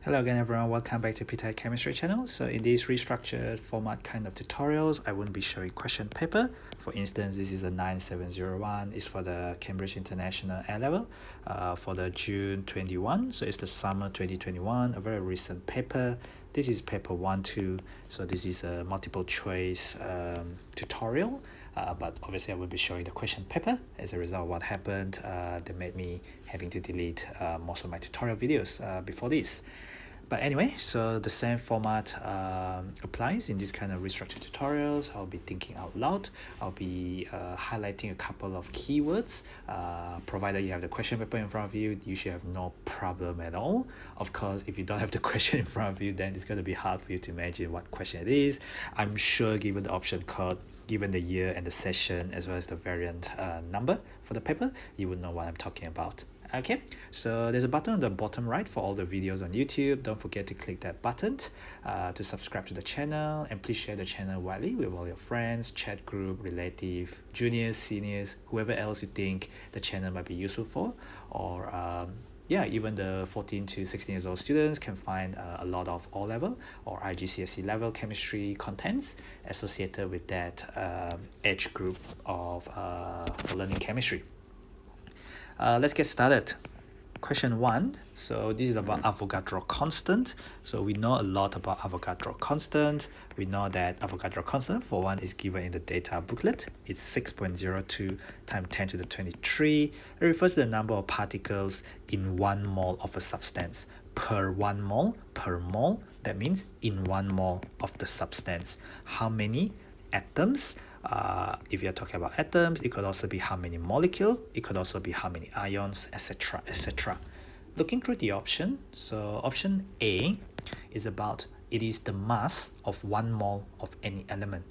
Hello again everyone, welcome back to ptet.chemistry channel. So in this restructured format kind of tutorials, I won't be showing question paper. For instance, this is a 9701, it's for the Cambridge International A-Level for the June 21. So it's the summer 2021, a very recent paper. This is paper 1-2, so this is a multiple choice tutorial. But obviously I will be showing the question paper. As a result of what happened, they made me having to delete most of my tutorial videos before this. But anyway, so the same format applies in this kind of restructured tutorials. I'll be thinking out loud. I'll be highlighting a couple of keywords. Provided you have the question paper in front of you, you should have no problem at all. Of course, if you don't have the question in front of you, then it's going to be hard for you to imagine what question it is. I'm sure given the option code, given the year and the session, as well as the variant number for the paper, you would know what I'm talking about. Okay, so there's a button on the bottom right for all the videos on YouTube. Don't forget to click that button to subscribe to the channel, and please share the channel widely with all your friends, chat group, relative, juniors, seniors, whoever else you think the channel might be useful for, or yeah, even the 14 to 16 years old students can find a lot of O-level or IGCSE level chemistry contents associated with that age group of learning chemistry. Let's get started. Question 1. So this is about Avogadro constant. So we know a lot about Avogadro constant. We know that Avogadro constant, for one, is given in the data booklet. It's 6.02 times 10 to the 23. It refers to the number of particles in 1 mole of a substance per 1 mole per mole. That means in 1 mole of the substance. How many atoms? If you're talking about atoms, it could also be how many molecules, it could also be how many ions, etc, etc. Looking through the option, so option A is about it is the mass of 1 mole of any element.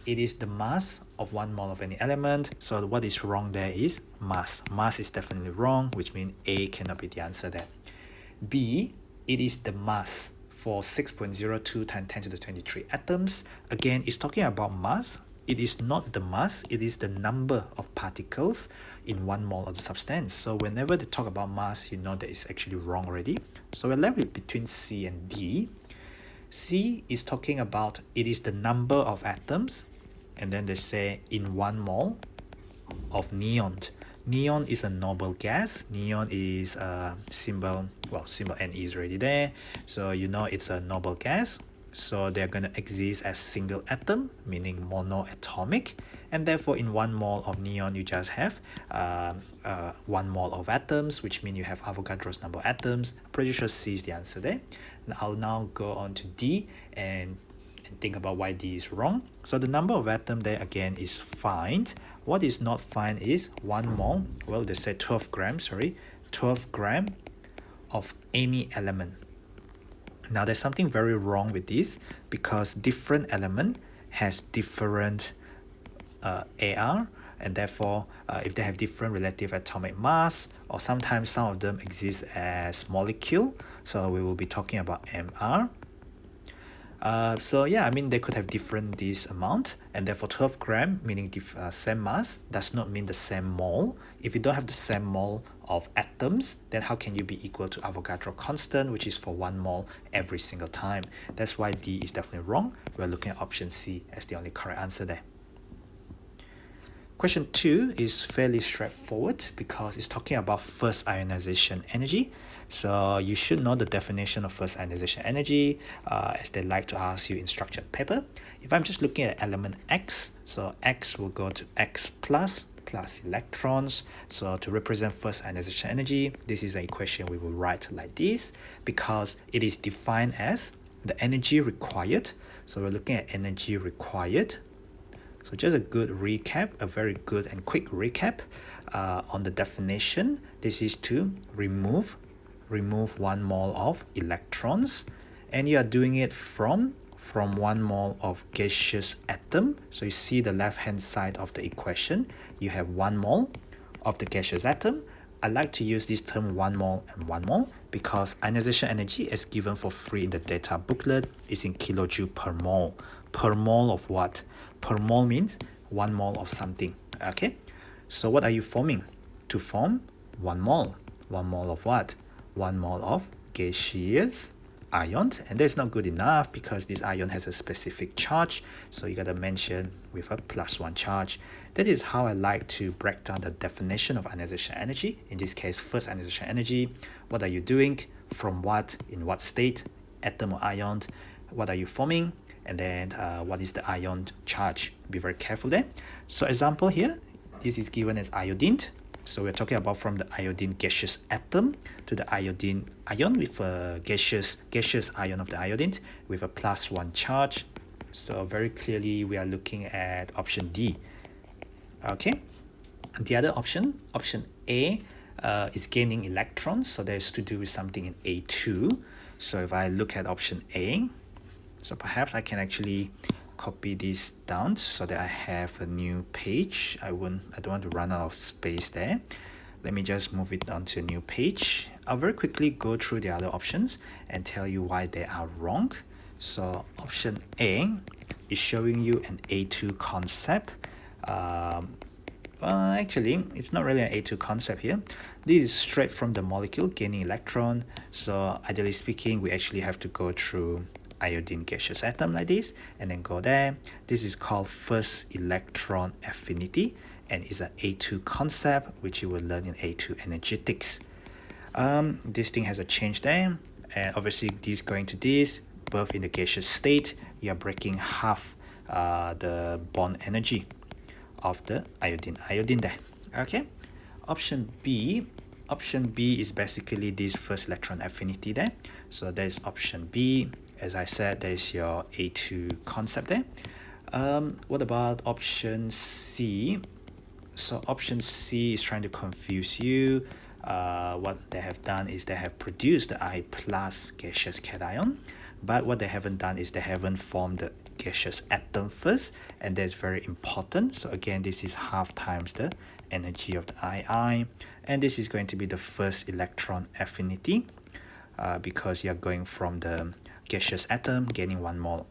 It is the mass of 1 mole of any element. So what is wrong there is mass. Mass is definitely wrong, which means A cannot be the answer there. B, it is the mass for 6.02 times 10 to the 23 atoms. Again, it's talking about mass. It is not the mass, it is the number of particles in 1 mole of the substance. So whenever they talk about mass, you know that it's actually wrong already. So we're left with between C and D. C is talking about it is the number of atoms, and then they say in 1 mole of neon. Neon is a noble gas. Neon is a symbol, well, symbol N is already there. So you know it's a noble gas. So they're going to exist as single atom, meaning monoatomic, and therefore in 1 mole of neon you just have 1 mole of atoms, which means you have Avogadro's number of atoms. I'm pretty sure C is the answer there. And I'll now go on to D and think about why D is wrong. So the number of atom there again is fine. What is not fine is 1 mole, well they said 12 grams, sorry, 12 gram of any element. Now there's something very wrong with this because different element has different AR, and therefore if they have different relative atomic mass, or sometimes some of them exist as molecule, so we will be talking about MR. So yeah, I mean they could have different this amount, and therefore 12 gram meaning same mass does not mean the same mole. If you don't have the same mole of atoms, then how can you be equal to Avogadro constant, which is for 1 mole every single time? That's why D is definitely wrong. We're looking at option C as the only correct answer there. Question 2 is fairly straightforward because it's talking about first ionization energy. So you should know the definition of first ionization energy as they like to ask you in structured paper. If I'm just looking at element X, so X will go to X plus electrons. So to represent first ionization energy, this is an equation we will write like this because it is defined as the energy required. So we're looking at energy required. So just a good recap, a very good and quick recap on the definition. This is to remove 1 mole of electrons, and you are doing it from 1 mole of gaseous atom. So you see the left hand side of the equation, you have 1 mole of the gaseous atom. I like to use this term 1 mole and 1 mole because ionization energy as given for free in the data booklet is in kilojoule per mole. Per mole of what? Per mole means 1 mole of something. Okay, so what are you forming? To form 1 mole. 1 mole of what? 1 mole of gaseous ion, and that's not good enough because this ion has a specific charge, so you gotta mention with a +1 charge. That is how I like to break down the definition of ionization energy. In this case, first ionization energy, what are you doing, from what, in what state, atom or ion, what are you forming, and then what is the ion charge. Be very careful there. So example here, this is given as iodine. So we're talking about from the iodine gaseous atom to the iodine ion with a gaseous ion of the iodine with a +1 charge. So very clearly we are looking at option D. Okay, the other option A, is gaining electrons, so that's to do with something in A2. So if I look at option A, so perhaps I can actually copy this down so that I have a new page. I don't want to run out of space there. Let me just move it on to a new page. I'll very quickly go through the other options and tell you why they are wrong. So option A is showing you an A2 concept. Well, actually, it's not really an A2 concept here. This is straight from the molecule gaining electron. So ideally speaking, we actually have to go through iodine gaseous atom like this and then go there. This is called first electron affinity and is an A2 concept which you will learn in A2 energetics. This thing has a change there, and obviously this going to this, both in the gaseous state, you are breaking half the bond energy of the iodine there. Okay, option B is basically this first electron affinity there. So that is option B. As I said, there is your A2 concept there. What about option C? So option C is trying to confuse you. What they have done is they have produced the I plus gaseous cation, but what they haven't done is they haven't formed the gaseous atom first, and that's very important. So again, this is half times the energy of the II, and this is going to be the first electron affinity because you are going from the gaseous atom gaining 1 mole,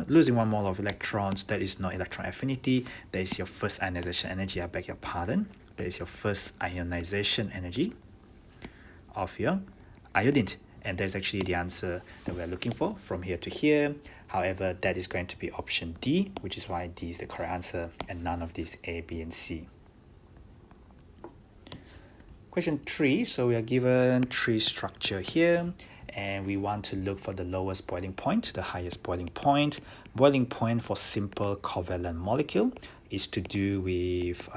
losing 1 mole of electrons. That is not electron affinity. That is your first ionization energy. I beg your pardon. That is your first ionization energy of your iodine, and that's actually the answer that we're looking for from here to here. However, that is going to be option D, which is why D is the correct answer and none of these A, B, and C. Question 3, so we are given 3 structure here, and we want to look for the lowest boiling point to the highest boiling point. Boiling point for simple covalent molecule is to do with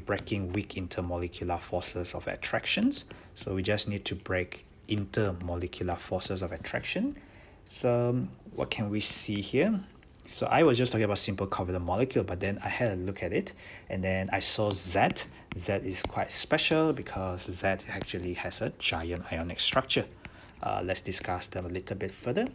breaking weak intermolecular forces of attractions. So we just need to break intermolecular forces of attraction. So what can we see here? So I was just talking about simple covalent molecule, but then I had a look at it and then I saw Z. Z is quite special because Z actually has a giant ionic structure. Let's discuss them a little bit further.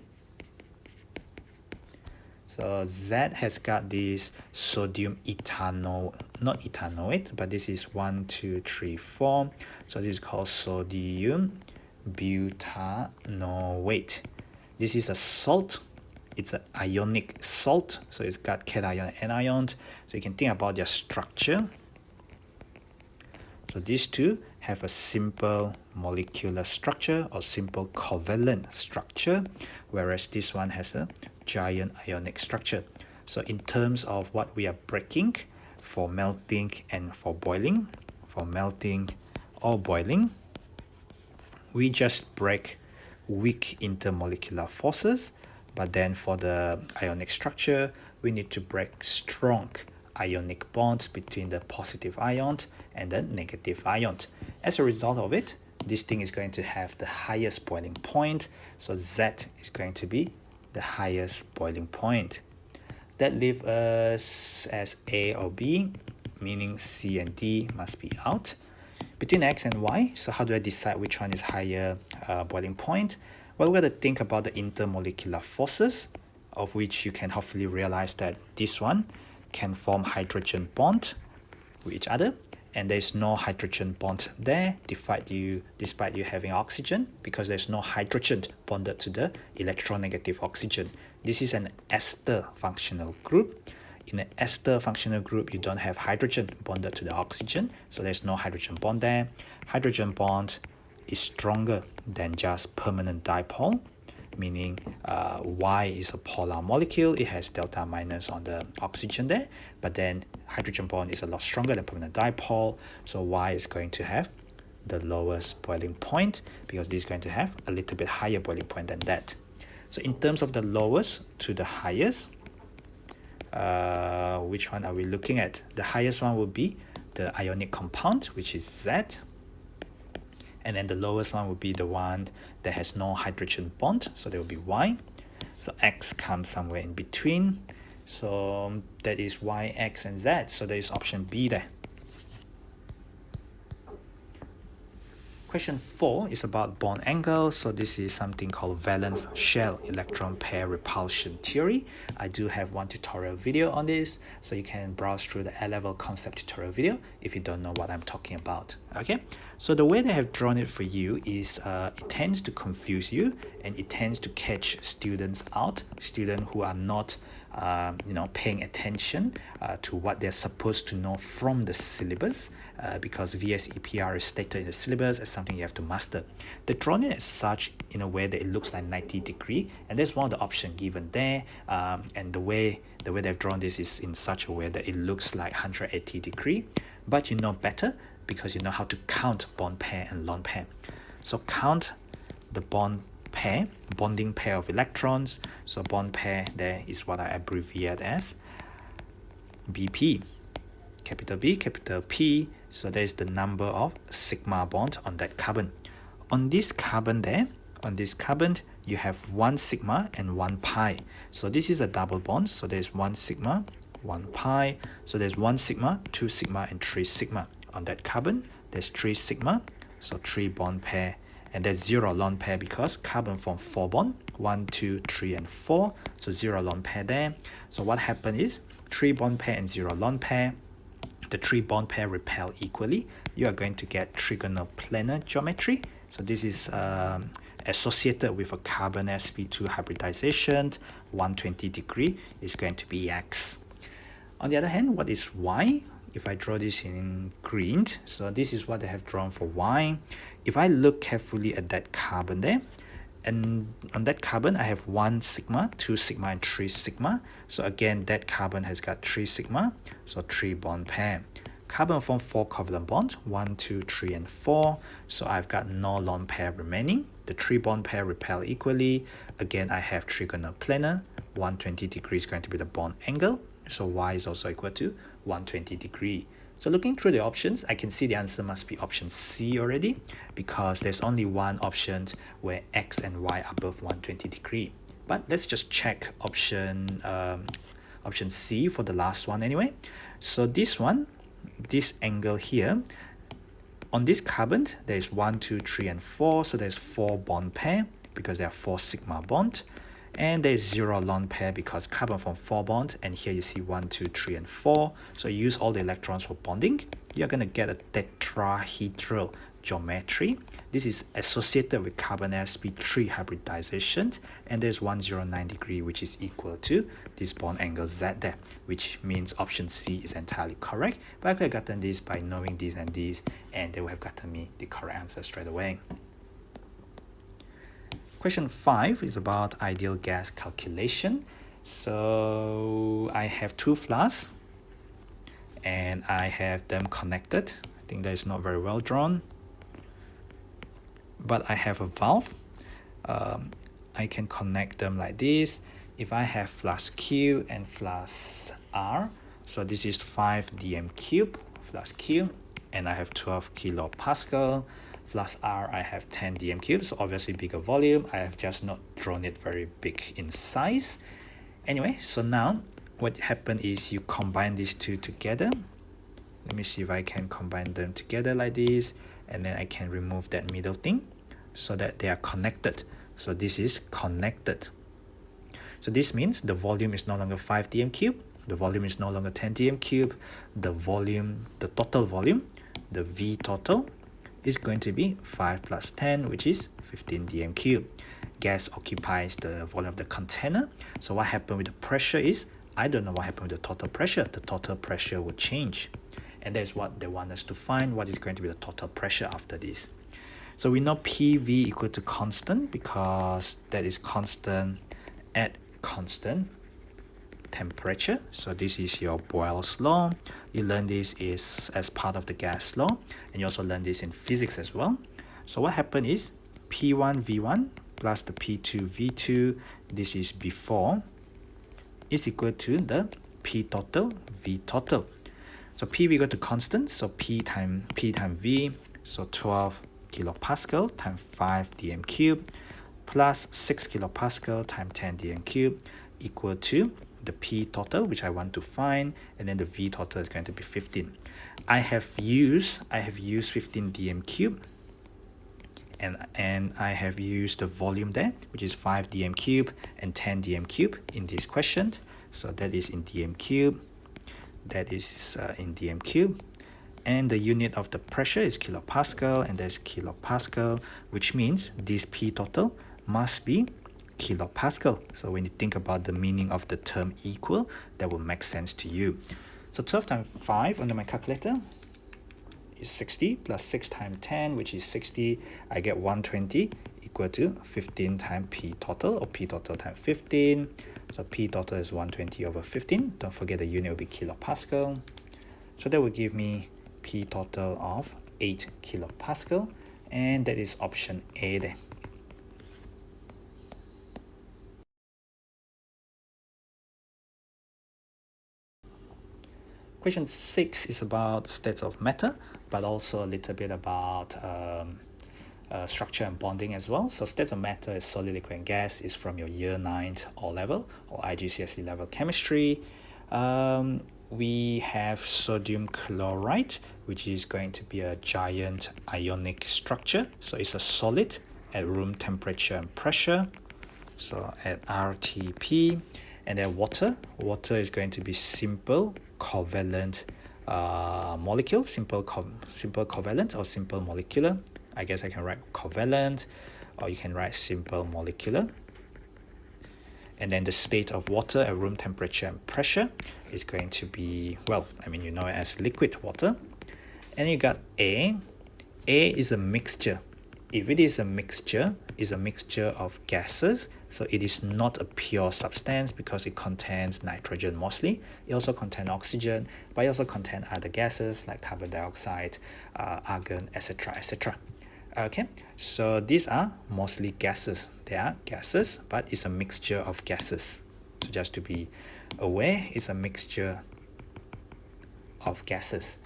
So Z has got this sodium ethanoate, not ethanoate, but this is 1, 2, 3, 4. So this is called sodium butanoate. This is a salt. It's an ionic salt, so it's got cation and anion. So you can think about their structure. So these two have a simple molecular structure or simple covalent structure, whereas this one has a giant ionic structure. So in terms of what we are breaking for melting and for boiling, for melting or boiling, we just break weak intermolecular forces, but then for the ionic structure, we need to break strong ionic bonds between the positive ion and the negative ion. As a result of it, this thing is going to have the highest boiling point, so Z is going to be the highest boiling point. That leaves us as A or B, meaning C and D must be out. Between X and Y, so how do I decide which one is higher boiling point? Well, we're going to think about the intermolecular forces, of which you can hopefully realize that this one can form hydrogen bond with each other, and there's no hydrogen bond there despite you having oxygen, because there's no hydrogen bonded to the electronegative oxygen. This is an ester functional group. In an ester functional group, you don't have hydrogen bonded to the oxygen, so there's no hydrogen bond there. Hydrogen bond is stronger than just permanent dipole, meaning Y is a polar molecule, it has delta minus on the oxygen there, but then hydrogen bond is a lot stronger than permanent dipole, so Y is going to have the lowest boiling point because this is going to have a little bit higher boiling point than that. So in terms of the lowest to the highest, which one are we looking at? The highest one will be the ionic compound, which is Z, and then the lowest one will be the one that has no hydrogen bond, so there will be Y. So X comes somewhere in between, so that is Y, X, and Z, so there is option B there. Question 4 is about bond angle. So this is something called valence shell electron pair repulsion theory. I do have one tutorial video on this, so you can browse through the A-level concept tutorial video if you don't know what I'm talking about. Okay, so the way they have drawn it for you is it tends to confuse you and it tends to catch students out, students who are not paying attention to what they're supposed to know from the syllabus, because VSEPR is stated in the syllabus as something you have to master. They're drawn it as such in a way that it looks like 90 degree, and that's one of the options given there, and the way they've drawn this is in such a way that it looks like 180 degree, but you know better because you know how to count bond pair and lone pair. So count the bonding pair of electrons. So bond pair there is what I abbreviate as BP, capital B, capital P. So there is the number of sigma bond on that carbon. On this carbon there, you have 1 sigma and 1 pi. So this is a double bond, so there's 1 sigma, 1 pi. So there's 1 sigma, 2 sigma, and 3 sigma. On that carbon, there's 3 sigma, so 3 bond pair. And there's 0 lone pair because carbon form 4 bond, 1, 2, 3, and 4. So 0 lone pair there. So what happened is 3 bond pair and 0 lone pair. The 3 bond pair repel equally. You are going to get trigonal planar geometry. So this is associated with a carbon sp2 hybridization. 120 degree is going to be X. On the other hand, what is Y? If I draw this in green, so this is what I have drawn for Y. If I look carefully at that carbon there, and on that carbon I have 1 sigma, 2 sigma, and 3 sigma. So again, that carbon has got 3 sigma, so 3 bond pair. Carbon form 4 covalent bond, 1, 2, 3, and 4. So I've got no lone pair remaining. The 3 bond pair repel equally. Again, I have trigonal planar. 120 degrees is going to be the bond angle. So Y is also equal to 120 degree. So looking through the options, I can see the answer must be option C already, because there's only one option where X and Y are both 120 degree. But let's just check option C for the last one anyway. So this one, this angle here, on this carbon, there is 1, 2, 3, and 4. So there's 4 bond pair because there are 4 sigma bond. And there's 0 lone pair because carbon form 4 bond, and here you see 1, 2, 3, and 4. So you use all the electrons for bonding, you're going to get a tetrahedral geometry. This is associated with carbon sp3 hybridization, and there's 109 degree, which is equal to this bond angle Z there, which means option C is entirely correct. But I could have gotten this by knowing this and this, and they would have gotten me the correct answer straight away. Question 5 is about ideal gas calculation. So I have 2 flasks and I have them connected. I think that is not very well drawn, but I have a valve. I can connect them like this. If I have flask Q and flask R, so this is 5 dm cube, flask Q, and I have 12 kilopascal. Flask R, I have 10 dm cubes, so obviously bigger volume. I have just not drawn it very big in size. Anyway, so now what happened is you combine these two together. Let me see if I can combine them together like this, and then I can remove that middle thing so that they are connected. So this is connected. So this means the volume is no longer 5 dm cube, the volume is no longer 10 dm cube, the total volume, the V total, is going to be 5 plus 10, which is 15 dm cube. Gas occupies the volume of the container. So what happened with the pressure is, I don't know what happened with the total pressure. The total pressure will change. And that's what they want us to find, what is going to be the total pressure after this. So we know PV equal to constant because that is constant at constant temperature. So this is your Boyle's law. You learn this is as part of the gas law, and you also learn this in physics as well. So what happened is P1 V1 plus the P2 V2, this is before, is equal to the P total V total. So PV equal to constant, so P times V, so 12 kilopascal times 5 dm cube plus 6 kilopascal times 10 dm cube equal to the P total, which I want to find, and then the V total is going to be 15. I have used 15 dm cube, and I have used the volume there, which is 5 dm cube and 10 dm cube in this question. So that is in dm cube, that is in dm cube, and the unit of the pressure is kilopascal, and that's kilopascal, which means this P total must be kilopascal. So when you think about the meaning of the term equal, that will make sense to you. So 12 times 5 under my calculator is 60 plus 6 times 10, which is 60. I get 120 equal to 15 times P total, or P total times 15. So P total is 120 over 15. Don't forget the unit will be kilopascal. So that will give me P total of 8 kilopascal, and that is option A there. Question 6 is about states of matter, but also a little bit about structure and bonding as well. So states of matter is solid, liquid, and gas is from your year 9 O-level or IGCSE level chemistry. We have sodium chloride, which is going to be a giant ionic structure. So it's a solid at room temperature and pressure, so at RTP. And then water is going to be simple covalent molecule, simple covalent or simple molecular. I guess I can write covalent, or you can write simple molecular. And then the state of water at room temperature and pressure is going to be, well, I mean, you know it as liquid water. And you got A. A is a mixture. If it is a mixture, it's a mixture of gases. So it is not a pure substance because it contains nitrogen mostly. It also contains oxygen, but it also contains other gases like carbon dioxide, argon, etc., etc. Okay, so these are mostly gases. They are gases, but it's a mixture of gases. So just to be aware, it's a mixture of gases.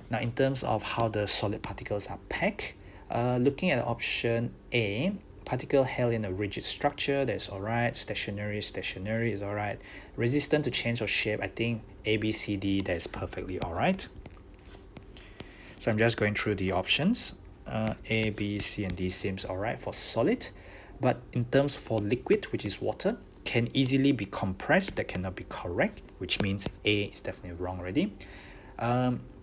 Now, in terms of how the solid particles are packed, looking at option A, particle held in a rigid structure, that's all right. Stationary is all right. Resistant to change of shape, I think A, B, C, D, that is perfectly all right. So I'm just going through the options. A, B, C, and D seems all right for solid. But in terms for liquid, which is water, can easily be compressed. That cannot be correct, which means A is definitely wrong already.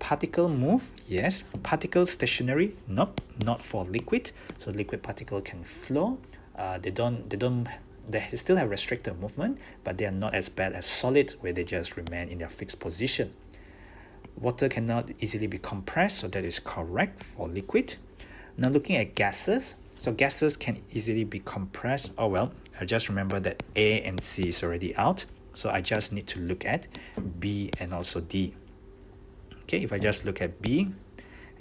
Particle move, yes. Particle stationary, nope, not for liquid. So liquid particle can flow. They still have restricted movement, but they are not as bad as solid, where they just remain in their fixed position. Water cannot easily be compressed, so that is correct for liquid. Now looking at gases, so gases can easily be compressed. Oh well, I just remember that A and C is already out, so I just need to look at B and also D. Okay, if I just look at B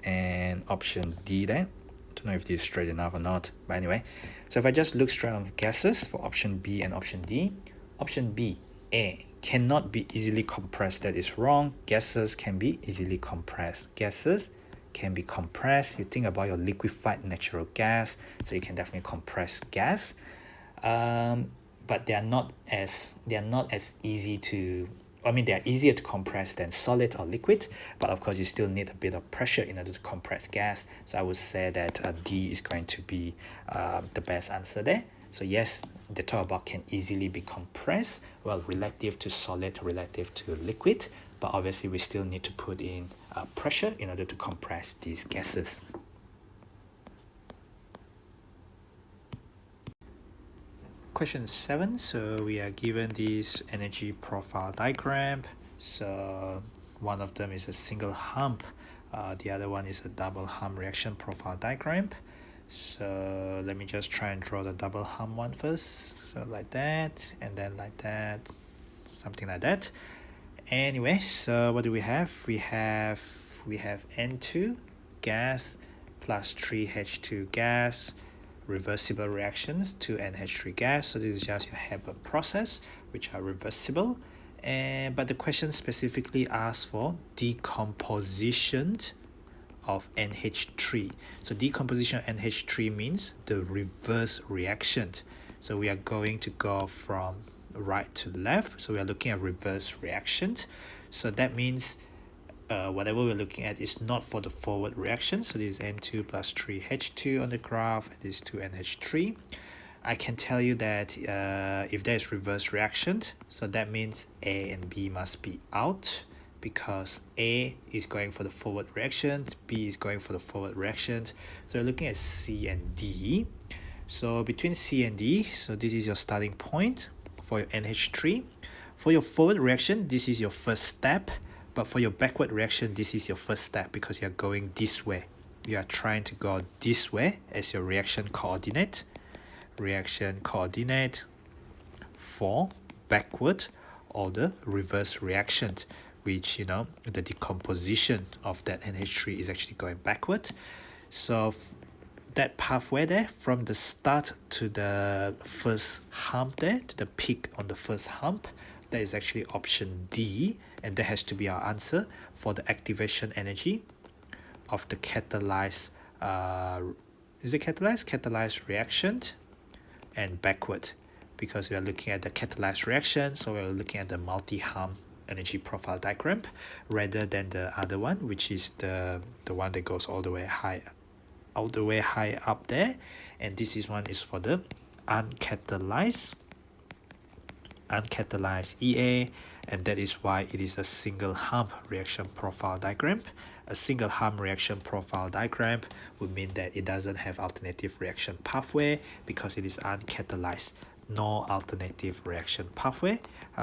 and option D there, don't know if this is straight enough or not, but anyway, so if I just look straight on gases for option B and option D, option B, A, cannot be easily compressed. That is wrong. Gases can be easily compressed. Gases can be compressed. You think about your liquefied natural gas, so you can definitely compress gas, but they are not as easy to, I mean, they are easier to compress than solid or liquid, but of course you still need a bit of pressure in order to compress gas. So I would say that D is going to be the best answer there. So yes, they talk about can easily be compressed, well, relative to solid, relative to liquid, but obviously we still need to put in pressure in order to compress these gases. Question 7, so we are given this energy profile diagram. So one of them is a single hump, the other one is a double hump reaction profile diagram. So let me just try and draw the double hump one first. So like that, and then like that, something like that. Anyway, so what do we have? We have N2 gas plus 3H2 gas, reversible reactions, 2NH3 gas. So this is just your Haber process, which are reversible. But the question specifically asks for decomposition of NH3. So decomposition of NH3 means the reverse reaction. So we are going to go from right to left. So we are looking at reverse reactions. So that means whatever we're looking at is not for the forward reaction. So this is N2 plus 3H2 on the graph. This is 2NH3. I can tell you that if there is reverse reaction, so that means A and B must be out, because A is going for the forward reaction, B is going for the forward reaction. So we're looking at C and D. So between C and D, so this is your starting point for your NH3. For your forward reaction, this is your first step. But for your backward reaction, this is your first step, because you're going this way. You are trying to go this way as your reaction coordinate. Reaction coordinate for backward or the reverse reaction, which, you know, the decomposition of that NH3 is actually going backward. So that pathway there, from the start to the first hump there, to the peak on the first hump, that is actually option D, and that has to be our answer for the activation energy of the catalyzed, catalyzed reaction and backward, because we are looking at the catalyzed reaction, so we're looking at the multi-hump energy profile diagram rather than the other one, which is the one that goes all the way high up there. And this is one is for the uncatalyzed EA, and that is why it is a single hump reaction profile diagram. A single hump reaction profile diagram would mean that it doesn't have alternative reaction pathway, because it is uncatalyzed. No alternative reaction pathway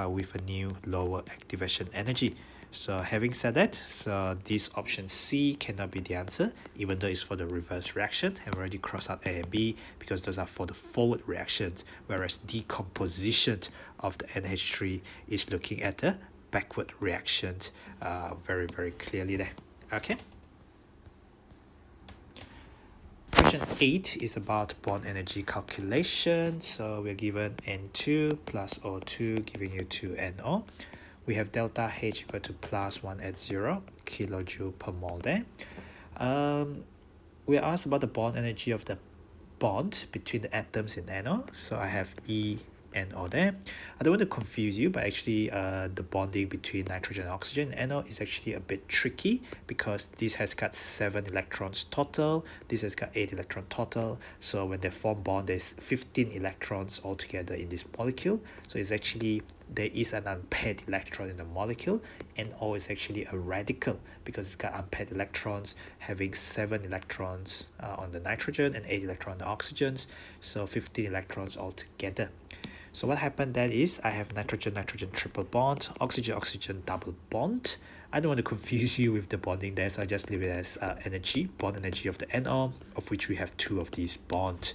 with a new lower activation energy. So having said that, so this option C cannot be the answer, even though it's for the reverse reaction, and we already crossed out A and B because those are for the forward reactions, whereas decomposition of the NH3 is looking at the backward reactions very, very clearly there. Okay. Question 8 is about bond energy calculation. So we're given N2 plus O2 giving you 2NO. We have delta H equal to plus 1 at 0 kilojoule per mole there. We are asked about the bond energy of the bond between the atoms in NO. So I have ENO there. I don't want to confuse you, but actually the bonding between nitrogen and oxygen in NO is actually a bit tricky, because this has got 7 electrons total, this has got 8 electron total. So when they form bond, there's 15 electrons altogether in this molecule. So it's actually, there is an unpaired electron in the molecule, and O is actually a radical because it's got unpaired electrons, having 7 electrons on the nitrogen and 8 electrons on the oxygens, so 15 electrons altogether. So what happened then is I have nitrogen-nitrogen triple bond, oxygen-oxygen double bond. I don't want to confuse you with the bonding there, so I just leave it as energy, bond energy of the NO, of which we have 2 of these bonds.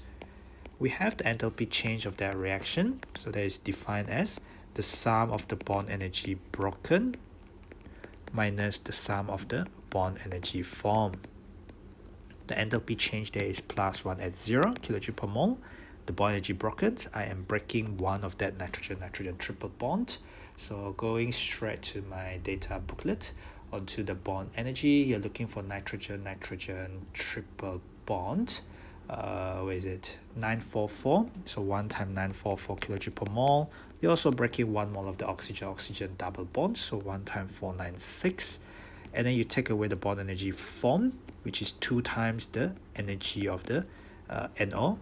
We have the enthalpy change of that reaction, so that is defined as the sum of the bond energy broken minus the sum of the bond energy formed. The enthalpy change there is plus 1 at 0 kilojoule per mole. The bond energy broken, I am breaking one of that nitrogen-nitrogen triple bond. So going straight to my data booklet, onto the bond energy, you're looking for nitrogen-nitrogen triple bond. Where is it? 944. So 1 times 944 kilojoule per mole. You're also breaking 1 mole of the oxygen-oxygen double bond. So 1 times 496. And then you take away the bond energy formed, which is 2 times the energy of the NO.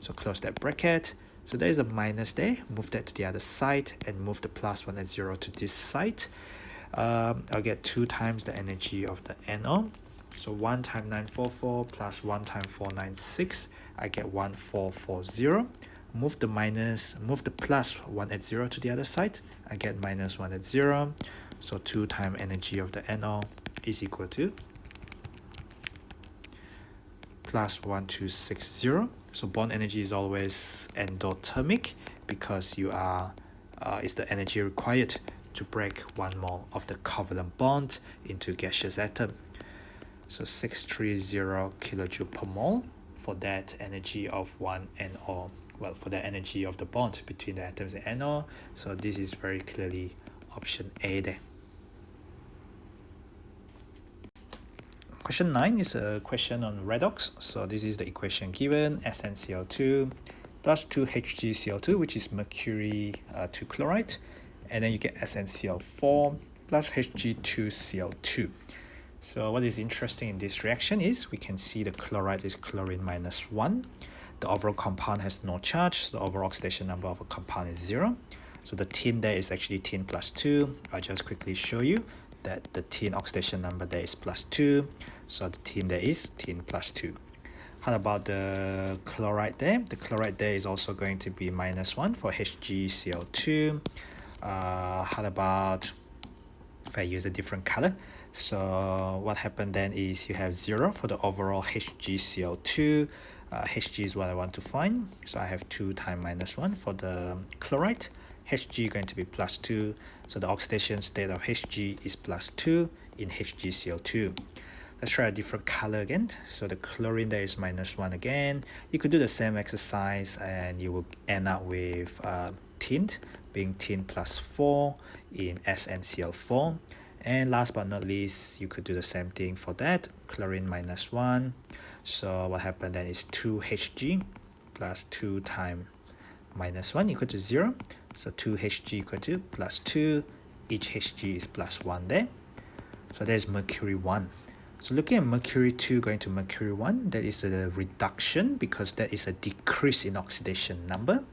So close that bracket. So there is a minus there. Move that to the other side and move the plus 1 at 0 to this side. I'll get 2 times the energy of the NO. So 1 times 944 plus 1 times 496, I get 1440. Move the plus 1 at 0 to the other side, I get minus 1 at 0. So 2 times energy of the NO is equal to plus 1260. So bond energy is always endothermic because you are is the energy required to break 1 mole of the covalent bond into gaseous atom. So 630 kilojoule per mole for that energy of 1 NO. Well, for the energy of the bond between the atoms in NO. So this is very clearly option A there. Question 9 is a question on redox. So this is the equation given: SnCl2 plus 2HgCl2, which is mercury 2 chloride, and then you get SnCl4 plus Hg2Cl2. So what is interesting in this reaction is we can see the chloride is chlorine minus 1. The overall compound has no charge, so the overall oxidation number of a compound is 0. So the tin there is actually tin plus 2. I'll just quickly show you that the tin oxidation number there is plus 2. So the tin there is tin plus 2. How about the chloride there? The chloride there is also going to be minus 1 for HgCl2. How about if I use a different color? So what happened then is you have 0 for the overall HgCl2. Hg is what I want to find. So I have 2 times minus 1 for the chloride. Hg going to be plus 2. So the oxidation state of Hg is plus 2 in HgCl2. Let's try a different color again. So the chlorine there is minus 1 again. You could do the same exercise and you will end up with tin being tin plus 4 in SnCl4. And last but not least, you could do the same thing for that. Chlorine minus 1. So what happened then is 2Hg plus 2 times minus 1 equal to 0. So 2Hg equal to plus 2. Each Hg is plus 1 there. So there's mercury 1. So looking at mercury 2 going to mercury 1, that is a reduction because that is a decrease in oxidation number.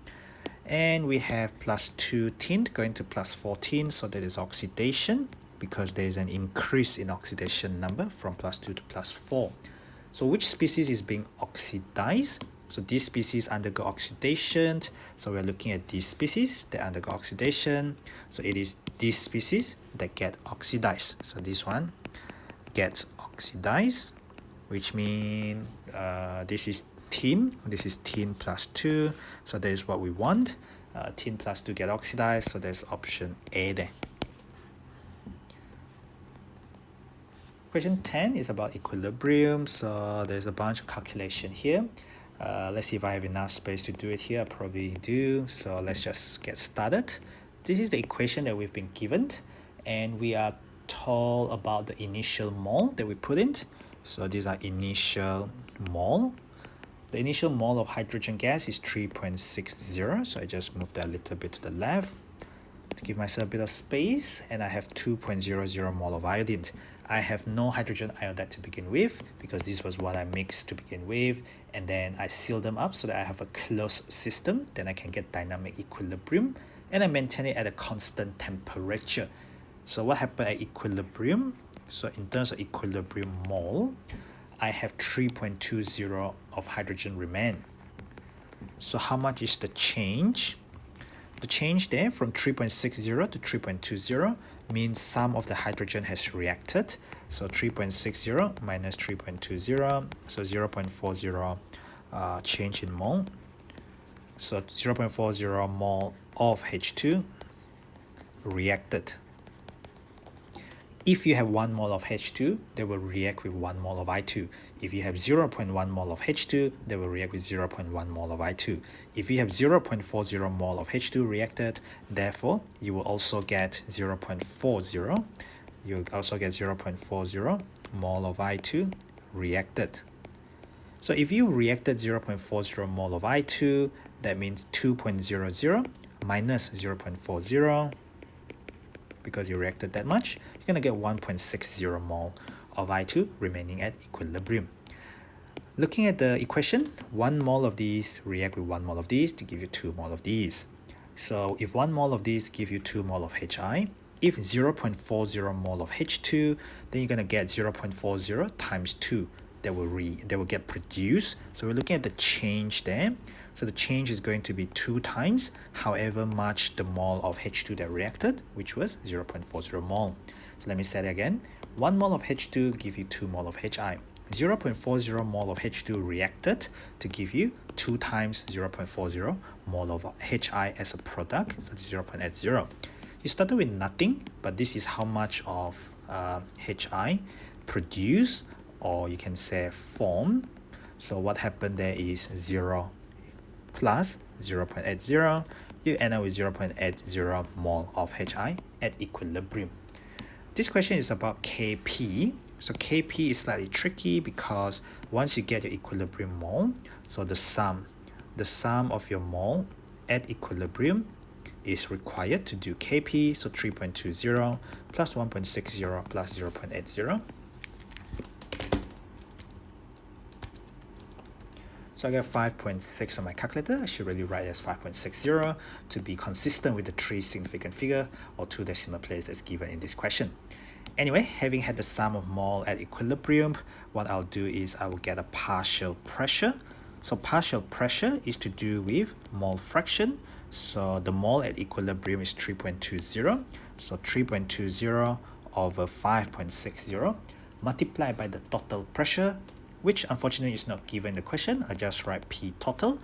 And we have plus 2 tin going to plus 14, so that is oxidation because there is an increase in oxidation number from plus 2 to plus 4. So which species is being oxidized? So this species undergo oxidation. So we're looking at this species that undergo oxidation. So it is this species that get oxidized. So this one gets oxidized, which means this is tin plus 2. So that is what we want. Tin plus 2 get oxidized. So there's option A there. Question 10 is about equilibrium. So there's a bunch of calculation here. Let's see if I have enough space to do it here. I probably do. So let's just get started. This is the equation that we've been given, and we are told about the initial mole that we put in. So these are initial mole. The initial mole of hydrogen gas is 3.60. So I just move that a little bit to the left to give myself a bit of space, and I have 2.00 mole of iodine. I have no hydrogen iodide to begin with because this was what I mixed to begin with, and then I seal them up so that I have a closed system. Then I can get dynamic equilibrium, and I maintain it at a constant temperature. So what happened at equilibrium? So in terms of equilibrium mole, I have 3.20 of hydrogen remain. So how much is the change? The change there from 3.60 to 3.20 means some of the hydrogen has reacted. So 3.60 minus 3.20, so 0.40 change in mole. So 0.40 mole of H2 reacted. If you have 1 mole of H2, they will react with 1 mole of I2. If you have 0.1 mole of H2, they will react with 0.1 mole of I2. If you have 0.40 mole of H2 reacted, therefore, you will also get 0.40. You also get 0.40 mole of I2 reacted. So if you reacted 0.40 mole of I2, that means 2.00 minus 0.40. Because you reacted that much, you're going to get 1.60 mole of I2 remaining at equilibrium. Looking at the equation, 1 mole of these react with 1 mole of these to give you 2 mole of these. So if 1 mole of these give you 2 mole of Hi, if 0.40 mole of H2, then you're going to get 0.40 times 2 that will get produced. So we're looking at the change there. So the change is going to be 2 times however much the mole of H2 that reacted, which was 0.40 mole. So let me say it again. 1 mole of H2 give you 2 mole of Hi. 0.40 mole of H2 reacted to give you 2 times 0.40 mole of HI as a product, so 0.80. You started with nothing, but this is how much of HI produced, or you can say formed. So what happened there is 0 plus 0.80, you end up with 0.80 mole of HI at equilibrium. This question is about Kp. So Kp is slightly tricky because once you get your equilibrium mole, so the sum of your mole at equilibrium is required to do Kp, so 3.20 plus 1.60 plus 0.80. So I got 5.6 on my calculator. I should really write it as 5.60 to be consistent with the 3 significant figure or 2 decimal places that's given in this question. Anyway, having had the sum of mole at equilibrium, what I'll do is I will get a partial pressure. So partial pressure is to do with mole fraction. So the mole at equilibrium is 3.20. So 3.20 over 5.60 multiplied by the total pressure, which unfortunately is not given in the question. I just write P total.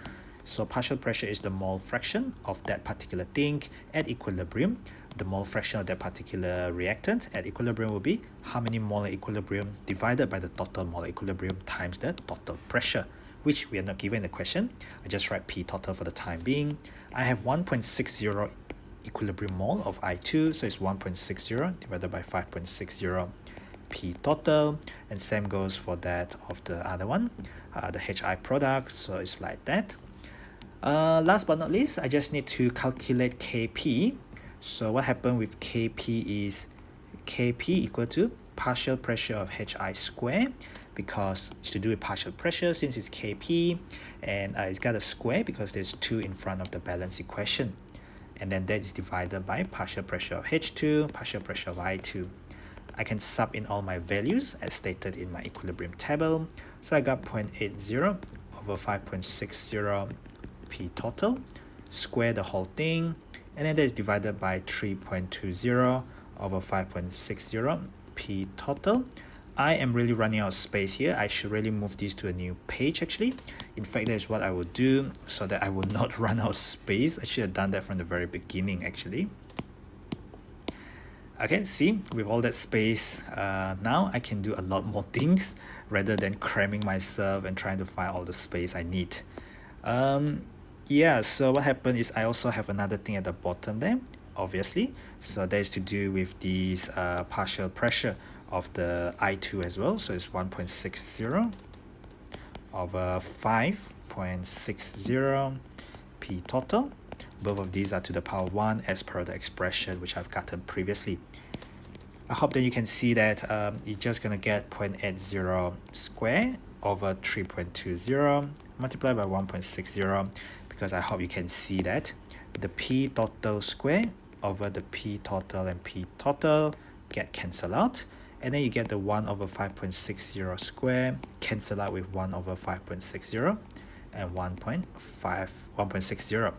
So partial pressure is the mole fraction of that particular thing at equilibrium. The mole fraction of that particular reactant at equilibrium will be how many mole at equilibrium divided by the total mole at equilibrium times the total pressure, which we are not given in the question. I just write P total for the time being. I have 1.60 equilibrium mole of I2, so it's 1.60 divided by 5.60 P total, and same goes for that of the other one, the HI product, so it's like that. Last but not least, I just need to calculate Kp. So what happened with Kp is Kp equal to partial pressure of HI square, because it's to do with partial pressure since it's Kp, and it's got a square because there's 2 in front of the balance equation, and then that is divided by partial pressure of H2, partial pressure of I2. I can sub in all my values as stated in my equilibrium table. So I got 0.80 over 5.60 P total, square the whole thing, and then that is divided by 3.20 over 5.60 P total. I am really running out of space here. I should really move this to a new page actually. In fact, that is what I will do so that I will not run out of space. I should have done that from the very beginning actually. Okay, see, with all that space, now I can do a lot more things rather than cramming myself and trying to find all the space I need. Yeah, so what happened is I also have another thing at the bottom there, obviously. So that is to do with this partial pressure of the I2 as well. So it's 1.60 over 5.60 P total. Both of these are to the power 1 as per the expression which I've gotten previously. I hope that you can see that you're just going to get 0.80 square over 3.20 multiplied by 1.60, because I hope you can see that the P total square over the P total and P total get cancelled out, and then you get the 1 over 5.60 square cancel out with 1 over 5.60 and 1.60.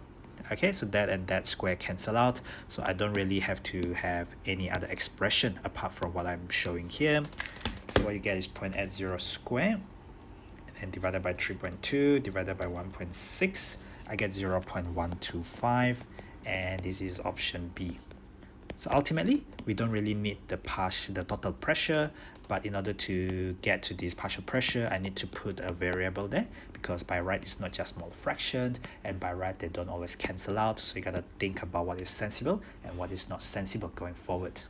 Okay, so that and that square cancel out, so I don't really have to have any other expression apart from what I'm showing here. So what you get is 0.80 square and divided by 3.2 divided by 1.6, I get 0.125, and this is option B. So ultimately, we don't really need the total pressure, but in order to get to this partial pressure, I need to put a variable there, because by right it's not just mole fraction, and by right they don't always cancel out, so you gotta think about what is sensible and what is not sensible going forward.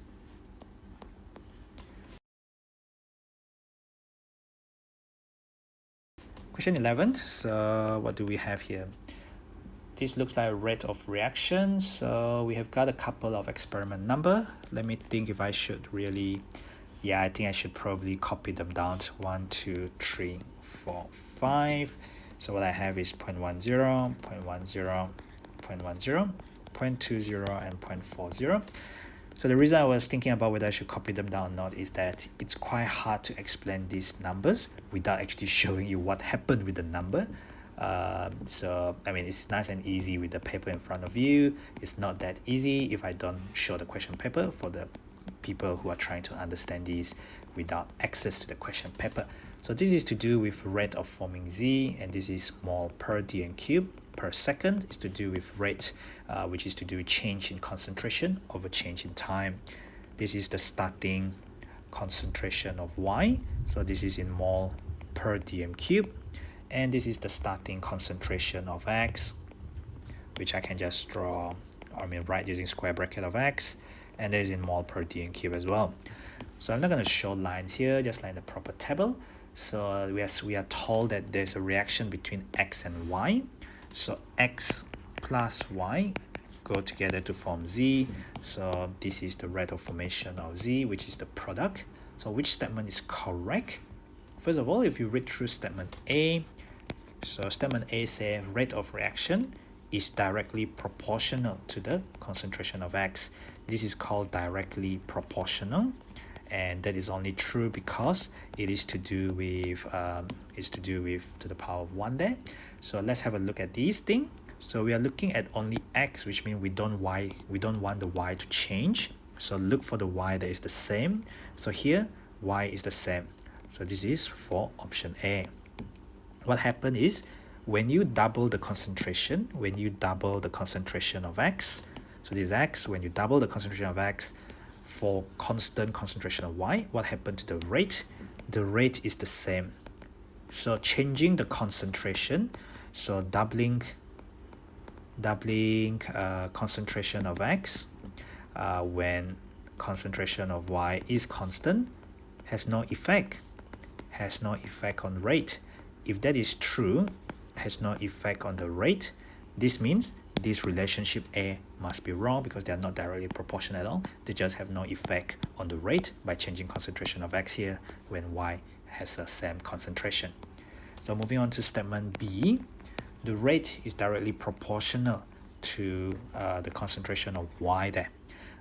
Question 11, so what do we have here? This looks like a rate of reaction, so we have got a couple of experiment number. Let me think if I should really, yeah, I think I should probably copy them down to 1, 2, 3, 4, 5. So what I have is 0.10, 0.10, 0.10, 0.20, and 0.40. So the reason I was thinking about whether I should copy them down or not is that it's quite hard to explain these numbers without actually showing you what happened with the number. So I mean, it's nice and easy with the paper in front of you. It's not that easy if I don't show the question paper for the people who are trying to understand these without access to the question paper. So this is to do with rate of forming Z, and this is mole per dm cube per second is to do with rate, which is to do with change in concentration over change in time. This is the starting concentration of Y, so this is in mole per dm cube, and this is the starting concentration of X, which I can just draw, write using square bracket of X, and that is in mole per dm cube as well. So I'm not going to show lines here, just like the proper table. So we are told that there's a reaction between X and Y. So X plus Y go together to form Z. So this is the rate of formation of Z, which is the product. So which statement is correct? First of all, if you read through statement A, so statement A says rate of reaction is directly proportional to the concentration of X. This is called directly proportional, and that is only true because it is to do with to the power of 1 there. So let's have a look at these things. So we are looking at only X, which means we don't want the Y to change. So look for the Y that is the same. So here Y is the same. So this is for option A. What happened is when you double the concentration, of X, so this is X, when you double the concentration of X for constant concentration of Y, what happened to the rate? The rate is the same. So changing the concentration, so doubling concentration of X when concentration of Y is constant has no effect on rate. If that is true, has no effect on the rate, this means this relationship A must be wrong because they are not directly proportional at all. They just have no effect on the rate by changing concentration of X here when Y has a same concentration. So moving on to statement B, the rate is directly proportional to the concentration of Y there.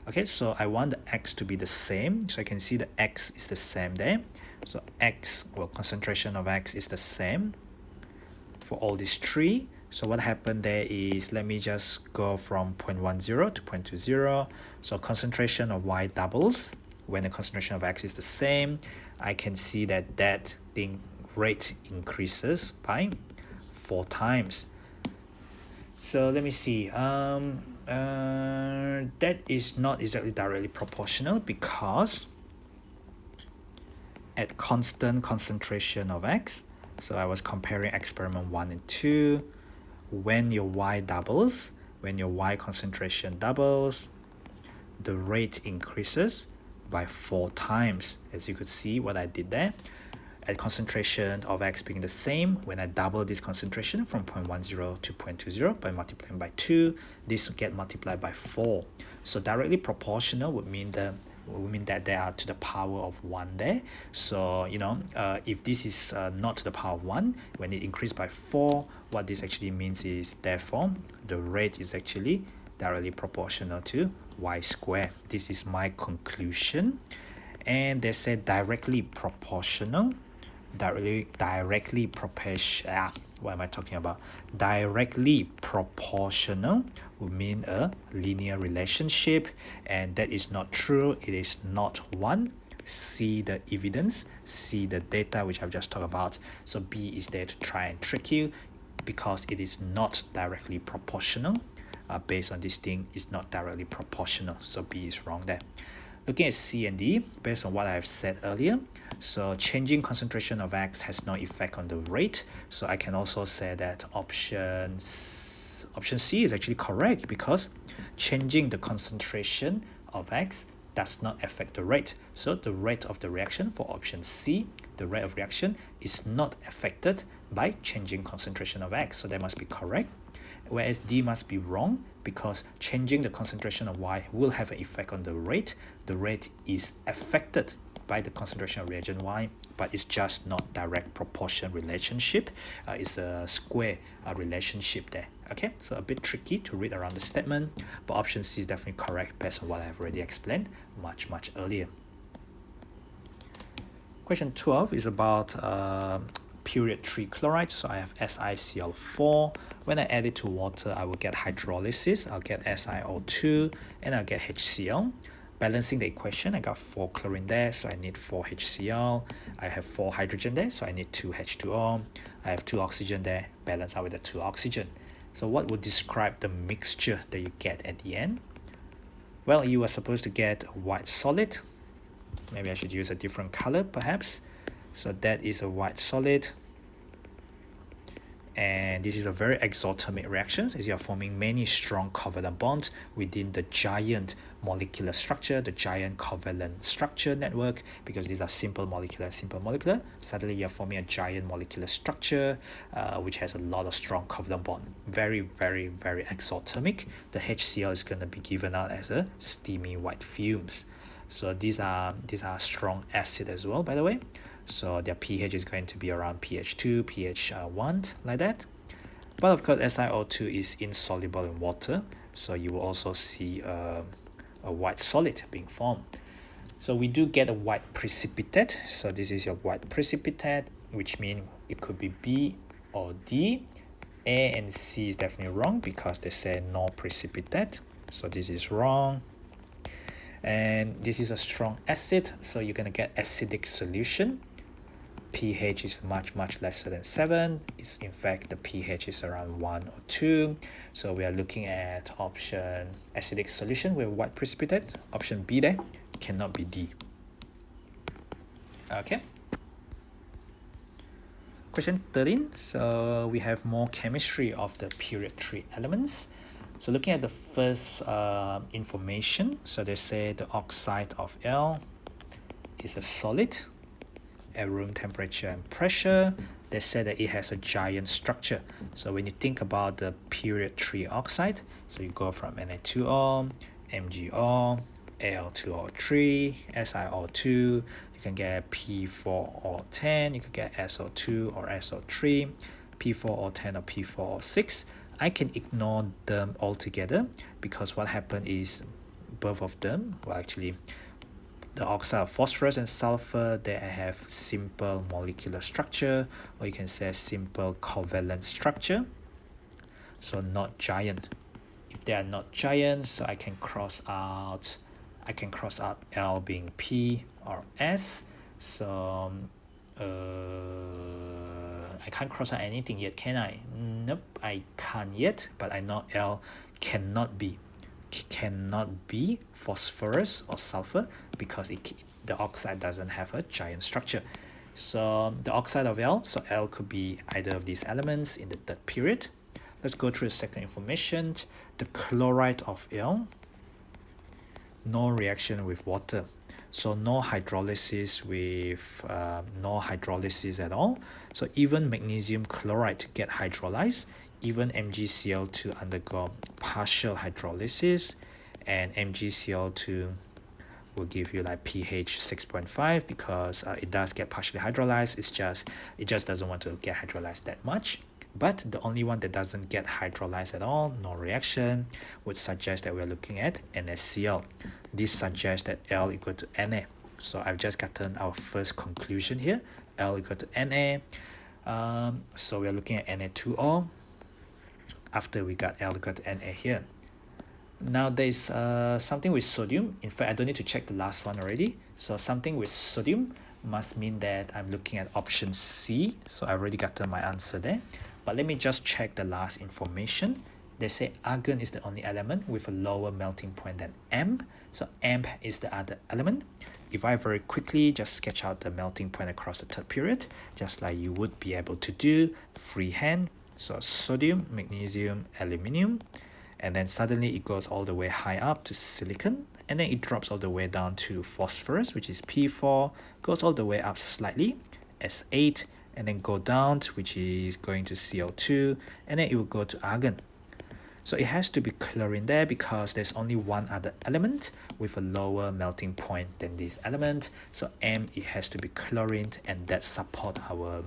Okay, so I want the X to be the same, so I can see the X is the same there. So concentration of X is the same for all these three. So what happened there is, let me just go from 0.10 to 0.20. So concentration of Y doubles when the concentration of X is the same. I can see that rate increases by 4 times. So let me see. That is not exactly directly proportional because at constant concentration of X, so I was comparing experiment 1 and 2, when your Y doubles, when your Y concentration doubles, the rate increases by 4 times. As you could see what I did there, at concentration of X being the same, when I double this concentration from 0.10 to 0.20 by multiplying by 2, this will get multiplied by 4. So directly proportional would mean that they are to the power of 1 there. So if this is not to the power of 1, when it increased by 4, what this actually means is therefore the rate is actually directly proportional to Y squared. This is my conclusion. And they said directly proportional. Directly proportional. What am I talking about? Directly proportional would mean a linear relationship, and that is not true. It is not one. See the evidence, see the data which I've just talked about. So B is there to try and trick you because it is not directly proportional. Based on this thing, it's not directly proportional. So B is wrong there. Looking at C and D, based on what I've said earlier, so changing concentration of X has no effect on the rate. So I can also say that option C is actually correct because changing the concentration of X does not affect the rate. So the rate of the reaction for option C, the rate of reaction is not affected by changing concentration of X. So that must be correct. Whereas D must be wrong because changing the concentration of Y will have an effect on the rate. The rate is affected by the concentration of reagent Y, but it's just not direct proportion relationship. It's a square relationship there. Okay, so a bit tricky to read around the statement, but option C is definitely correct based on what I've already explained much earlier. Question 12 is about period 3 chloride. So I have SiCl4. When I add it to water, I will get hydrolysis. I'll get SiO2 and I'll get HCl. Balancing the equation, I got 4 chlorine there, so I need 4 HCl. I have 4 hydrogen there, so I need 2 H2O. I have 2 oxygen there, balance out with the 2 oxygen. So what would describe the mixture that you get at the end? Well, you are supposed to get a white solid. Maybe I should use a different color perhaps. So that is a white solid. And this is a very exothermic reaction as you are forming many strong covalent bonds within the giant molecular structure, the giant covalent structure network, because these are simple molecular. Suddenly you're forming a giant molecular structure which has a lot of strong covalent bond. Very, very, very exothermic. The HCl is going to be given out as a steamy white fumes. So these are strong acid as well, by the way. So their pH is going to be around pH 2, pH 1, like that. But of course, SiO2 is insoluble in water, so you will also see a white solid being formed. So we do get a white precipitate. So this is your white precipitate, which means it could be B or D. A and C is definitely wrong because they say no precipitate. So this is wrong. And this is a strong acid, so you're going to get acidic solution. pH is much lesser than 7. It's in fact the pH is around 1 or 2. So we are looking at option acidic solution with white precipitate. Option B there cannot be D. Okay. Question 13. So we have more chemistry of the period 3 elements. So looking at the first information, so they say the oxide of L is a solid at room temperature and pressure. They say that it has a giant structure. So when you think about the period 3 oxide, so you go from Na2O, MgO, Al2O3, SiO2, you can get P4O10, you can get SO2 or SO3, P4O10 or P4O6. I can ignore them altogether because what happened is both of them, well actually the oxide of phosphorus and sulfur, they have simple molecular structure, or you can say simple covalent structure, so not giant. If they are not giant, so I can cross out L being P or S. So I can't cross out anything yet, can I? Nope, I can't yet, but I know L cannot be phosphorus or sulfur because the oxide doesn't have a giant structure. So the oxide of L, so L could be either of these elements in the third period. Let's go through the second information. The chloride of L, no reaction with water. So no hydrolysis at all. So even magnesium chloride to get hydrolyzed, even MgCl2 undergo partial hydrolysis, and MgCl2 will give you like pH 6.5 because it does get partially hydrolyzed. It just doesn't want to get hydrolyzed that much. But the only one that doesn't get hydrolyzed at all, no reaction, would suggest that we're looking at NaCl. This suggests that L equal to Na. So I've just gotten our first conclusion here, L equal to Na. So we're looking at Na2O after we got L equal to Na here. Now there's something with sodium. In fact, I don't need to check the last one already. So something with sodium must mean that I'm looking at option C. So I already gotten my answer there. But let me just check the last information. They say argon is the only element with a lower melting point than M. So M is the other element. If I very quickly just sketch out the melting point across the third period, just like you would be able to do freehand. So sodium, magnesium, aluminium. And then suddenly it goes all the way high up to silicon. And then it drops all the way down to phosphorus, which is P4. Goes all the way up slightly, S8. And then go down, which is going to CO2, and then it will go to argon. So it has to be chlorine there because there's only one other element with a lower melting point than this element. So M, it has to be chlorine, and that support our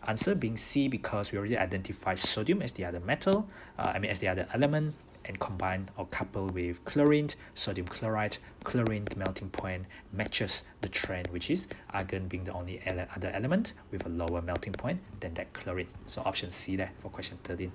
answer being C because we already identified sodium as the other metal, as the other element, and combine or couple with chlorine, sodium chloride, chlorine melting point matches the trend, which is argon being the only other element with a lower melting point than that chlorine. So option C there for question 13.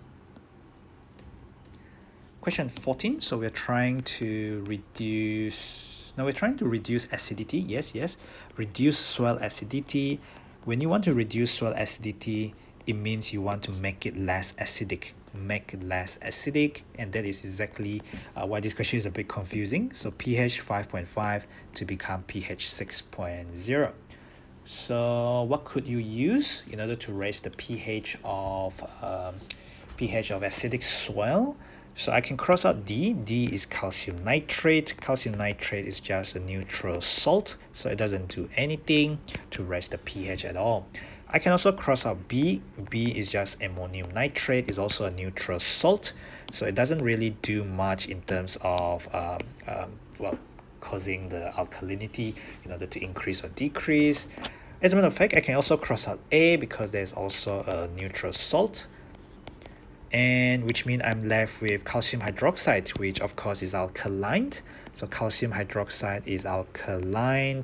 Question 14, so we're trying to reduce Now we're trying to reduce acidity. Yes, reduce soil acidity. When you want to reduce soil acidity, it means you want to make it less acidic. And that is exactly why this question is a bit confusing. So pH 5.5 to become pH 6.0. So what could you use in order to raise the pH of acidic soil? So I can cross out D. D is calcium nitrate. Calcium nitrate is just a neutral salt, so it doesn't do anything to raise the pH at all. I can also cross out B. B is just ammonium nitrate. It's also a neutral salt, so it doesn't really do much in terms of causing the alkalinity in order to increase or decrease. As a matter of fact, I can also cross out A because there's also a neutral salt, and which means I'm left with calcium hydroxide, which of course is alkaline. So calcium hydroxide is alkaline,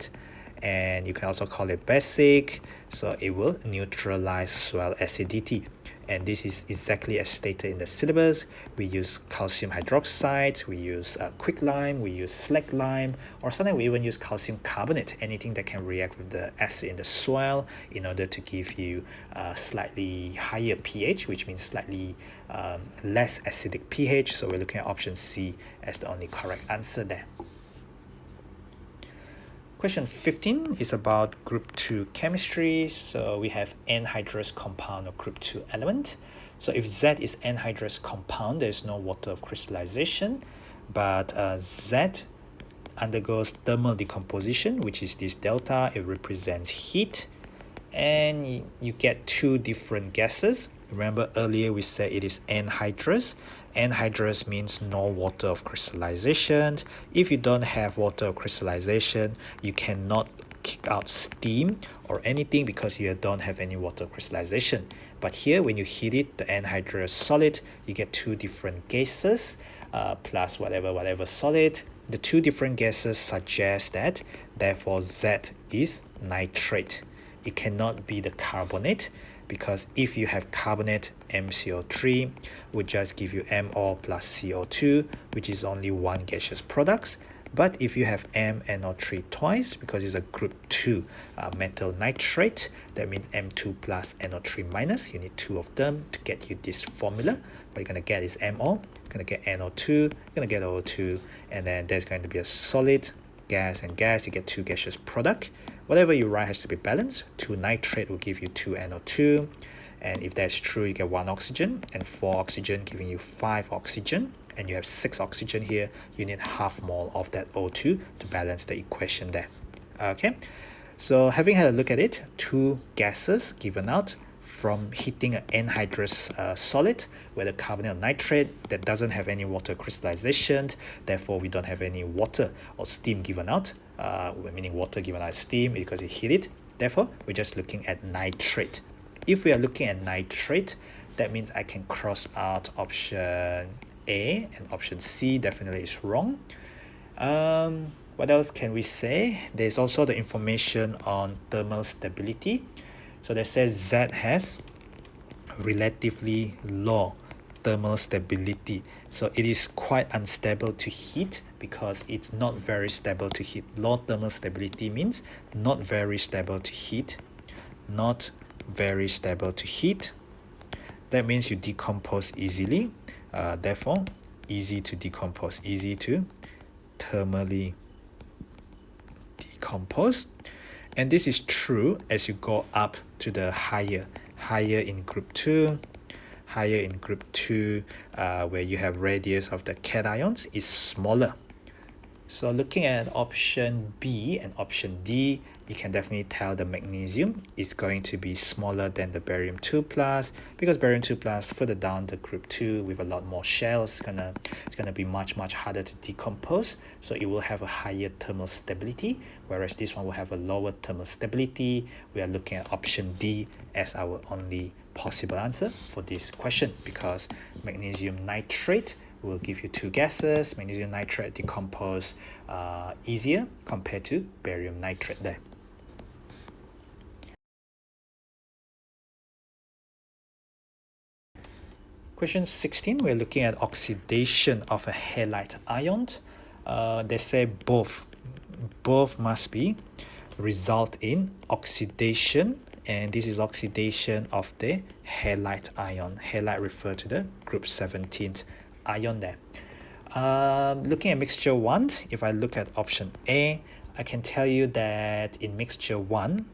and you can also call it basic, so it will neutralize soil acidity. And this is exactly as stated in the syllabus. We use calcium hydroxide, we use quicklime, we use slackline, or sometimes we even use calcium carbonate, anything that can react with the acid in the soil in order to give you slightly higher pH, which means slightly less acidic pH. So we're looking at option C as the only correct answer there. Question 15 is about group 2 chemistry. So we have anhydrous compound of group 2 element. So if Z is anhydrous compound, there is no water of crystallization, but Z undergoes thermal decomposition, which is this delta. It represents heat, and you get two different gases. Remember earlier we said it is anhydrous. Anhydrous means no water of crystallization. If you don't have water of crystallization, you cannot kick out steam or anything because you don't have any water of crystallization. But here, when you heat it, the anhydrous solid, you get two different gases plus whatever solid. The two different gases suggest that, therefore, Z is nitrate. It cannot be the carbonate, because if you have carbonate, MCO3 would just give you MO plus CO2, which is only one gaseous product. But if you have MNO3 twice, because it's a group 2 metal nitrate, that means M2 plus NO3 minus. You need two of them to get you this formula. What you're going to get is MO, you're going to get NO2, you're going to get O2, and then there's going to be a solid, gas, and gas. You get two gaseous product. Whatever you write has to be balanced. 2 nitrate will give you 2 NO2. And if that's true, you get 1 oxygen and 4 oxygen, giving you 5 oxygen. And you have 6 oxygen here. You need half mole of that O2 to balance the equation there. Okay, so having had a look at it, 2 gases given out from heating an anhydrous solid, whether carbonate or nitrate, that doesn't have any water crystallization. Therefore, we don't have any water or steam given out. Meaning water given out steam because you heat it. Therefore, we're just looking at nitrate. If we are looking at nitrate, that means I can cross out option A, and option C definitely is wrong. What else can we say? There's also the information on thermal stability. So that says Z has relatively low thermal stability. So it is quite unstable to heat because it's not very stable to heat. Low thermal stability means not very stable to heat. Not very stable to heat. That means you decompose easily. Therefore, easy to decompose, easy to thermally decompose. And this is true as you go up to the higher in group 2, where you have radius of the cations is smaller. So looking at option B and option D, you can definitely tell the magnesium is going to be smaller than the barium 2 plus, because barium 2 plus further down the group 2 with a lot more shells, it's gonna be much harder to decompose. So it will have a higher thermal stability, whereas this one will have a lower thermal stability. We are looking at option D as our only possible answer for this question, because magnesium nitrate will give you 2 gases. Magnesium nitrate decompose easier compared to barium nitrate there. Question 16, we're looking at oxidation of a halide ion. They say both both must be result in oxidation, and this is oxidation of the halide ion. Halide refer to the group 17th ion there. Looking at mixture 1, if I look at option A, I can tell you that in mixture 1,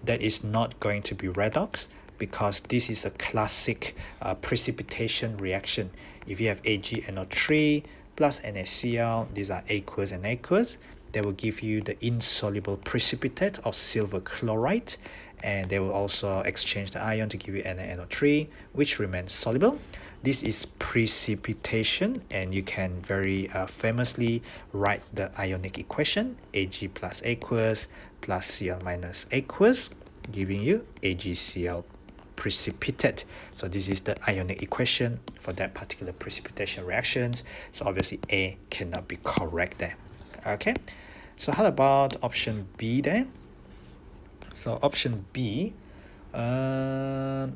that is not going to be redox, because this is a classic precipitation reaction. If you have AgNO3 plus NaCl, these are aqueous and aqueous, they will give you the insoluble precipitate of silver chloride, and they will also exchange the ion to give you NaNO3, which remains soluble. This is precipitation, and you can very famously write the ionic equation, Ag plus aqueous plus Cl minus aqueous, giving you AgCl precipitate. So this is the ionic equation for that particular precipitation reactions. So obviously A cannot be correct there. Okay, so how about option B there? So option B, I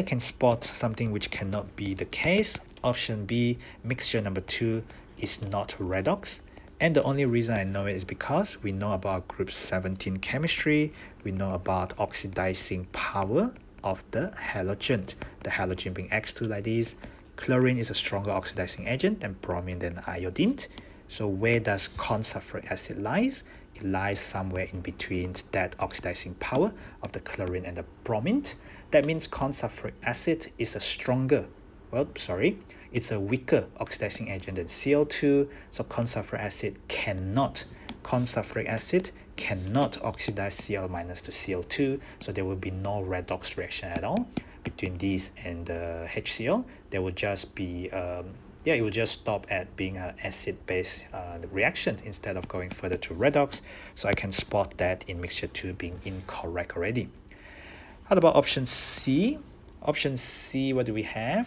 can spot something which cannot be the case. Option B, mixture number 2 is not redox. And the only reason I know it is because we know about group 17 chemistry, we know about oxidizing power of the halogen. The halogen being X2 like this. Chlorine is a stronger oxidizing agent than bromine than iodine. So where does consulfuric acid lies? It lies somewhere in between that oxidizing power of the chlorine and the bromine. That means consulfuric acid is a stronger, it's a weaker oxidizing agent than Cl2. So consulfuric acid cannot oxidize Cl minus to Cl2. So there will be no redox reaction at all between these and the HCl. There will just be it will just stop at being an acid-base reaction instead of going further to redox. So I can spot that in mixture 2 being incorrect already. How about option C? Option C, what do we have?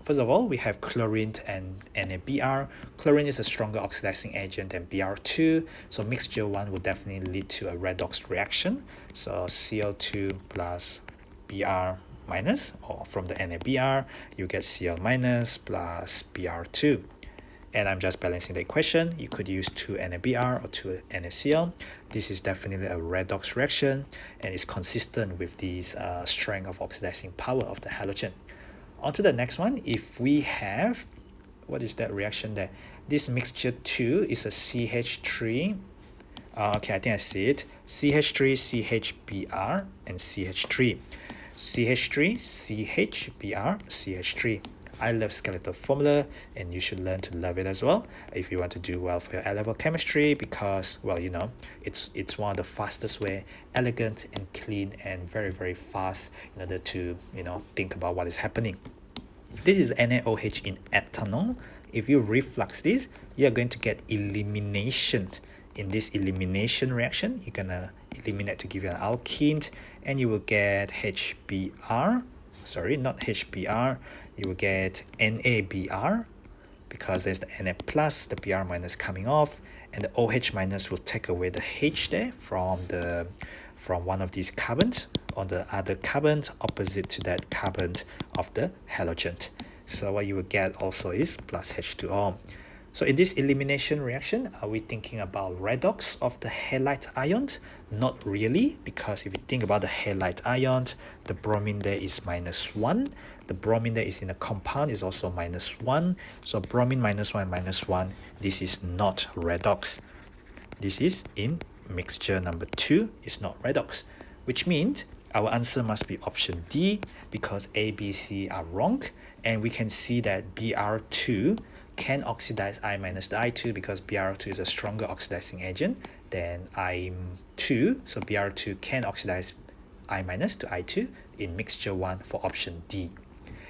First of all, we have chlorine and NaBr. Chlorine is a stronger oxidizing agent than Br2. So mixture 1 will definitely lead to a redox reaction. So Cl2 plus Br minus, or from the NaBr, you get Cl minus plus Br2. And I'm just balancing the equation. You could use 2 NaBr or 2 NaCl. This is definitely a redox reaction, and is consistent with this strength of oxidizing power of the halogen. On to the next one. If we have, what is that reaction there? This mixture 2 is a CH3. Okay, I think I see it. CH3, CHBr, and CH3. CH3, CHBr, CH3. I love skeletal formula, and you should learn to love it as well if you want to do well for your A-level chemistry, because, well, you know, it's one of the fastest way, elegant and clean and very, very fast in order to, you know, think about what is happening. This is NaOH in ethanol. If you reflux this, you're going to get elimination. In this elimination reaction, you're gonna eliminate to give you an alkene, and you will get HBr, not HBr, you will get NaBr, because there's the Na plus, the Br minus coming off, and the OH minus will take away the H there from one of these carbons, or the other carbon opposite to that carbon of the halogen. So what you will get also is plus H2O. So in this elimination reaction, are we thinking about redox of the halide ion? Not really, because if you think about the halide ion, the bromine there is -1. The bromine there is in a compound is also -1. So bromine -1, this is not redox. This is in mixture number 2, is not redox, which means our answer must be option D, because A, B, C are wrong. And we can see that Br2 can oxidize I minus to I2, because Br2 is a stronger oxidizing agent than I2. So Br2 can oxidize I minus to I2 in mixture 1 for option D.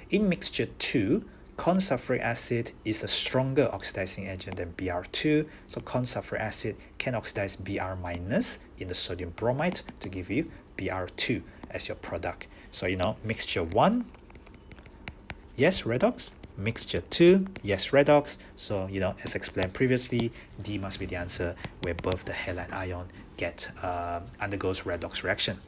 In mixture 2, consulfuric acid is a stronger oxidizing agent than Br2. So consulfuric acid can oxidize Br minus in the sodium bromide to give you Br2 as your product. So, you know, mixture 1, yes, redox. Mixture 2, yes, redox. So, you know, as explained previously, D must be the answer, where both the halide ion undergoes redox reaction.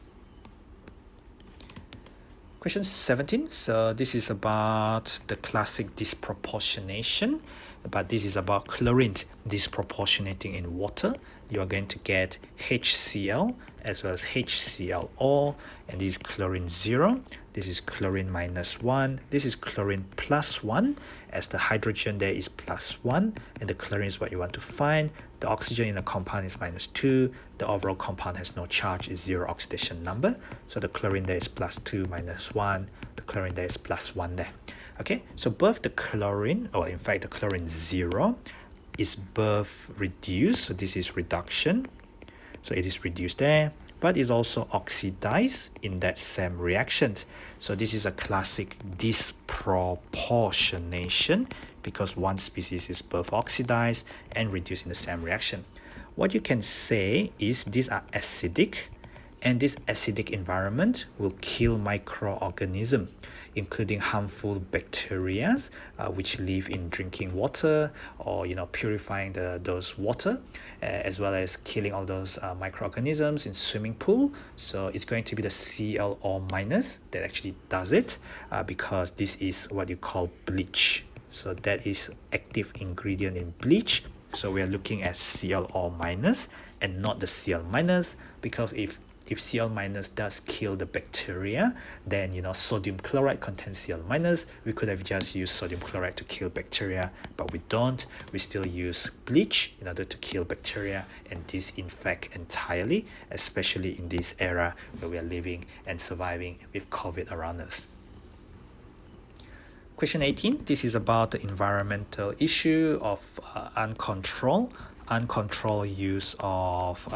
Question 17. So this is about the classic disproportionation. but this is about chlorine disproportionating in water. You are going to get HCl as well as HClO, and this is chlorine 0, this is chlorine -1, this is chlorine +1, as the hydrogen there is +1, and the chlorine is what you want to find. The oxygen in the compound is -2, the overall compound has no charge, is 0 oxidation number, so the chlorine there is +2 -1, the chlorine there is +1 there. Okay, so both the chlorine, or in fact the chlorine 0, is both reduced, so this is reduction, so it is reduced there, but it's also oxidized in that same reaction. So this is a classic disproportionation, because one species is both oxidized and reduced in the same reaction. What you can say is these are acidic, and this acidic environment will kill microorganisms, including harmful bacteria, which live in drinking water, or purifying those water, as well as killing all those microorganisms in swimming pool. So it's going to be the ClO- that actually does it, because this is what you call bleach. So that is active ingredient in bleach. So we are looking at ClO- and not the Cl-, because if Cl- does kill the bacteria, then sodium chloride contains Cl-. We could have just used sodium chloride to kill bacteria, but we don't. We still use bleach in order to kill bacteria and disinfect entirely, especially in this era where we are living and surviving with COVID around us. Question 18, this is about the environmental issue of uncontrolled use of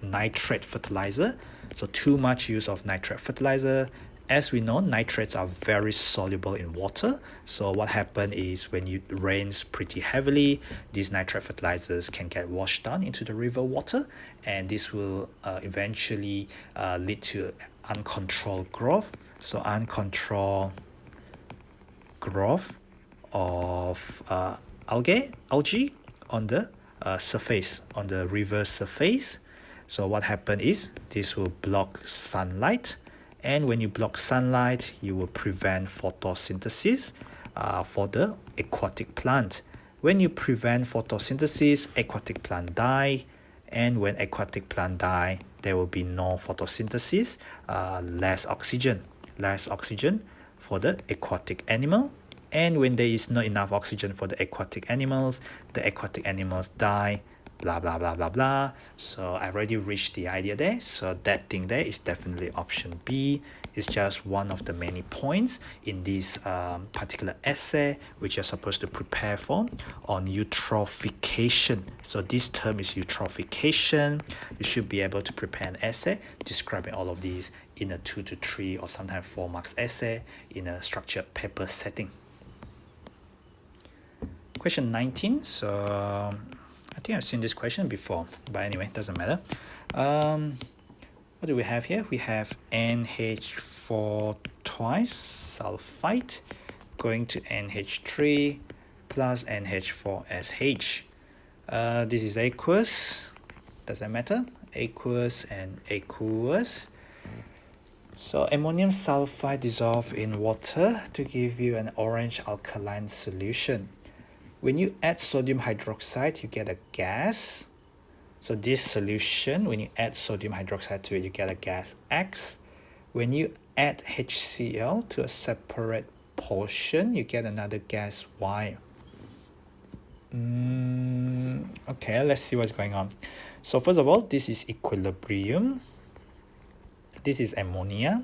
nitrate fertilizer. So too much use of nitrate fertilizer. As we know, nitrates are very soluble in water. So what happens is when it rains pretty heavily, these nitrate fertilizers can get washed down into the river water, and this will eventually lead to uncontrolled growth. So uncontrolled growth of algae on the surface, on the river surface. So what happens is this will block sunlight, and when you block sunlight, you will prevent photosynthesis for the aquatic plant. When you prevent photosynthesis, aquatic plant die, and when aquatic plant die, there will be no photosynthesis, less oxygen for the aquatic animal. And when there is not enough oxygen for the aquatic animals die, blah blah blah blah blah. So I already reached the idea there. So that thing there is definitely option B. It's just one of the many points in this particular essay which you're supposed to prepare for on eutrophication. So this term is eutrophication. You should be able to prepare an essay describing all of these in a 2 to 3 or sometimes 4 marks essay in a structured paper setting. Question 19. So I think I've seen this question before, but anyway, doesn't matter. What do we have here? We have NH4 twice sulfite going to NH3 plus NH4SH. This is aqueous. Does that matter? Aqueous and aqueous. So ammonium sulfide dissolved in water to give you an orange alkaline solution. When you add sodium hydroxide, you get a gas. So this solution, when you add sodium hydroxide to it, you get a gas X. When you add HCl to a separate portion, you get another gas Y. Okay, let's see what's going on. So first of all, this is equilibrium. This is ammonia.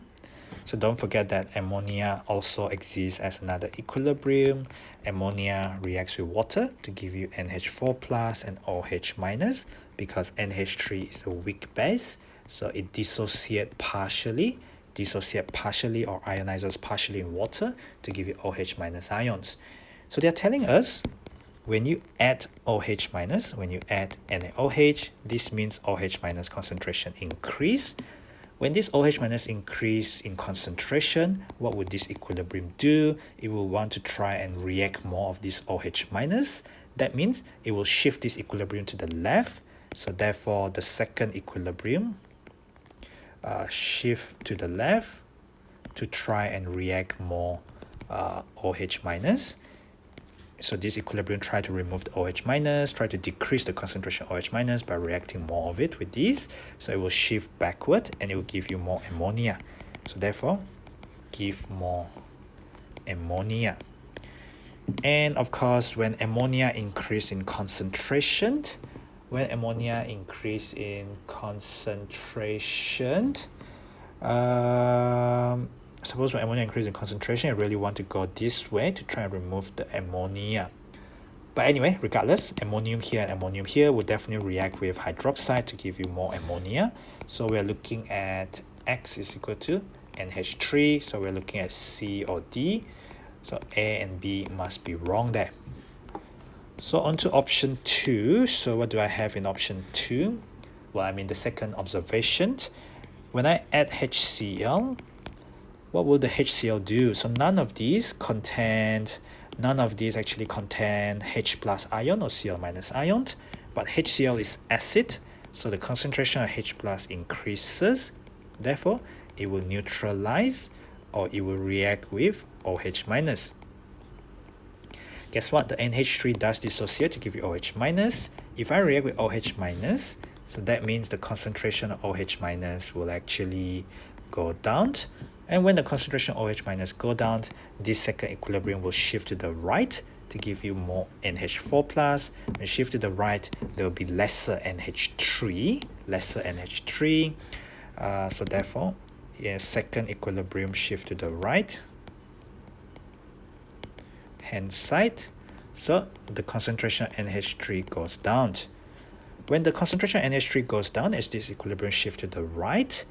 So don't forget that ammonia also exists as another equilibrium. Ammonia reacts with water to give you NH4 plus and OH minus, because NH3 is a weak base. So it dissociates partially or ionizes partially in water to give you OH minus ions. So they're telling us when you add OH minus, when you add NaOH, this means OH minus concentration increase. When this OH minus increase in concentration, what would this equilibrium do? It will want to try and react more of this OH minus. That means it will shift this equilibrium to the left. So therefore, the second equilibrium shift to the left to try and react more OH minus. So this equilibrium try to remove the OH minus, try to decrease the concentration of OH minus by reacting more of it with this. So it will shift backward and it will give you more ammonia. So therefore, give more ammonia. And of course, when ammonia increase in concentration, suppose when ammonia increase in concentration, I really want to go this way to try and remove the ammonia. But anyway, regardless, ammonium here and ammonium here will definitely react with hydroxide to give you more ammonia. So we're looking at X is equal to NH3. So we're looking at C or D. So A and B must be wrong there. So on to option 2. So what do I have in option 2? Well, I mean the second observation. When I add HCl, what will the HCl do? So none of these actually contain H plus ion or Cl minus ion, but HCl is acid, so the concentration of H plus increases. Therefore, it will neutralize or it will react with OH minus. Guess what? The NH3 does dissociate to give you OH minus. If I react with OH minus, so that means the concentration of OH minus will actually go down. And when the concentration of OH minus go down, this second equilibrium will shift to the right to give you more NH4 plus. When shift to the right, there will be lesser NH3. So therefore, second equilibrium shift to the right hand side. So the concentration of NH3 goes down. When the concentration of NH3 goes down as this equilibrium shift to the right,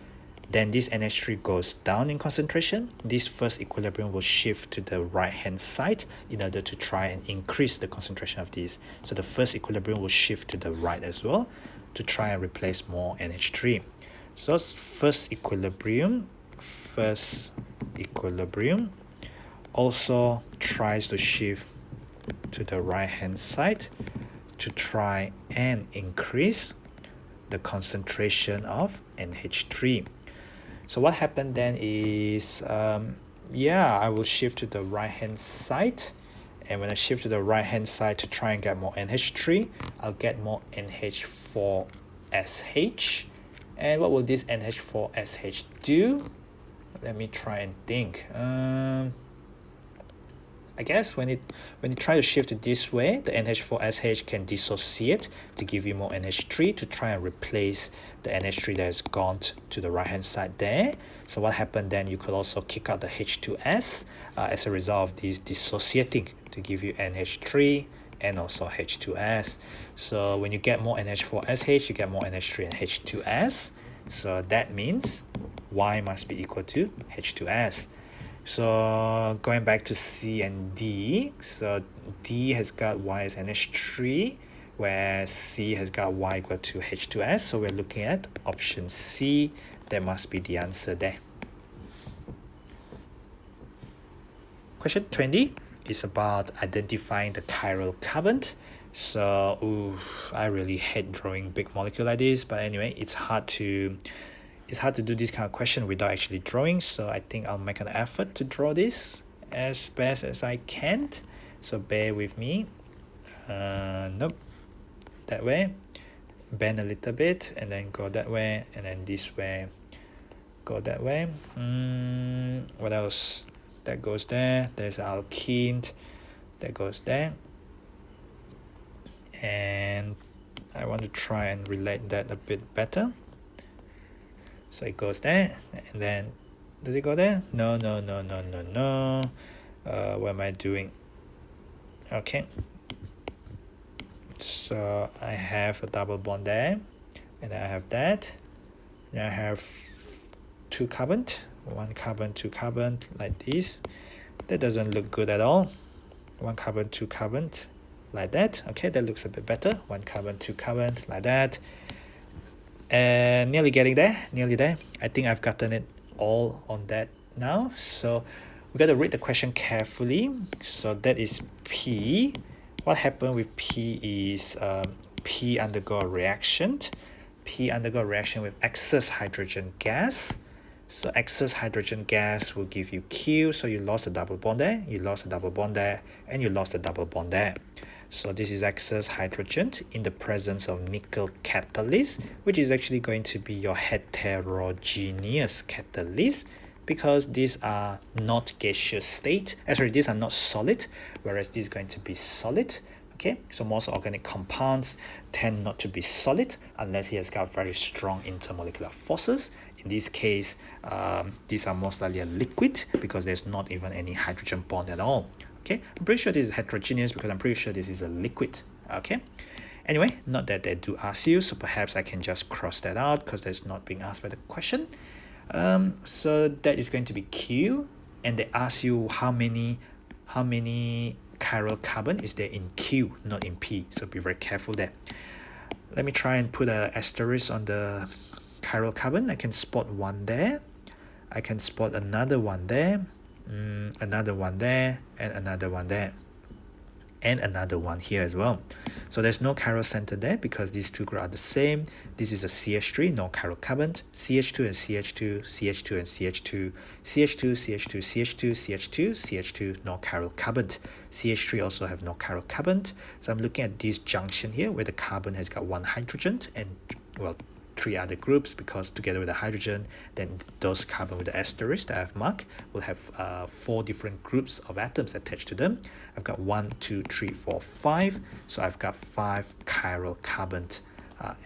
then this NH3 goes down in concentration. This first equilibrium will shift to the right hand side in order to try and increase the concentration of these. So the first equilibrium will shift to the right as well to try and replace more NH3. So first equilibrium also tries to shift to the right hand side to try and increase the concentration of NH3. So what happened then is, I will shift to the right hand side. And when I shift to the right hand side to try and get more NH3, I'll get more NH4SH. And what will this NH4SH do? Let me try and think. I guess when you try to shift it this way, the NH4SH can dissociate to give you more NH3 to try and replace the NH3 that has gone to the right hand side there. So what happened then, you could also kick out the H2S as a result of these dissociating to give you NH3 and also H2S. So when you get more NH4SH, you get more NH3 and H2S. So that means Y must be equal to H2S. So going back to C and D, so D has got Y as NH3, where C has got Y equal to H2S. So we're looking at option C. That must be the answer there. Question 20 is about identifying the chiral carbon. So I really hate drawing big molecule like this, but anyway, it's hard to do this kind of question without actually drawing. So I think I'll make an effort to draw this as best as I can. So bear with me. Nope, that way. Bend a little bit and then go that way, and then this way, go that way. What else? That goes there. There's alkene. That goes there. And I want to try and relate that a bit better. So it goes there, and then does it go there? No. What am I doing? Okay. So I have a double bond there, and I have that. Then I have two carbon, one carbon, two carbon, like this. That doesn't look good at all. One carbon, two carbon, like that. Okay, that looks a bit better. One carbon, two carbon, like that. And nearly getting there. I think I've gotten it all on that now. So we got to read the question carefully. So that is P. What happened with P is P undergo a reaction. P undergo a reaction with excess hydrogen gas. So excess hydrogen gas will give you Q, so you lost a double bond there, you lost a double bond there, and you lost a double bond there. So this is excess hydrogen in the presence of nickel catalyst, which is actually going to be your heterogeneous catalyst, because these are not gaseous state. Sorry, these are not solid, whereas this is going to be solid. Okay, so most organic compounds tend not to be solid unless it has got very strong intermolecular forces. In this case, these are most likely a liquid because there's not even any hydrogen bond at all. Okay, I'm pretty sure this is heterogeneous because I'm pretty sure this is a liquid. Okay, anyway, not that they do ask you, so perhaps I can just cross that out because that's not being asked by the question. So that is going to be Q, and they ask you how many chiral carbon is there in Q, not in P, so be very careful there. Let me try and put an asterisk on the chiral carbon. I can spot one there, I can spot another one there, another one there, and another one there, and another one here as well. So there's no chiral center there because these two groups are the same. This is a CH3, no chiral carbon, CH2 and CH2, CH2 and CH2, CH2, CH2, CH2, CH2, CH2, no chiral carbon. CH3 also have no chiral carbon. So I'm looking at this junction here where the carbon has got one hydrogen and, well, three other groups, because together with the hydrogen, then those carbon with the asterisk that I've marked will have 4 different groups of atoms attached to them. I've got 1, 2, 3, 4, 5. So I've got 5 chiral carbon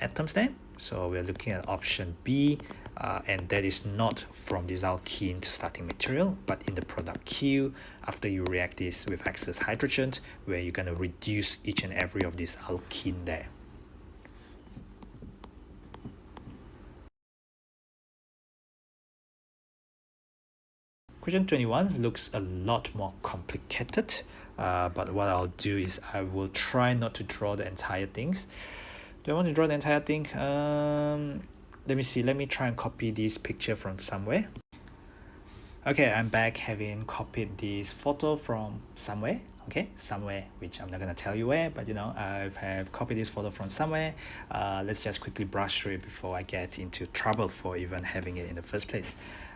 atoms there. So we're looking at option B, and that is not from this alkene starting material, but in the product Q after you react this with excess hydrogen, where you're going to reduce each and every of these alkene there. Question 21 looks a lot more complicated, but what I'll do is I will try not to draw the entire things. Do I want to draw the entire thing? Let me see. Let me try and copy this picture from somewhere. Okay, I'm back having copied this photo from somewhere. Okay, somewhere, which I'm not going to tell you where, but you know, I have copied this photo from somewhere. Let's just quickly brush through it before I get into trouble for even having it in the first place.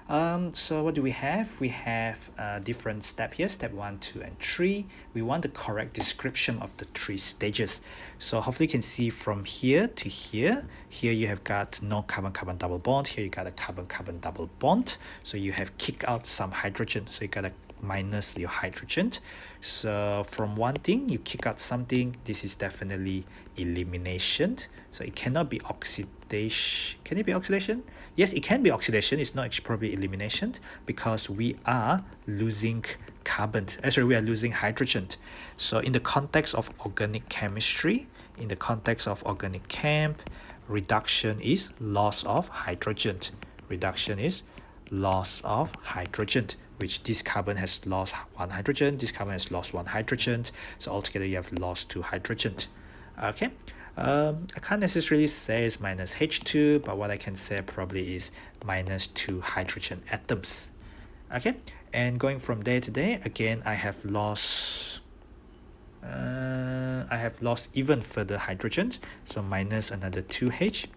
So what do we have? We have different steps here, step 1, 2, and 3. We want the correct description of the 3 stages. So hopefully you can see from here to here. Here you have got no carbon-carbon double bond. Here you got a carbon-carbon double bond. So you have kicked out some hydrogen. So you got to minus your hydrogen. So from one thing, you kick out something. This is definitely elimination. So it cannot be oxidation. Can it be oxidation? Yes, it can be oxidation. It's not probably elimination because we are losing carbon. Sorry, we are losing hydrogen. So in the context of organic chemistry, in the context of organic chem, reduction is loss of hydrogen. Reduction is loss of hydrogen, which this carbon has lost 1 hydrogen, this carbon has lost 1 hydrogen. So altogether you have lost 2 hydrogen. Okay. I can't necessarily say it's minus H2, but what I can say probably is minus 2 hydrogen atoms. Okay, and going from there to there, again, I have lost even further hydrogen, so minus another 2H.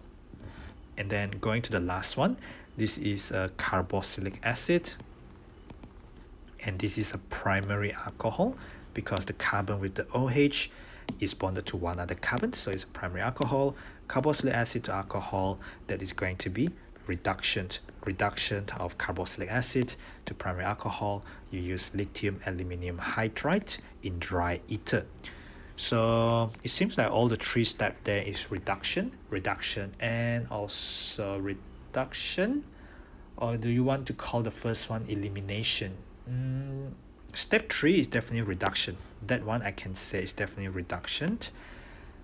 And then going to the last one, this is a carboxylic acid, and this is a primary alcohol because the carbon with the OH is bonded to one other carbon, so it's a primary alcohol. Carboxylic acid to alcohol, that is going to be reduction of carboxylic acid to primary alcohol. You use lithium aluminium hydride in dry ether. So it seems like all the 3 steps there is reduction, and also reduction. Or do you want to call the first one elimination? Step 3 is definitely reduction. That one I can say is definitely reduction.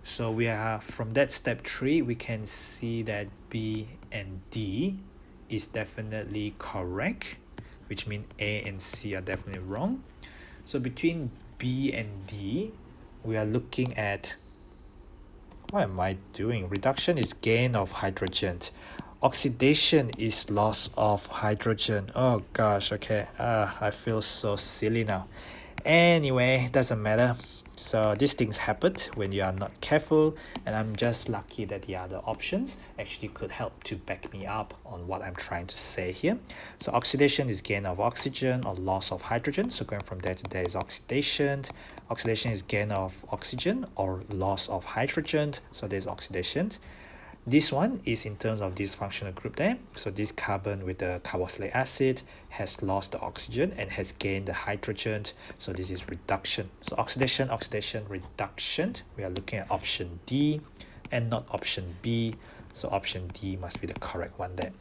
So we are from that step 3, we can see that B and D is definitely correct, which means A and C are definitely wrong. So between B and D, we are looking at, what am I doing? Reduction is gain of hydrogen. Oxidation is loss of hydrogen. Oh gosh, okay. I feel so silly now. Anyway, doesn't matter. So these things happen when you are not careful, and I'm just lucky that the other options actually could help to back me up on what I'm trying to say here. So oxidation is gain of oxygen or loss of hydrogen. So going from there to there is oxidation. Oxidation is gain of oxygen or loss of hydrogen. So there's oxidation. This one is in terms of this functional group there. So this carbon with the carboxylic acid has lost the oxygen and has gained the hydrogen. So this is reduction. So oxidation, reduction. We are looking at option D and not option B. So option D must be the correct one there.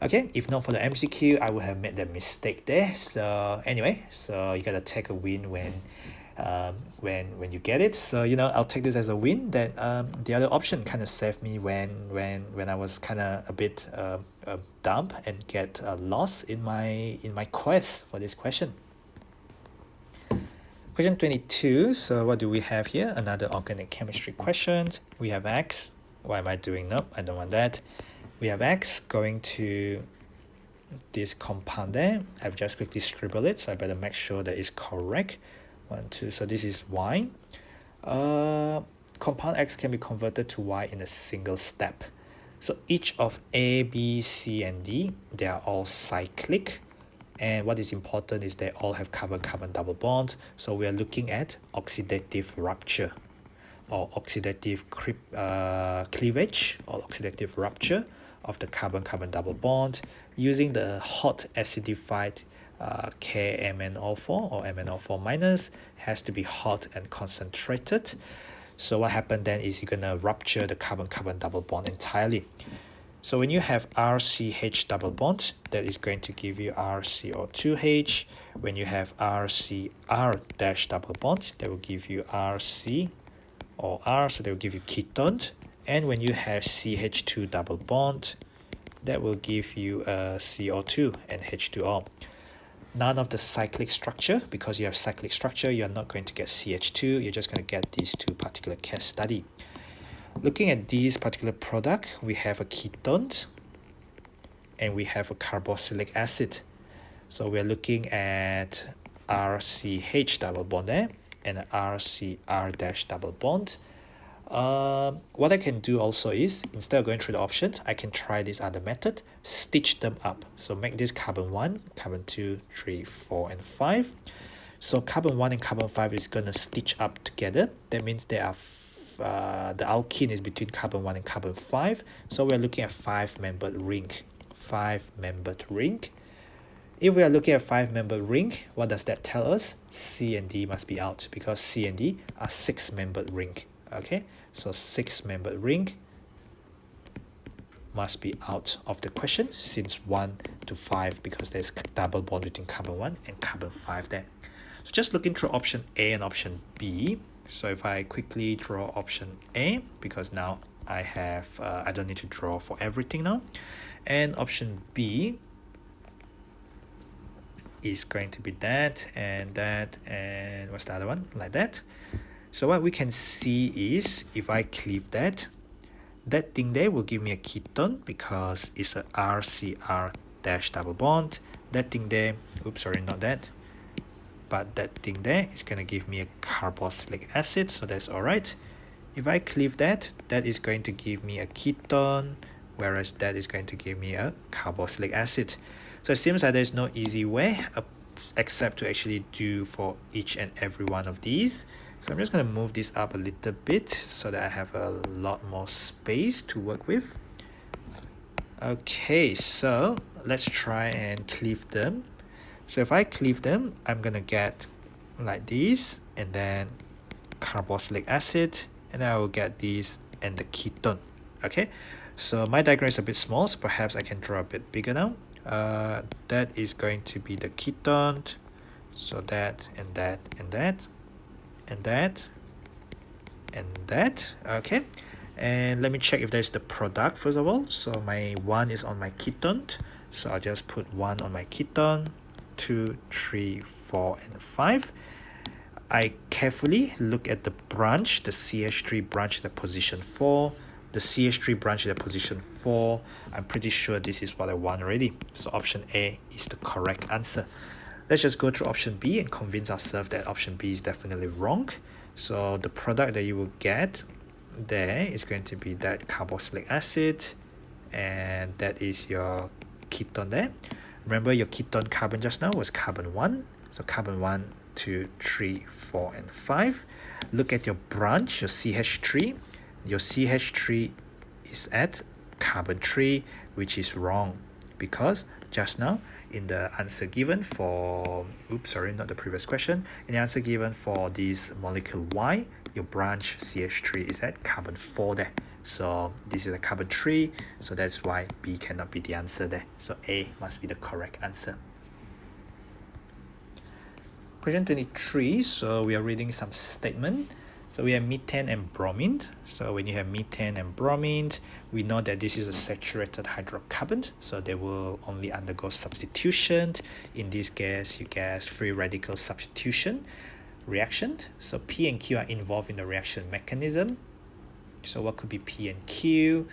Okay, if not for the MCQ, I would have made that mistake there. So anyway, so you gotta take a win when you get it. So I'll take this as a win that the other option kind of saved me when I was kind of a bit dumb and get lost in my quest for this question. Question 22. So what do we have here? Another organic chemistry question. We have X. Why am I doing? Nope, I don't want that. We have X going to this compound there. I've just quickly scribbled it, so I better make sure that it's correct. 1, 2. So this is Y. Compound X can be converted to Y in a single step. So each of A, B, C, and D, they are all cyclic. And what is important is they all have carbon-carbon double bonds. So we are looking at oxidative rupture or oxidative cleavage or oxidative rupture of the carbon-carbon double bond using the hot acidified KMnO4 or MnO4 minus. Has to be hot and concentrated. So what happened then is you're gonna rupture the carbon-carbon double bond entirely. So when you have RCH double bond, that is going to give you RCO2H. When you have RCR dash double bond, that will give you RC or R, so they will give you ketone. And when you have CH2 double bond, that will give you CO2 and H2O. None of the cyclic structure, because you have cyclic structure, you're not going to get CH2, you're just going to get these two particular case study. Looking at this particular product, we have a ketone and we have a carboxylic acid. So we're looking at RCH double bond there and RCR dash double bond. What I can do also is, instead of going through the options, I can try this other method, stitch them up. So make this carbon 1, carbon 2, 3, 4, and 5. So carbon 1 and carbon 5 is going to stitch up together. That means they are the alkene is between carbon 1 and carbon 5. So we're looking at 5-membered ring. 5-membered ring. If we are looking at 5-membered ring, what does that tell us? C and D must be out because C and D are 6-membered ring. Okay, so 6-membered ring must be out of the question since 1 to 5 because there's double bond between carbon 1 and carbon 5 there. So just looking through option A and option B. So if I quickly draw option A, because now I have I don't need to draw for everything now, and option B is going to be that and what's the other one, like that. So what we can see is if I cleave that thing there will give me a ketone because it's a RCR dash double bond. That thing there, oops, sorry, not that, but that thing there is going to give me a carboxylic acid, so that's all right. If I cleave that is going to give me a ketone, whereas that is going to give me a carboxylic acid. So it seems like there's no easy way except to actually do for each and every one of these. So I'm just going to move this up a little bit so that I have a lot more space to work with. Okay, so let's try and cleave them. So if I cleave them, I'm going to get like this, and then carboxylic acid, and then I will get this and the ketone. Okay, so my diagram is a bit small, so perhaps I can draw a bit bigger now. That is going to be the ketone. So that and that and that and that and that. Okay, and let me check if there's the product first of all. So my 1 is on my ketone, so I'll just put 1 on my ketone, 2, 3, 4, and 5. I carefully look at the branch, the CH3 branch at position 4, the CH3 branch at position 4. I'm pretty sure this is what I want already. So option A is the correct answer. let's just go through option B and convince ourselves that option B is definitely wrong. So the product that you will get there is going to be that carboxylic acid, and that is your ketone there. Remember your ketone carbon just now was carbon 1. So carbon 1, 2, 3, 4, and 5. Look at your branch, your CH3. Your CH3 is at carbon 3, which is wrong, because just now in the answer given for, oops, sorry, not the previous question, in the answer given for this molecule Y, your branch CH3 is at carbon 4 there. So this is a carbon 3, so that's why B cannot be the answer there. So A must be the correct answer. Question 23, so we are reading some statement. So we have methane and bromine. So when you have methane and bromine, we know that this is a saturated hydrocarbon, so they will only undergo substitution. In this case, you get free radical substitution reaction. So P and Q are involved in the reaction mechanism. So what could be P and Q?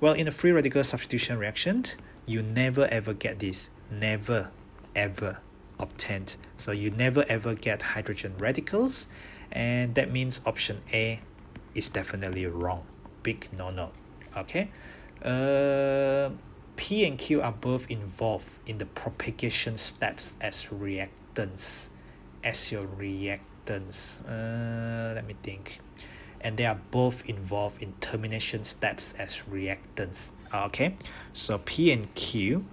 Well, in a free radical substitution reaction, you never ever get this, never ever obtained. So you never ever get hydrogen radicals, and that means option A is definitely wrong. Big no. Okay. P and Q are both involved in the propagation steps as reactants. As your reactants. Let me think. And they are both involved in termination steps as reactants. Okay. So P and Q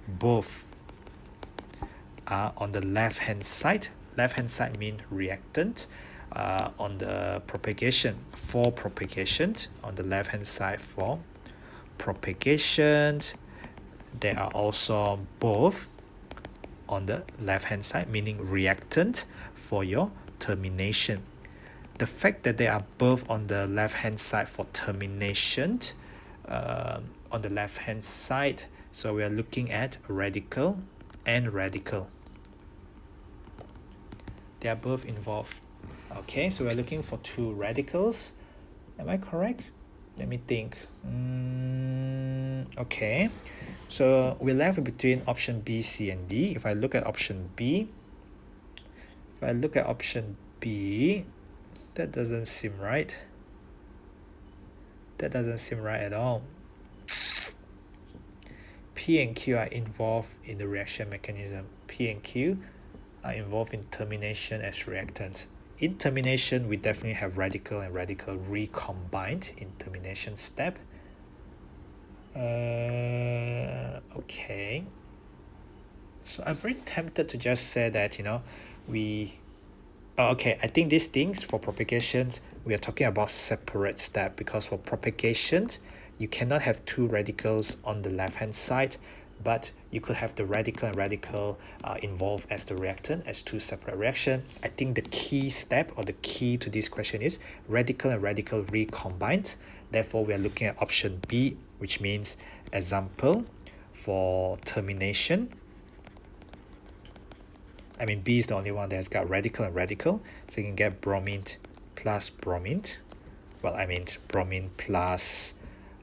both are on the left hand side. Left hand side means reactant. On the propagation, for propagation, on the left hand side for propagation, they are also both on the left hand side, meaning reactant for your termination. The fact that they are both on the left hand side for termination, on the left hand side, so we are looking at radical and radical. They are both involved. Okay, so we're looking for two radicals. Am I correct? Let me think. Okay, so we're left between option B, C, and D. If I look at option B, that doesn't seem right. That doesn't seem right at all. P and Q are involved in the reaction mechanism. P and Q are involved in termination as reactants. In termination, we definitely have radical and radical recombined in termination step. Okay. So I'm very tempted to just say that, okay, I think these things for propagation, we are talking about separate step, because for propagation, you cannot have two radicals on the left hand side, but you could have the radical and radical involved as the reactant as two separate reactions. I think the key step or the key to this question is radical and radical recombined. Therefore, we are looking at option B, which means example for termination. I mean, B is the only one that has got radical and radical. So you can get bromine plus bromine. Well, I mean bromine plus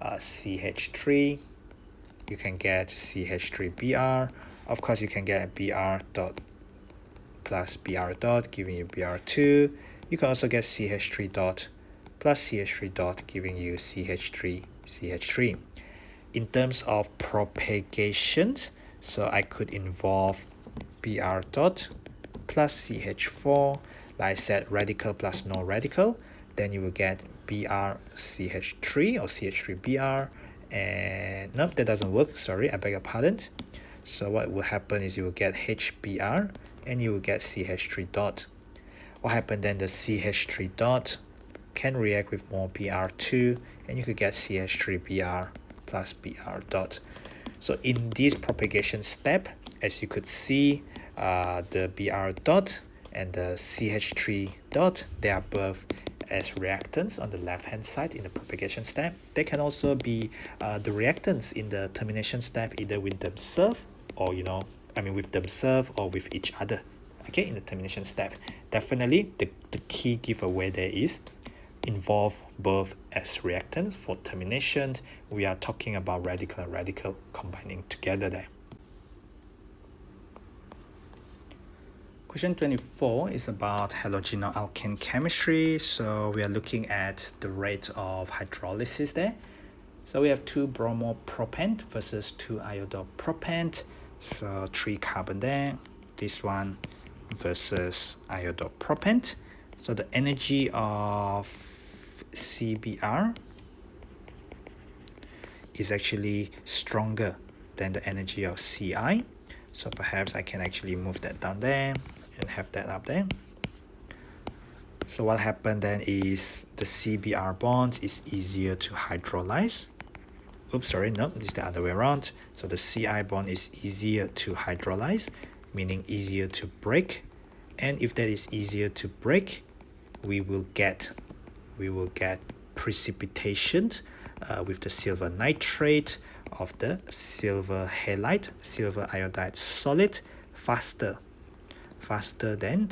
CH3. You can get CH3Br. Of course, you can get Br dot plus Br dot, giving you Br2. You can also get CH3 dot plus CH3 dot, giving you CH3. In terms of propagation, so I could involve Br dot plus CH4. Like I said, radical plus no radical. Then you will get BrCH3 or CH3Br. And nope, that doesn't work. Sorry, I beg your pardon. So what will happen is you will get HBr and you will get CH3 dot. What happened then? The CH3 dot can react with more Br2 and you could get CH3Br plus Br dot. So in this propagation step, as you could see, the Br dot and the CH3 dot, they are both as reactants on the left hand side in the propagation step. They can also be the reactants in the termination step, either with themselves or with themselves or with each other. Okay, in the termination step, definitely the key giveaway there is involve both as reactants. For termination, we are talking about radical and radical combining together there. Question 24 is about halogenalkane chemistry. So we are looking at the rate of hydrolysis there. So we have 2 bromopropane versus 2 iodopropane. So 3 carbon there. This one versus iodopropane. So the energy of CBr is actually stronger than the energy of Ci. So perhaps I can actually move that down there and have that up there. So what happened then is the CBr bond is easier to hydrolyze. Oops, sorry, no, it's the other way around. So the Ci bond is easier to hydrolyze, meaning easier to break. And if that is easier to break, we will get precipitation with the silver nitrate of the silver halide, silver iodide solid, faster than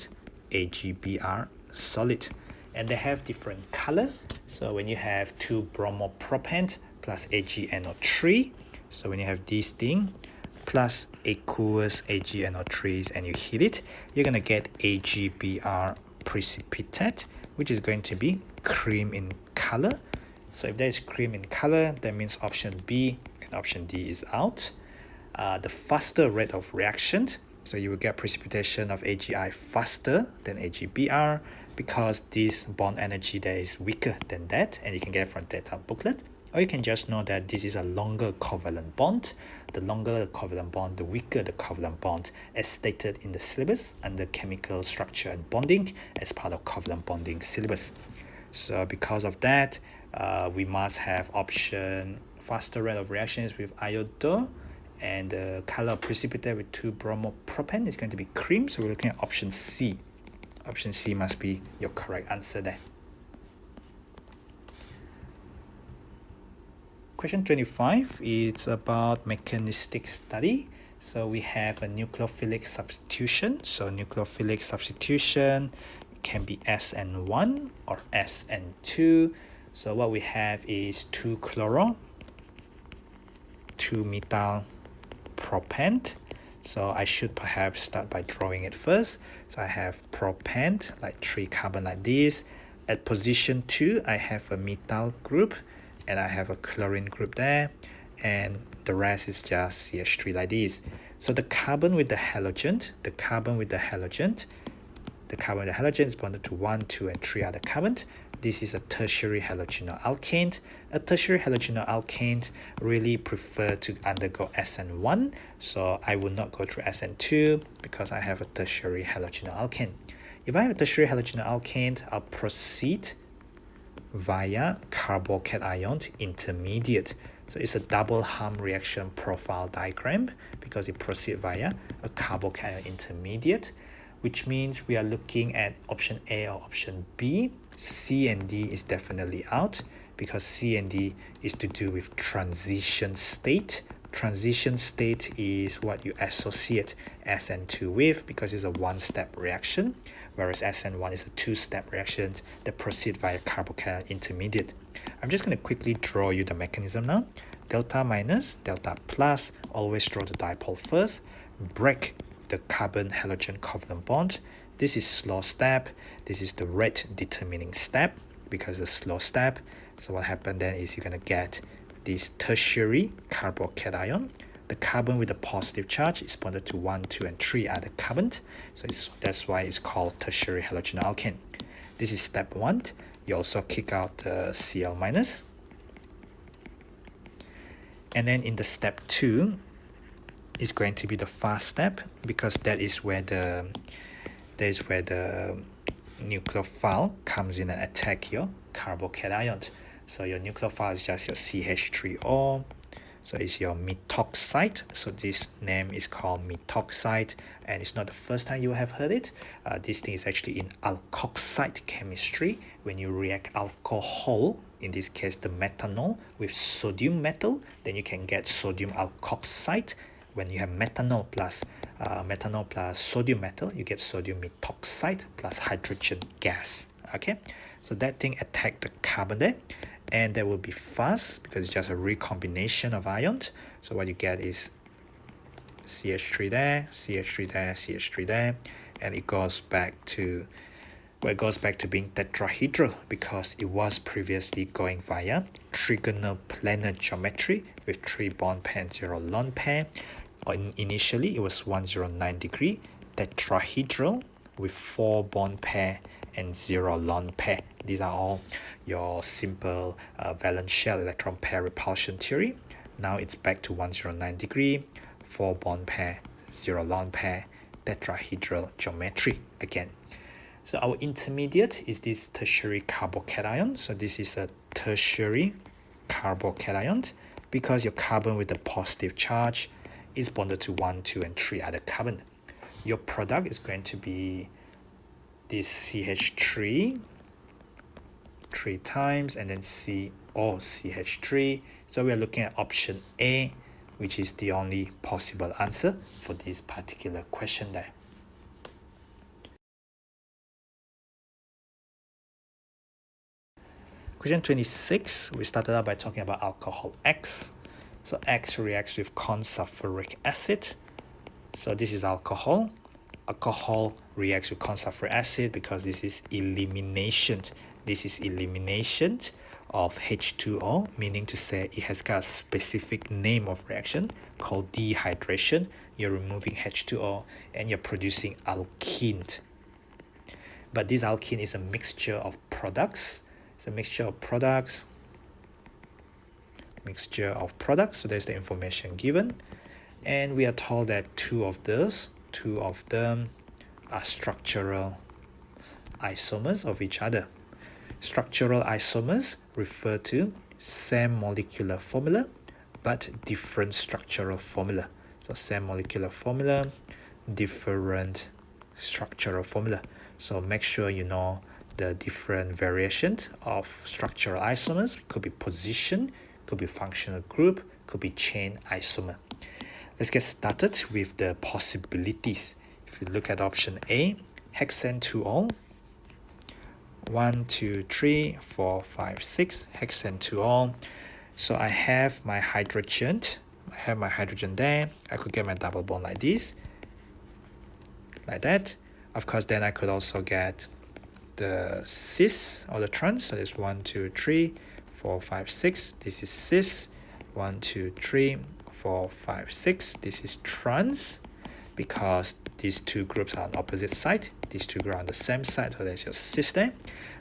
AgBr solid. And they have different color. So when you have 2 bromopropane plus AgNO3, so when you have this thing plus aqueous AgNO3s and you heat it, you're going to get AgBr precipitate, which is going to be cream in color. So if there is cream in color, that means option B and option D is out. The faster rate of reaction, so you will get precipitation of AgI faster than AgBr because this bond energy there is weaker than that, and you can get it from data booklet. Or you can just know that this is a longer covalent bond. The longer the covalent bond, the weaker the covalent bond, as stated in the syllabus under chemical structure and bonding as part of covalent bonding syllabus. So because of that, we must have option faster rate of reactions with iodo, and the color of precipitate with 2 bromopropane is going to be cream. So we're looking at option C. Option C must be your correct answer there. Question 25, it's about mechanistic study. So we have a nucleophilic substitution. So nucleophilic substitution can be SN1 or SN2. So what we have is 2 chloro, 2 methyl propane. So I should perhaps start by drawing it first. So I have propane, like 3 carbon like this. At position 2, I have a methyl group, and I have a chlorine group there, and the rest is just CH3 like this. So the carbon with the halogen is bonded to 1, 2, and 3 other carbons. This is a tertiary halogenal alkane. A tertiary halogenal alkane really prefer to undergo SN1, so I will not go through SN2 because I have a tertiary halogenal alkane. If I have a tertiary halogenal alkane, I'll proceed via carbocation intermediate. So it's a double harm reaction profile diagram because it proceeds via a carbocation intermediate, which means we are looking at option A or option B. C and D is definitely out because C and D is to do with transition state. Transition state is what you associate SN2 with because it's a 1-step reaction, whereas SN1 is a 2-step reaction that proceed via carbocation intermediate. I'm just going to quickly draw you the mechanism now. Delta minus, delta plus, always draw the dipole first. Break the carbon halogen covalent bond. This is slow step. This is the rate determining step because the slow step. So what happened then is you're going to get this tertiary carbocation. The carbon with the positive charge is bonded to 1, 2, and 3 other carbons. So that's why it's called tertiary halogenal alkane. This is step 1. You also kick out the Cl minus. And then in the step 2, it's going to be the fast step because that is where the nucleophile comes in and attack your carbocation. So your nucleophile is just your CH3O. So it's your methoxide. So this name is called methoxide, and it's not the first time you have heard it. This thing is actually in alkoxide chemistry. When you react alcohol, in this case the methanol, with sodium metal, then you can get sodium alkoxide. When you have methanol plus sodium metal, you get sodium methoxide plus hydrogen gas. Okay, so that thing attacked the carbon there, and that will be fast because it's just a recombination of ions. So what you get is CH3 there, CH3 there, CH3 there, and it goes back to being tetrahedral because it was previously going via trigonal planar geometry with 3 bond pair and 0 lone pair. Initially, it was 109 degree tetrahedral with 4 bond pair and 0 lone pair. These are all your simple valence shell electron pair repulsion theory. Now it's back to 109 degree, 4 bond pair, 0 lone pair, tetrahedral geometry again. So our intermediate is this tertiary carbocation. So this is a tertiary carbocation because your carbon with the positive charge is bonded to 1, 2, and 3 other carbon. Your product is going to be this CH3 3 times and then CH3. So we are looking at option A, which is the only possible answer for this particular question there. Question 26, we started out by talking about alcohol X. So X reacts with consulfuric acid. So this is alcohol. Alcohol reacts with consulfuric acid because this is elimination. This is elimination of H2O, meaning to say it has got a specific name of reaction called dehydration. You're removing H2O and you're producing alkene. But this alkene is a mixture of products. It's a mixture of products. So there's the information given. And we are told that two of them are structural isomers of each other. Structural isomers refer to same molecular formula but different structural formula. So same molecular formula, different structural formula. So make sure you know the different variations of structural isomers. Could be position, could be functional group, could be chain isomer. Let's get started with the possibilities. If you look at option A, hexane 2-ol, 1, 2, 3, 4, 5, 6, hexane 2-ol. So I have my hydrogen. There. I could get my double bond like this, like that. Of course, then I could also get the cis or the trans. So there's 1, 2, 3, 4, 5, 6. This is cis. 1, 2, 3, 4, 5, 6. This is trans because these two groups are on opposite side. These two groups are on the same side. So there's your cis there.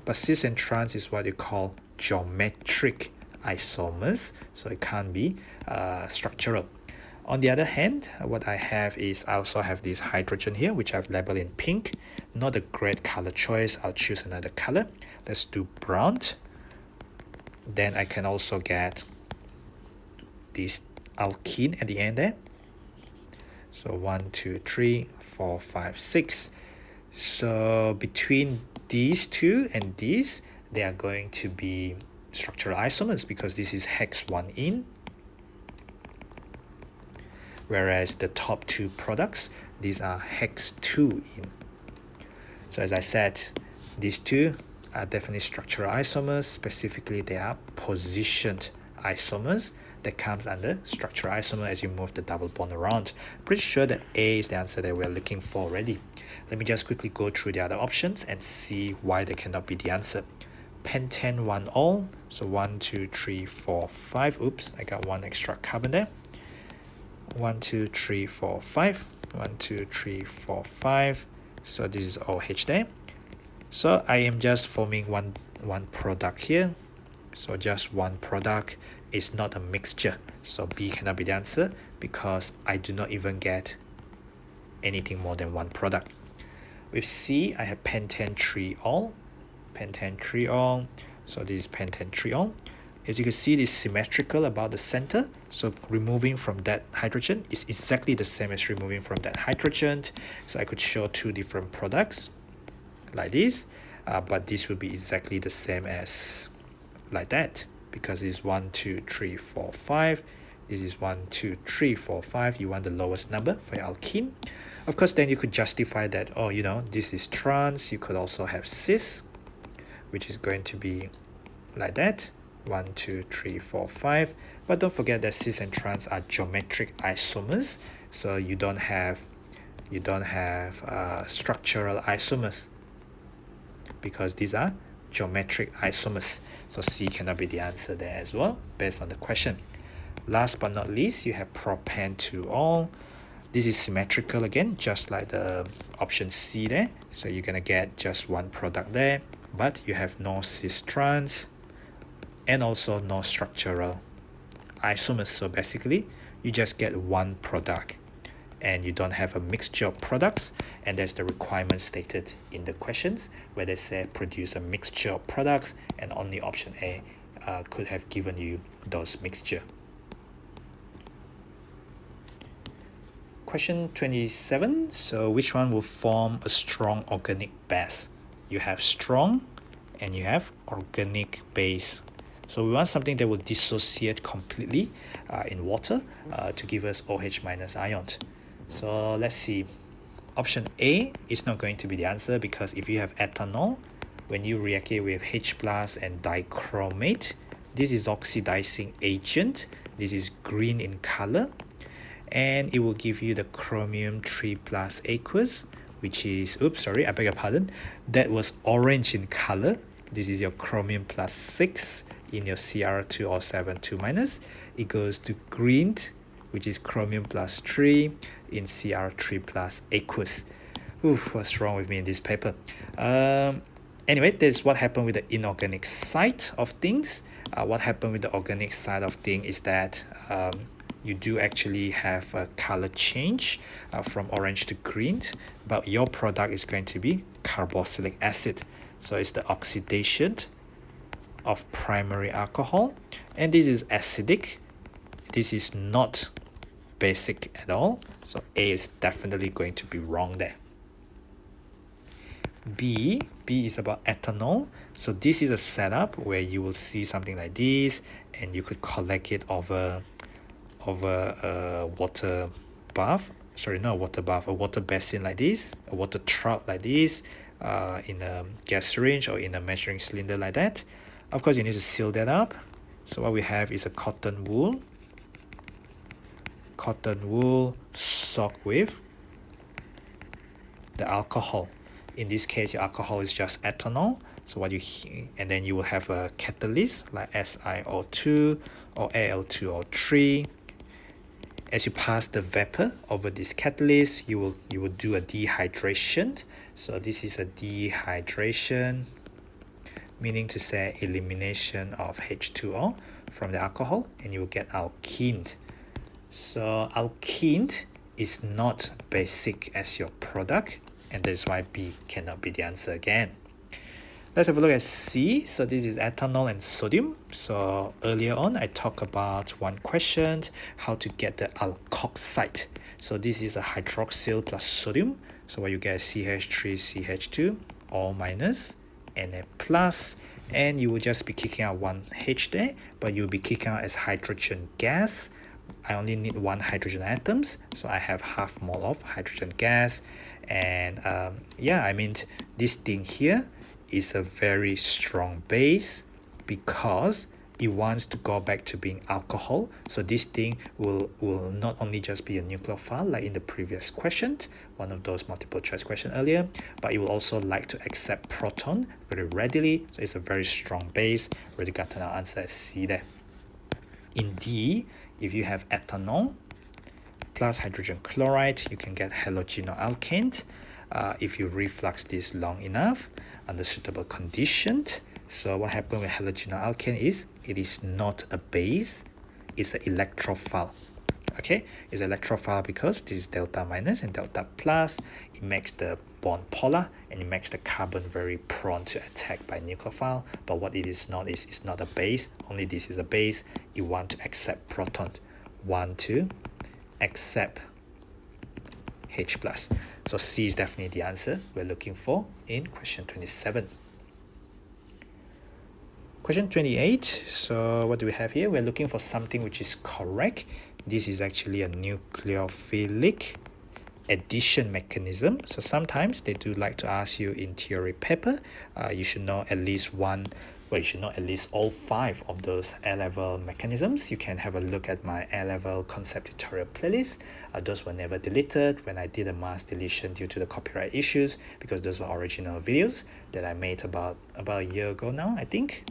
But cis and trans is what you call geometric isomers. So it can't be structural. On the other hand, what I have is I also have this hydrogen here, which I've labeled in pink. Not a great color choice. I'll choose another color. Let's do brown. Then I can also get this alkene at the end there. So 1, 2, 3, 4, 5, 6. So between these two and these, they are going to be structural isomers because this is hex 1 in. Whereas the top two products, these are hex 2 in. So as I said, these two are definitely structural isomers. Specifically, they are positioned isomers that comes under structural isomer as you move the double bond around. Pretty sure that A is the answer that we're looking for already. Let me just quickly go through the other options and see why they cannot be the answer. Pentane 1-ol, so 1, 2, 3, 4, 5. Oops, I got one extra carbon there. 1, 2, 3, 4, 5. 1, 2, 3, 4, 5. So this is OH there. So I am just forming one product here. So just one product is not a mixture. So B cannot be the answer because I do not even get anything more than one product. With C, I have pentane 3-ol. Pentane 3-ol. So this is pentane 3-ol. As you can see, this is symmetrical about the center. So removing from that hydrogen is exactly the same as removing from that hydrogen. So I could show two different products like this, but this will be exactly the same as like that because it's 1, 2, 3, 4, 5. This is 1, 2, 3, 4, 5. You want the lowest number for your alkene. Of course, then you could justify that, oh, you know, this is trans. You could also have cis, which is going to be like that. 1, 2, 3, 4, 5. But don't forget that cis and trans are geometric isomers. So you don't have you don't have structural isomers because these are geometric isomers. So C cannot be the answer there as well based on the question. Last but not least, you have propan-2-ol. This is symmetrical again, just like the option C there. So you're gonna get just one product there, but you have no cis trans and also no structural isomers. So basically, you just get one product and you don't have a mixture of products, and that's the requirement stated in the questions where they say produce a mixture of products, and only option A could have given you those mixture. Question 27, so which one will form a strong organic base? You have strong and you have organic base. So we want something that will dissociate completely in water to give us OH minus ions. So let's see. Option A is not going to be the answer because if you have ethanol, when you react it with H plus and dichromate, this is oxidizing agent. This is green in color, and it will give you the chromium 3 plus aqueous, which is, oops, sorry, I beg your pardon. That was orange in color. This is your chromium plus 6 in your Cr2O7 2 minus. It goes to green, which is chromium plus 3 in Cr3 plus aqueous. Oof, what's wrong with me in this paper? Anyway, that's what happened with the inorganic side of things. What happened with the organic side of things is that you do actually have a color change from orange to green, but your product is going to be carboxylic acid. So it's the oxidation of primary alcohol, and this is acidic. This is not basic at all, so A is definitely going to be wrong there. B is about ethanol. So this is a setup where you will see something like this, and you could collect it over a water bath. Sorry, not a water bath, a water basin like this, a water trough like this, in a gas syringe or in a measuring cylinder like that. Of course, you need to seal that up. So what we have is a cotton wool soaked with the alcohol. In this case, your alcohol is just ethanol. So what and then you will have a catalyst like SiO2 or Al2O3. As you pass the vapor over this catalyst, you will do a dehydration. So this is a dehydration, meaning to say elimination of H2O from the alcohol, and you will get alkene. So alkene is not basic as your product, and that's why B cannot be the answer again. Let's have a look at C. So this is ethanol and sodium. So earlier on, I talked about one question, how to get the alkoxide. So this is a hydroxyl plus sodium. So what you get is CH3CH2, O minus, Na plus, and you will just be kicking out one H there, but you'll be kicking out as hydrogen gas. I only need one hydrogen atoms, so I have half mole of hydrogen gas. And yeah, I mean, this thing here is a very strong base because it wants to go back to being alcohol. So this thing will not only just be a nucleophile like in the previous question, one of those multiple choice question earlier, but it will also like to accept proton very readily. So it's a very strong base. Already gotten our answer as C there. In D, if you have ethanol plus hydrogen chloride, you can get halogenoalkane. If you reflux this long enough under suitable conditions. So what happened with halogenoalkane is it is not a base, it's an electrophile. Okay, it's electrophile because this is delta minus and delta plus. It makes the bond polar and it makes the carbon very prone to attack by nucleophile. But what it is not is it's not a base. Only this is a base. It want to accept proton, want to accept H plus. So C is definitely the answer we're looking for in question 27. Question 28. So what do we have here? We're looking for something which is correct. This is actually a nucleophilic addition mechanism. So sometimes they do like to ask you in theory paper, you should know at least one, well, you should know at least all 5 of those A-level mechanisms. You can have a look at my A-level concept tutorial playlist. Those were never deleted when I did a mass deletion due to the copyright issues, because those were original videos that I made about a year ago now, I think.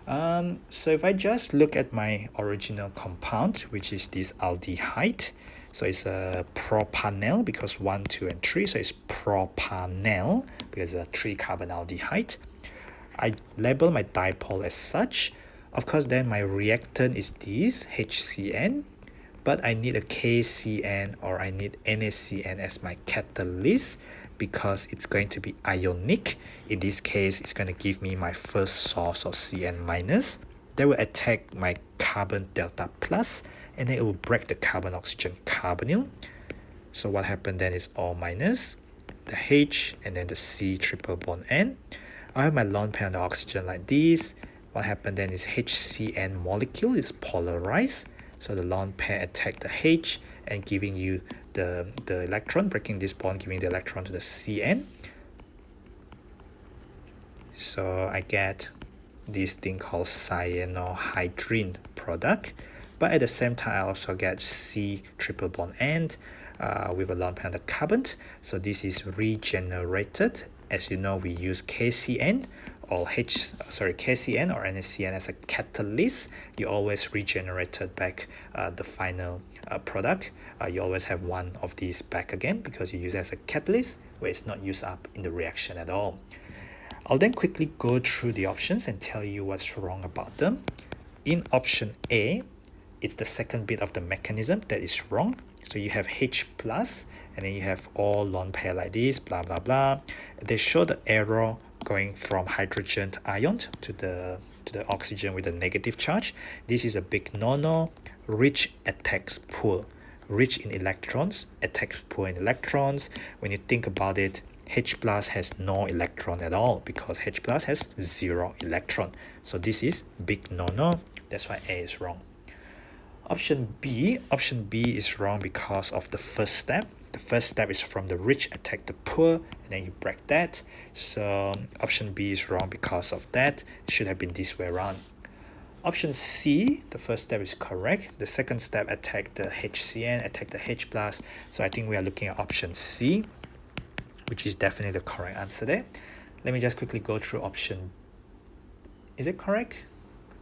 So if I just look at my original compound, which is this aldehyde, so it's a propanel because 1, 2, and 3, so it's propanel because it's a 3-carbon aldehyde. I label my dipole as such. Of course, then my reactant is this HCN, but I need a KCN or I need NaCN as my catalyst because it's going to be ionic. In this case, it's going to give me my first source of Cn minus. That will attack my carbon delta plus, and then it will break the carbon-oxygen carbonyl. So what happened then is all minus, the H, and then the C triple bond N. I have my lone pair on the oxygen like this. What happened then is HCN molecule is polarized. So the lone pair attack the H and giving you the electron, breaking this bond, giving the electron to the Cn. So I get this thing called cyanohydrine product. But at the same time, I also get C triple bond N with a lone pair on the carbon. So this is regenerated. As you know, we use KCN or KCN or NaCN as a catalyst. You always regenerated back the final product. You always have one of these back again because you use it as a catalyst where it's not used up in the reaction at all. I'll then quickly go through the options and tell you what's wrong about them. In option A, it's the second bit of the mechanism that is wrong. So you have H plus and then you have all lone pair like this, blah blah blah. They show the arrow going from hydrogen ion to the oxygen with a negative charge. This is a big no-no. Rich attacks poor. Rich in electrons attacks poor in electrons. When you think about it, H plus has no electron at all because H plus has 0 electron. So this is big no-no. That's why A is wrong. Option B is wrong because of the first step. The first step is from the rich attack the poor, and then you break that. So option B is wrong because of that. It should have been this way around. Option C, the first step is correct. The second step attack the HCN, attack the H plus. So I think we are looking at option C, which is definitely the correct answer there. Let me just quickly go through option. Is it correct?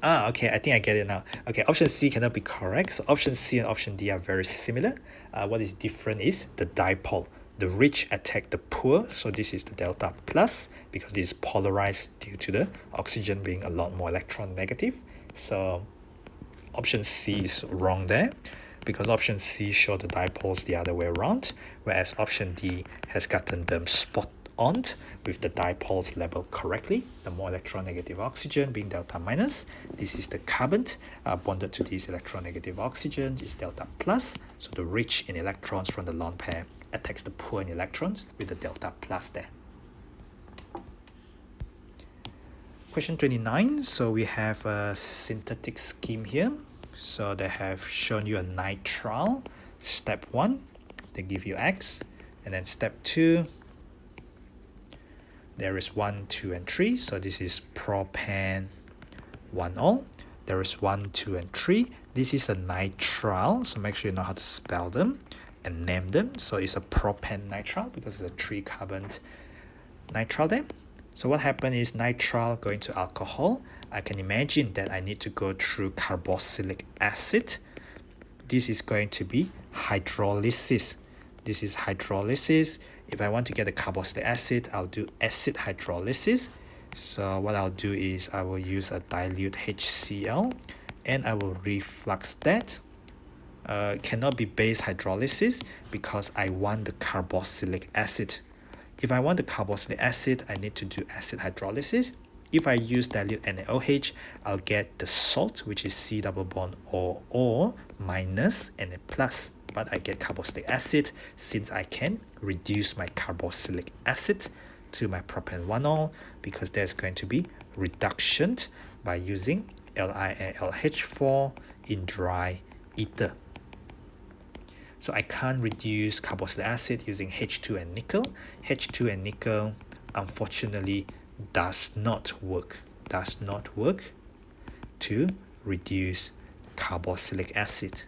Okay, I think I get it now. Okay, option C cannot be correct. So option C and option D are very similar. What is different is the dipole. The rich attack the poor. So this is the delta plus because this is polarized due to the oxygen being a lot more electron negative. So option C is wrong there because option C showed the dipoles the other way around, whereas option D has gotten them spot on with the dipoles labeled correctly. The more electronegative oxygen being delta minus. This is the carbon bonded to this electronegative oxygen is delta plus. So the rich in electrons from the lone pair attacks the poor in electrons with the delta plus there. Question 29. So we have a synthetic scheme here. So they have shown you a nitrile. Step 1, they give you X. And then step 2, there is 1, 2, and 3. So this is propan 1-ol. There is 1, 2, and 3. This is a nitrile. So make sure you know how to spell them and name them. So it's a propan nitrile because it's a 3-carbon nitrile there. So what happened is nitrile going to alcohol. I can imagine that I need to go through carboxylic acid. This is going to be hydrolysis. This is hydrolysis. If I want to get the carboxylic acid, I'll do acid hydrolysis. So what I'll do is I will use a dilute HCl and I will reflux that. Cannot be base hydrolysis because I want the carboxylic acid. If I want the carboxylic acid, I need to do acid hydrolysis. If I use dilute NaOH, I'll get the salt, which is C double bond O minus Na plus. But I get carboxylic acid since I can reduce my carboxylic acid to my propan 1-ol because there's going to be reduction by using LiNLH4 in dry ether. So I can't reduce carboxylic acid using H2 and nickel. H2 and nickel unfortunately does not work to reduce carboxylic acid.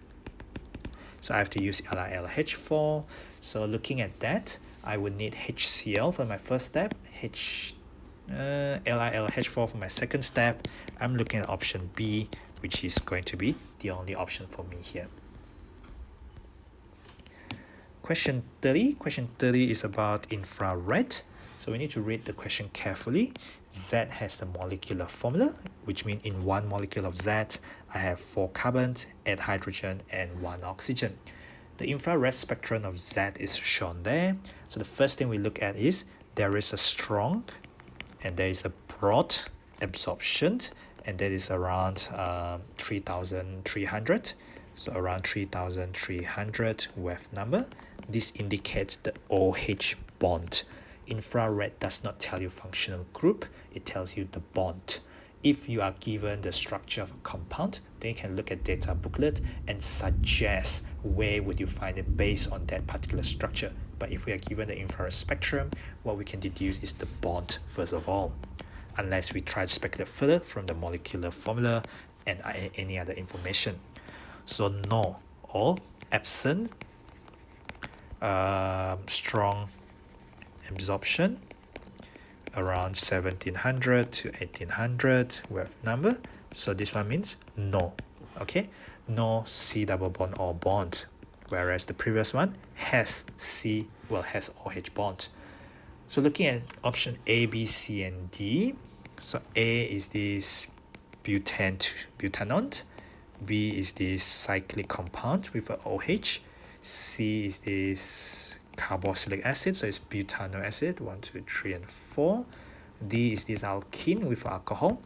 So I have to use LiLH4. So looking at that, I would need HCl for my first step, LiLH4 for my second step. I'm looking at option B, which is going to be the only option for me here. Question 30. Question 30 is about infrared. So we need to read the question carefully. Z has the molecular formula, which means in one molecule of Z, I have 4 carbons, 8 hydrogen, and 1 oxygen. The infrared spectrum of Z is shown there. So the first thing we look at is there is a strong and there is a broad absorption, and that is around 3,300. So around 3,300 wave number. This indicates the OH bond. Infrared does not tell you functional group, it tells you the bond. If you are given the structure of a compound, then you can look at data booklet and suggest where would you find it based on that particular structure. But if we are given the infrared spectrum, what we can deduce is the bond first of all, unless we try to speculate further from the molecular formula and any other information. So no or absent, strong absorption around 1700 to 1800 wave number. So this one means no. Okay, no C double bond or bond, whereas the previous one has has OH bond. So looking at option A, B, C, and D. So A is this butanone, B is this cyclic compound with a OH, C is this carboxylic acid, so it's butanoic acid, 1, 2, 3, and 4. D is this alkene with alcohol.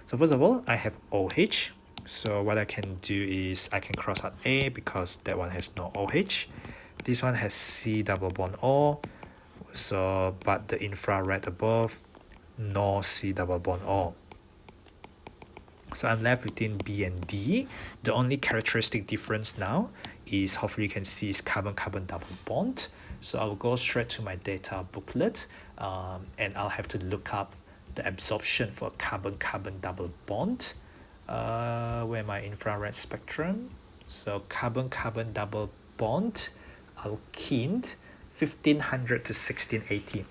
So first of all, I have OH. So what I can do is I can cross out A because that one has no OH. This one has C double bond O. So but the infrared above, no C double bond O. So I'm left between B and D. The only characteristic difference now is, hopefully you can see, is carbon-carbon double bond. So I'll go straight to my data booklet and I'll have to look up the absorption for carbon-carbon double bond. Where my infrared spectrum. So carbon-carbon double bond, alkene, 1500 to 1680.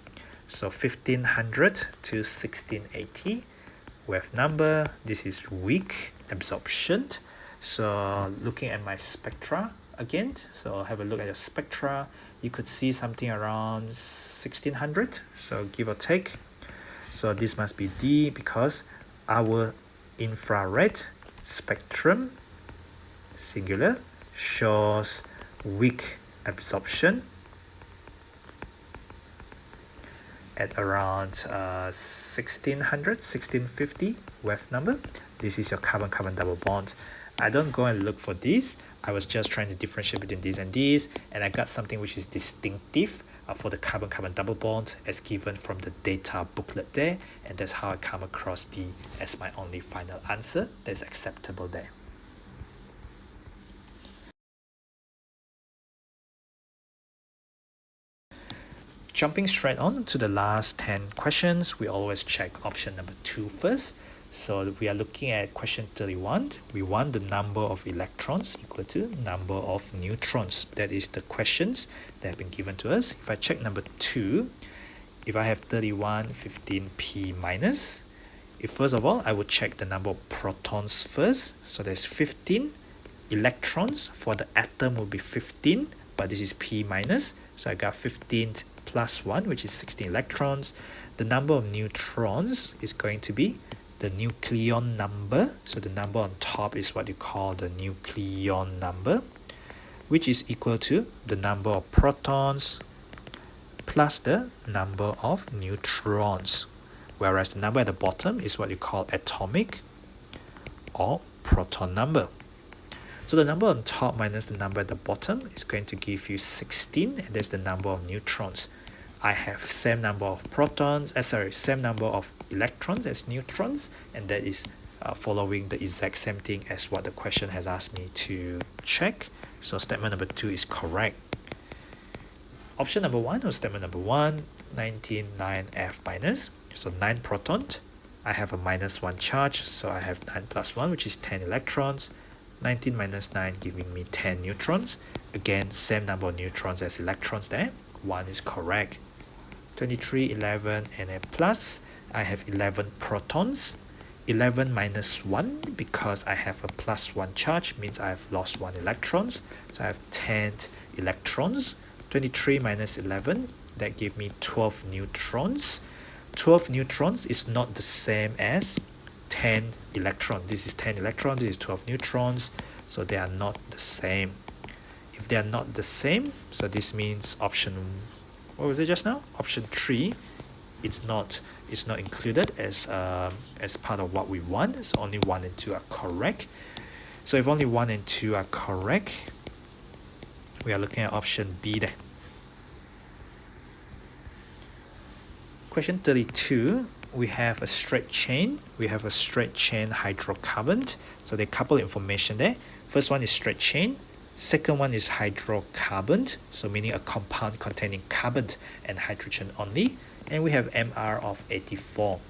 So 1500 to 1680 wave number. This is weak absorption. So looking at my spectra again, so have a look at your spectra. You could see something around 1600, so give or take. So this must be D because our infrared spectrum, singular, shows weak absorption at around 1600, 1650 wave number. This is your carbon-carbon double bond. I don't go and look for this. I was just trying to differentiate between these and these, and I got something which is distinctive for the carbon-carbon double bond as given from the data booklet there, and that's how I come across D as my only final answer that's acceptable there. Jumping straight on to the last 10 questions, we always check option number 2 first. So we are looking at question 31. We want the number of electrons equal to number of neutrons. That is the questions that have been given to us. If I check number 2, if I have 31, 15 P minus, first of all, I would check the number of protons first. So there's 15 electrons. For the atom will be 15, but this is P minus. So I got 15 plus 1, which is 16 electrons. The number of neutrons is going to be the nucleon number. So the number on top is what you call the nucleon number, which is equal to the number of protons plus the number of neutrons, whereas the number at the bottom is what you call atomic or proton number. So the number on top minus the number at the bottom is going to give you 16, and that's the number of neutrons. I have same number of protons, same number of electrons as neutrons, and that is following the exact same thing as what the question has asked me to check. So statement number 2 is correct. Option number 1 or statement number 1, 19, 9F minus. So 9 proton. I have a minus 1 charge, so I have 9 plus 1, which is 10 electrons. 19 minus 9 giving me 10 neutrons. Again, same number of neutrons as electrons there. 1 is correct. 23, 11, and a plus. I have 11 protons. 11 minus 1, because I have a plus 1 charge, means I have lost 1 electrons. So I have 10 electrons. 23 minus 11, that give me 12 neutrons. 12 neutrons is not the same as 10 electrons. This is 10 electrons, this is 12 neutrons, so they are not the same. If they are not the same, so this means option, what was it just now? Option 3, it's not included as part of what we want. So only 1 and 2 are correct. So if only 1 and 2 are correct, we are looking at option B there. Question 32, we have a straight chain. We have a straight chain hydrocarbon. So they couple information there. First one is straight chain. Second one is hydrocarbon, so meaning a compound containing carbon and hydrogen only. And we have MR of 84.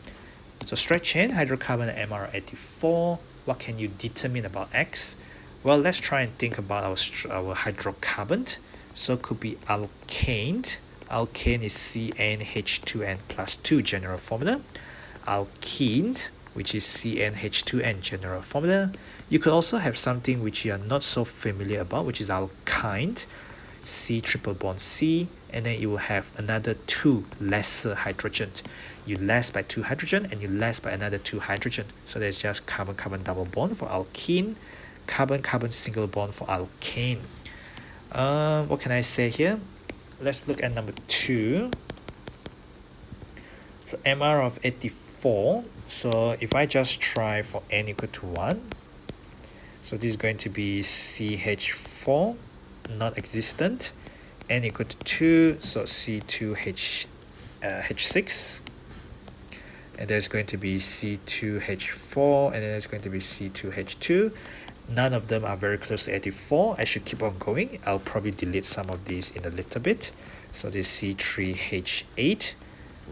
So straight chain, hydrocarbon, and MR 84. What can you determine about X? Well, let's try and think about our hydrocarbon. So it could be alkane. Alkane is CnH2n plus 2 general formula. Alkene, which is CnH2n general formula. You could also have something which you are not so familiar about, which is alkyne, C triple bond C, and then you will have another 2 lesser hydrogen. You less by 2 hydrogen and you less by another 2 hydrogen. So there's just carbon-carbon double bond for alkene, carbon-carbon single bond for alkane. What can I say here? Let's look at number 2. So MR of 84. So if I just try for n equal to 1, so this is going to be CH4, not existent. N equal to 2, so C2H H6. And there's going to be C2H4, and then there's going to be C2H2. None of them are very close to 84. I should keep on going. I'll probably delete some of these in a little bit. So this C3H8.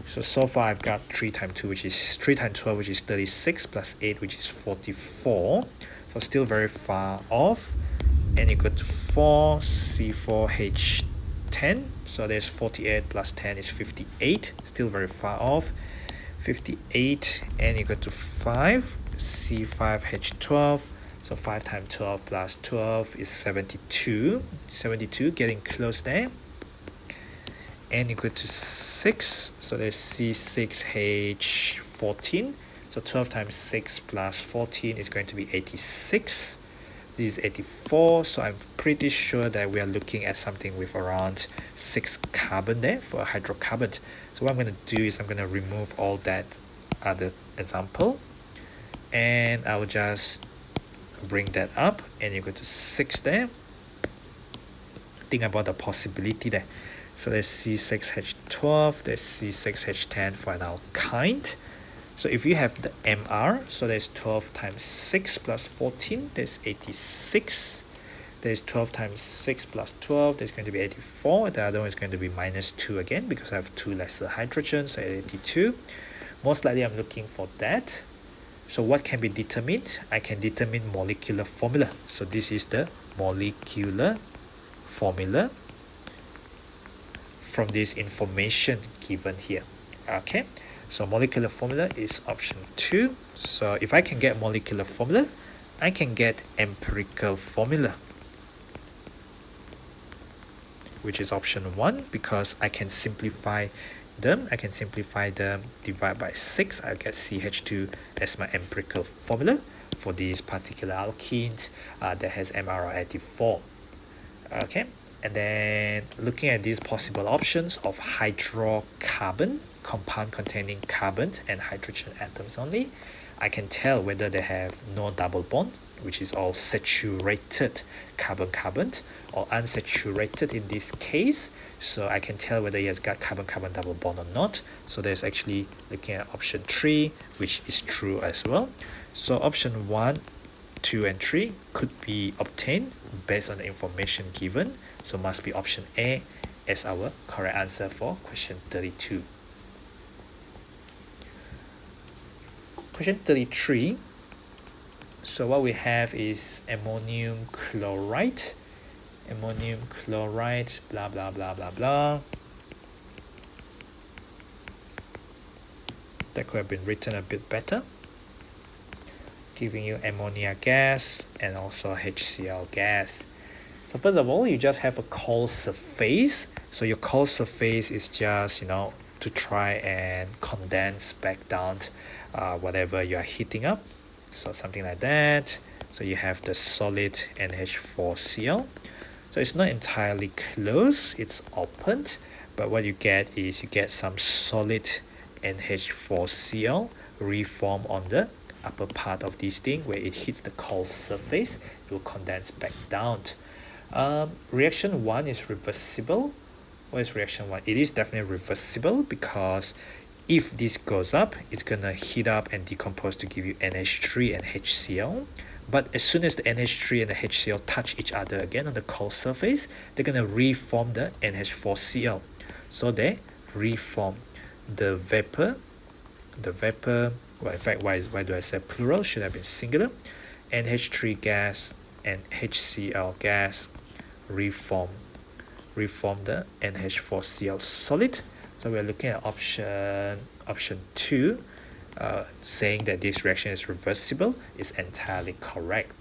So far I've got 3 times 2, which is 3 times 12, which is 36, plus 8, which is 44. So still very far off. N equal to 4, C4H10. So there's 48 plus 10 is 58. Still very far off. 58, N equal to 5, C5H12. So 5 times 12 plus 12 is 72. 72, getting close there. N equal to 6, so there's C6H14. So 12 times 6 plus 14 is going to be 86. This is 84, so I'm pretty sure that we are looking at something with around 6 carbon there for a hydrocarbon. So what I'm going to do is I'm going to remove all that other example, and I will just bring that up, and equal to 6 there. Think about the possibility there. So there's C6H12, there's C6H10 for an alkyne. So if you have the MR, so there's 12 times 6 plus 14, there's 86. There's 12 times 6 plus 12, there's going to be 84. The other one is going to be minus 2 again, because I have 2 lesser hydrogens, so 82. Most likely I'm looking for that. So what can be determined? I can determine molecular formula. So this is the molecular formula from this information given here. Okay, so molecular formula is option 2. So if I can get molecular formula, I can get empirical formula, which is option 1, because I can simplify them. Divide by 6. I'll get CH2 as my empirical formula for this particular alkene that has MR84. Okay, and then looking at these possible options of hydrocarbon, compound containing carbon and hydrogen atoms only, I can tell whether they have no double bond, which is all saturated carbon-carbon, or unsaturated in this case. So I can tell whether he has got carbon-carbon double bond or not. So there's actually looking at option 3, which is true as well. So option 1 2 and 3 could be obtained based on the information given, so must be option A as our correct answer for question 32. Question 33. So what we have is ammonium chloride, blah blah blah blah blah. That could have been written a bit better, giving you ammonia gas and also HCl gas. So first of all, you just have a cold surface. So your cold surface is just, to try and condense back down whatever you are heating up. So something like that. So you have the solid NH4Cl. So it's not entirely closed, it's opened, but what you get is you get some solid NH4Cl reform on the upper part of this thing. Where it hits the cold surface, it will condense back down. Reaction 1 is reversible. What is reaction 1? It is definitely reversible, because if this goes up, it's gonna heat up and decompose to give you NH3 and HCl. But as soon as the NH3 and the HCl touch each other again on the cold surface, they're gonna reform the NH4Cl. So they reform the vapor, well, in fact, why do I say plural? Should have been singular. NH3 gas and HCl gas reform the NH4Cl solid. So we're looking at option 2, saying that this reaction is reversible is entirely correct.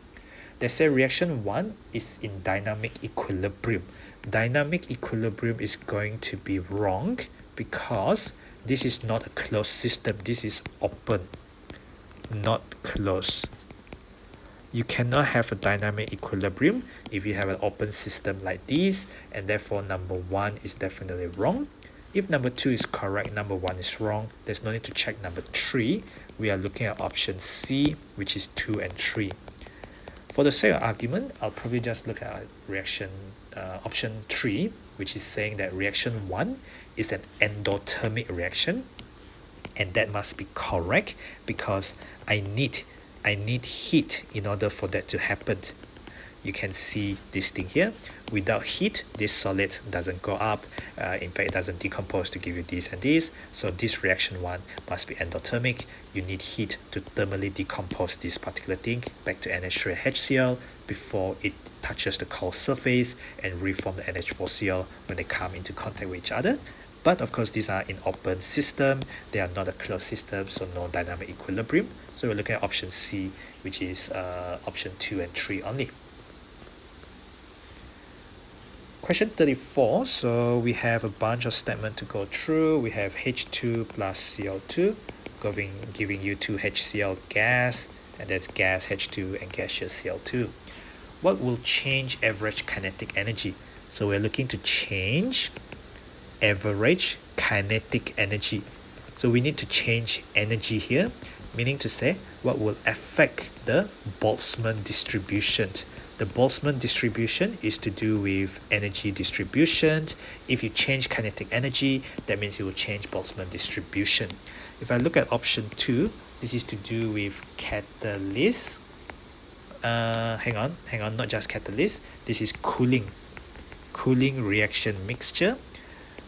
They say reaction 1 is in dynamic equilibrium. Dynamic equilibrium is going to be wrong, because this is not a closed system. This is open, not closed. You cannot have a dynamic equilibrium if you have an open system like this, and therefore number 1 is definitely wrong. If number 2 is correct, number 1 is wrong. There's no need to check number 3. We are looking at option C, which is 2 and 3. For the sake of argument, I'll probably just look at reaction option 3, which is saying that reaction 1 is an endothermic reaction, and that must be correct, because I need heat in order for that to happen. You can see this thing here. Without heat, this solid doesn't go up. In fact, it doesn't decompose to give you this and this. So this reaction 1 must be endothermic. You need heat to thermally decompose this particular thing back to NH3 and HCl before it touches the cold surface and reform the NH4Cl when they come into contact with each other. But of course, these are in open system. They are not a closed system, so no dynamic equilibrium. So we're looking at option C, which is option 2 and 3 only. Question 34. So we have a bunch of statements to go through. We have H2 plus Cl2 giving you 2 HCl gas, and that's gas H2 and gaseous Cl2. What will change average kinetic energy? So we're looking to change average kinetic energy. So we need to change energy here, meaning to say what will affect the Boltzmann distribution. The Boltzmann distribution is to do with energy distribution. If you change kinetic energy, that means it will change Boltzmann distribution. If I look at option 2, this is to do with catalyst. Hang on, not just catalyst. This is cooling reaction mixture.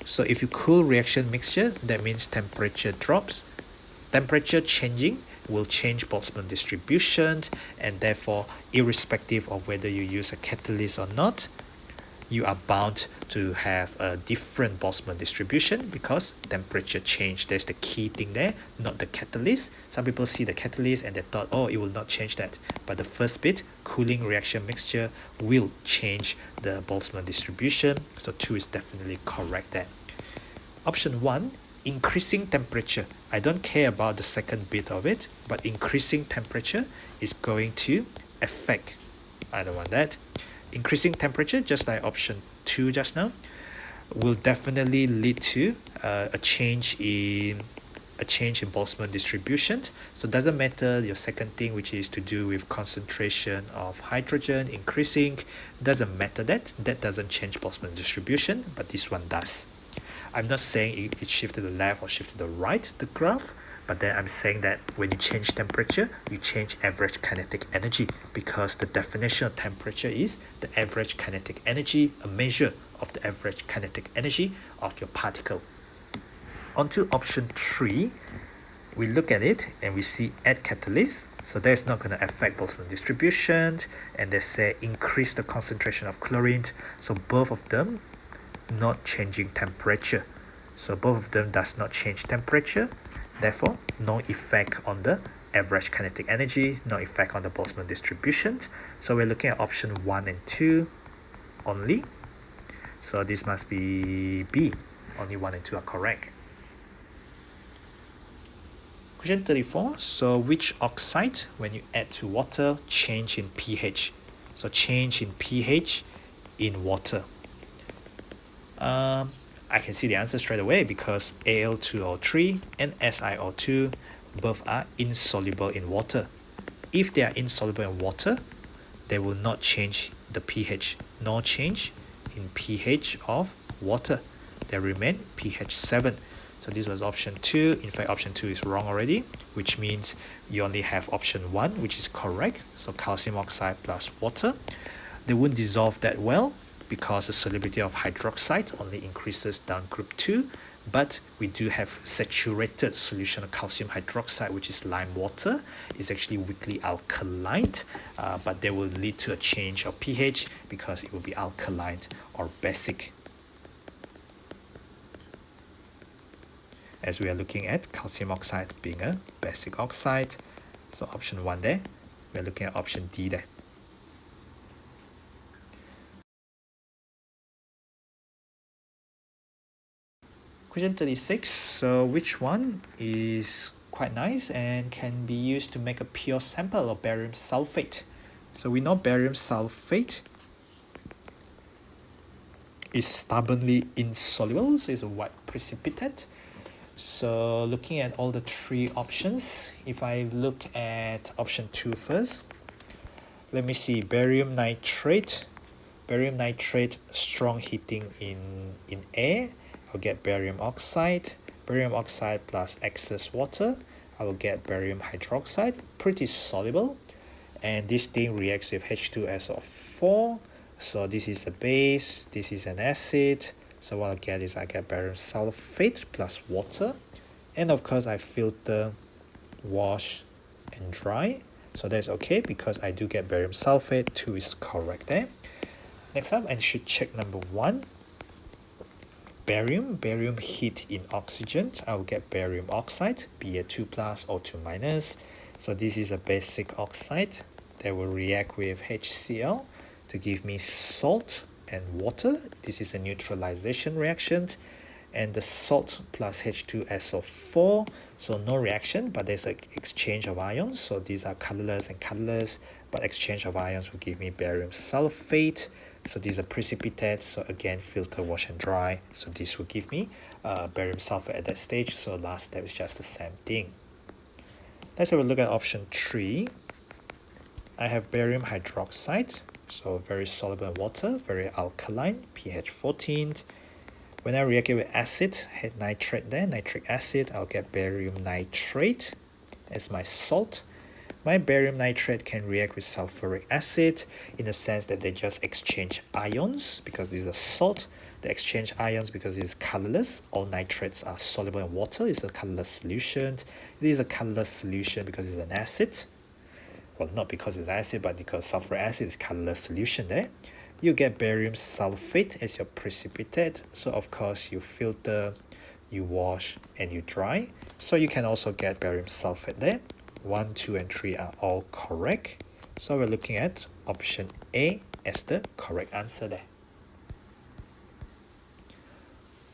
So if you cool reaction mixture, that means temperature drops. Temperature changing will change Boltzmann distribution, and therefore, irrespective of whether you use a catalyst or not, you are bound to have a different Boltzmann distribution because temperature change. That's the key thing there, not the catalyst. Some people see the catalyst and they thought, oh, it will not change that. But the first bit, cooling reaction mixture, will change the Boltzmann distribution. So 2 is definitely correct there. Option 1, increasing temperature. I don't care about the second bit of it, but increasing temperature is going to affect. I don't want that. Increasing temperature, just like option 2 just now, will definitely lead to a change in Boltzmann distribution. So it doesn't matter your second thing, which is to do with concentration of hydrogen increasing. Doesn't matter that doesn't change Boltzmann distribution, but this one does. I'm not saying it shift to the left or shift to the right, the graph, But then I'm saying that when you change temperature, you change average kinetic energy, because the definition of temperature is the average kinetic energy, a measure of the average kinetic energy of your particle. On to option 3, we look at it and we see add catalyst. So that's not going to affect Boltzmann distribution, and they say increase the concentration of chlorine. So both of them not changing temperature. So both of them does not change temperature. Therefore, no effect on the average kinetic energy, no effect on the Boltzmann distribution. So we're looking at option 1 and 2 only. So this must be B. Only 1 and 2 are correct. Question 34. So which oxide, when you add to water, change in pH? So change in pH in water. I can see the answer straight away, because Al2O3 and SiO2 both are insoluble in water. If they are insoluble in water, they will not change the pH. No change in pH of water. They remain pH 7. So this was option 2. In fact, option 2 is wrong already, which means you only have option 1, which is correct. So calcium oxide plus water. They won't dissolve that well, because the solubility of hydroxide only increases down group 2, but we do have saturated solution of calcium hydroxide, which is lime water. It's actually weakly alkaline, but they will lead to a change of pH, because it will be alkaline or basic. As we are looking at calcium oxide being a basic oxide, so option 1 there, we're looking at option D there. Question 36. So which one is quite nice and can be used to make a pure sample of barium sulfate? So we know barium sulfate is stubbornly insoluble, so it's a white precipitate. So looking at all the 3 options, if I look at option 2 first, let me see, barium nitrate, strong heating in air, I'll get barium oxide plus excess water, I will get barium hydroxide, pretty soluble, and this thing reacts with H2SO4, so this is a base, this is an acid, so what I get is I get barium sulfate plus water, and of course I filter, wash and dry, so that's okay, because I do get barium sulfate. 2 is correct there. Next up, I should check number 1. Barium heat in oxygen, I will get barium oxide, Ba2 plus O2 minus. So this is a basic oxide that will react with HCl to give me salt and water. This is a neutralization reaction, and the salt plus H2SO4, so no reaction, but there's an exchange of ions. So these are colorless and colorless, but exchange of ions will give me barium sulfate. So these are precipitates, so again filter, wash and dry, so this will give me barium sulfate at that stage. So last step is just the same thing. Let's have a look at option 3. I have barium hydroxide, so very soluble in water, very alkaline, pH 14. When I react it with acid, had nitrate there, nitric acid, I'll get barium nitrate as my salt. My barium nitrate can react with sulfuric acid in the sense that they just exchange ions, because this is a salt. They exchange ions because it is colorless. All nitrates are soluble in water. It's a colorless solution. It is a colorless solution because it's an acid. Well, not because it's acid, but because sulfuric acid is colorless solution there. You get barium sulfate as your precipitate. So of course you filter, you wash and you dry. So you can also get barium sulfate there. 1, 2 and 3 are all correct. So we're looking at option A as the correct answer there.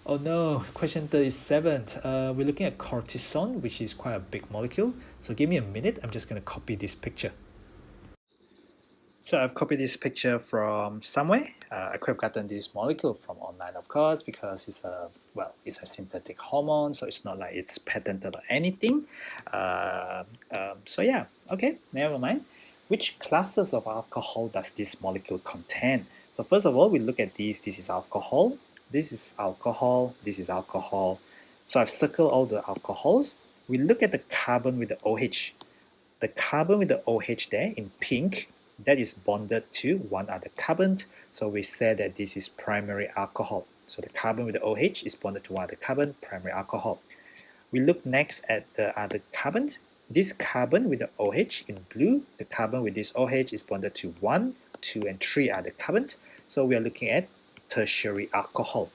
Oh no, question 37. We're looking at cortisone, which is quite a big molecule. So give me a minute, I'm just going to copy this picture. So I've copied this picture from somewhere. I could have gotten this molecule from online, of course, because it's a synthetic hormone, so it's not like it's patented or anything. So yeah, okay, never mind. Which classes of alcohol does this molecule contain? So first of all, we look at these. This is alcohol. This is alcohol. This is alcohol. So I've circled all the alcohols. We look at the carbon with the OH. The carbon with the OH there in pink, that is bonded to one other carbon. So we say that this is primary alcohol. So the carbon with the OH is bonded to one other carbon, primary alcohol. We look next at the other carbon. This carbon with the OH in blue, the carbon with this OH is bonded to 1, 2, and 3 other carbons. So we are looking at tertiary alcohol.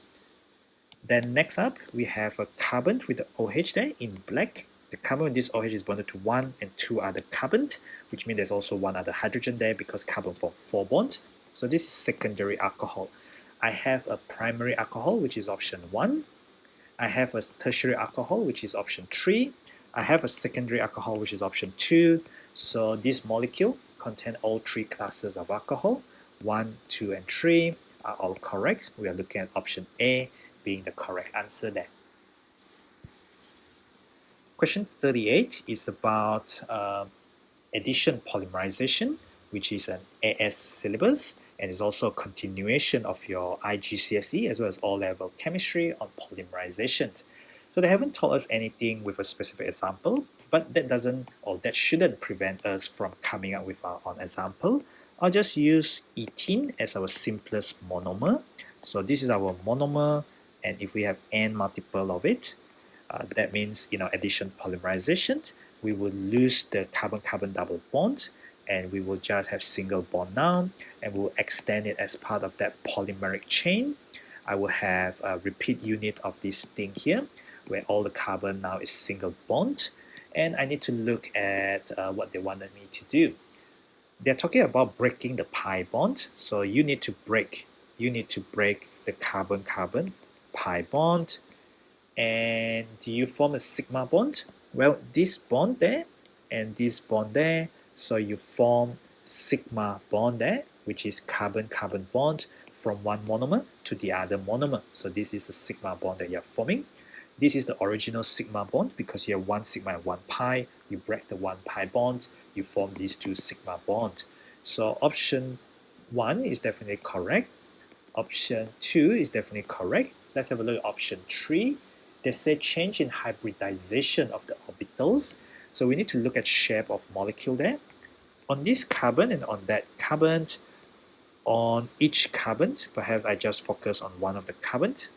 Then next up, we have a carbon with the OH there in black. The carbon with this OH is bonded to 1 and 2 other carbons, which means there's also one other hydrogen there because carbon form 4 bonds. So this is secondary alcohol. I have a primary alcohol, which is option 1. I have a tertiary alcohol, which is option 3. I have a secondary alcohol, which is option 2. So this molecule contains all 3 classes of alcohol. 1, 2, and 3 are all correct. We are looking at option A being the correct answer there. Question 38 is about addition polymerization, which is an AS syllabus, and is also a continuation of your IGCSE as well as O-level chemistry on polymerization. So they haven't taught us anything with a specific example, but that doesn't or that shouldn't prevent us from coming up with our own example. I'll just use ethene as our simplest monomer. So this is our monomer, and if we have n multiple of it, that means addition polymerization, we will lose the carbon-carbon double bond, and we will just have single bond now, and we'll extend it as part of that polymeric chain. I will have a repeat unit of this thing here, where all the carbon now is single bond, and I need to look at what they wanted me to do. They're talking about breaking the pi bond, so you need to break the carbon-carbon pi bond. And do you form a sigma bond? Well, this bond there and this bond there, so you form sigma bond there, which is carbon-carbon bond from one monomer to the other monomer. So this is the sigma bond that you're forming. This is the original sigma bond because you have one sigma and one pi. You break the one pi bond, you form these two sigma bonds. So option 1 is definitely correct. Option 2 is definitely correct. Let's have a look at option 3. They say change in hybridization of the orbitals. So we need to look at shape of molecule there. On this carbon and on that carbon, on each carbon, perhaps I just focus on one of the carbons.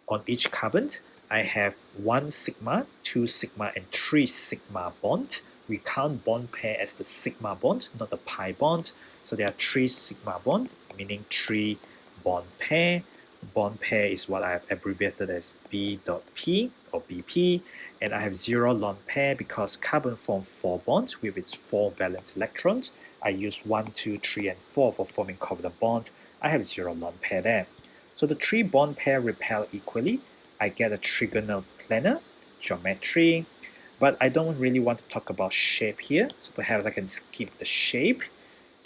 On each carbon, I have 1 sigma, 2 sigma, and 3 sigma bond. We count bond pair as the sigma bond, not the pi bond. So there are 3 sigma bond, meaning 3 bond pair. Bond pair is what I have abbreviated as B.P or BP, and I have 0 lone pair because carbon forms 4 bonds with its 4 valence electrons. I use 1, 2, 3, and 4 for forming covalent bond. I have 0 lone pair there. So the 3 bond pair repel equally. I get a trigonal planar geometry, but I don't really want to talk about shape here, so perhaps I can skip the shape.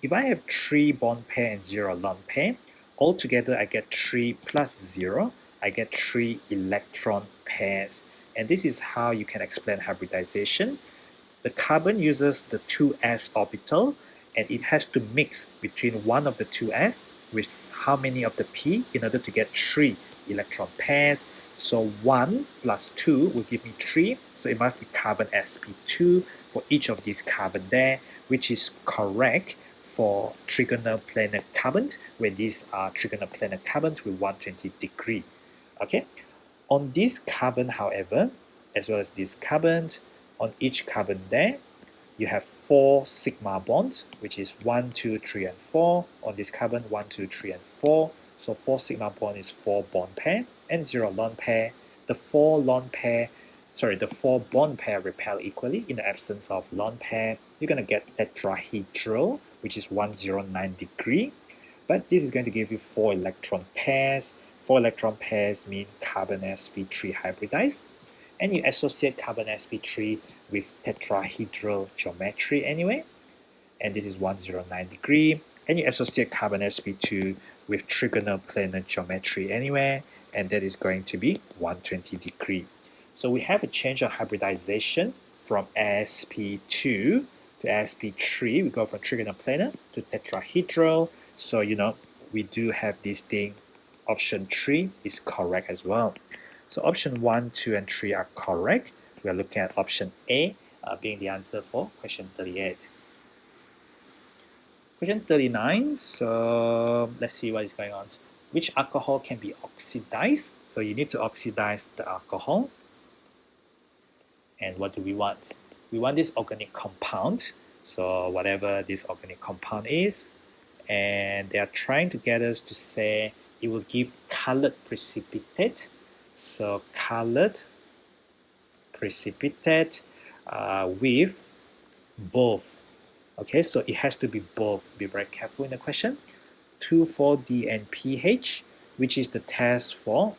If I have 3 bond pair and 0 lone pair, altogether I get 3 plus 0, I get 3 electron pairs. And this is how you can explain hybridization. The carbon uses the 2s orbital, and it has to mix between one of the 2s with how many of the p in order to get 3 electron pairs. So 1 plus 2 will give me 3, so it must be carbon sp2 for each of these carbon there, which is correct for trigonal planar carbon, where these are trigonal planar carbon with 120 degree. Okay, on this carbon, however, as well as this carbon, on each carbon there, you have 4 sigma bonds, which is 1, 2, 3, and 4. On this carbon, 1, 2, 3, and 4. So 4 sigma bond is 4 bond pair and 0 lone pair. The 4 bond pair repel equally in the absence of lone pair. You're going to get tetrahedral, which is 109 degree. But this is going to give you 4 electron pairs. 4 electron pairs mean carbon sp3 hybridized. And you associate carbon sp3 with tetrahedral geometry anyway. And this is 109 degree. And you associate carbon sp2 with trigonal planar geometry anyway. And that is going to be 120 degree. So we have a change of hybridization from sp2 to sp3. We go from trigonal planar to tetrahedral. So we do have this thing. Option 3 is correct as well. So option 1, 2, and 3 are correct. We are looking at option A being the answer for question 38. Question 39, so let's see what is going on. Which alcohol can be oxidized? So you need to oxidize the alcohol. And what do we want? We want this organic compound, so whatever this organic compound is, and they are trying to get us to say it will give colored precipitate. So colored precipitate with both. Okay, so it has to be both. Be very careful in the question. 2,4-D and pH, which is the test for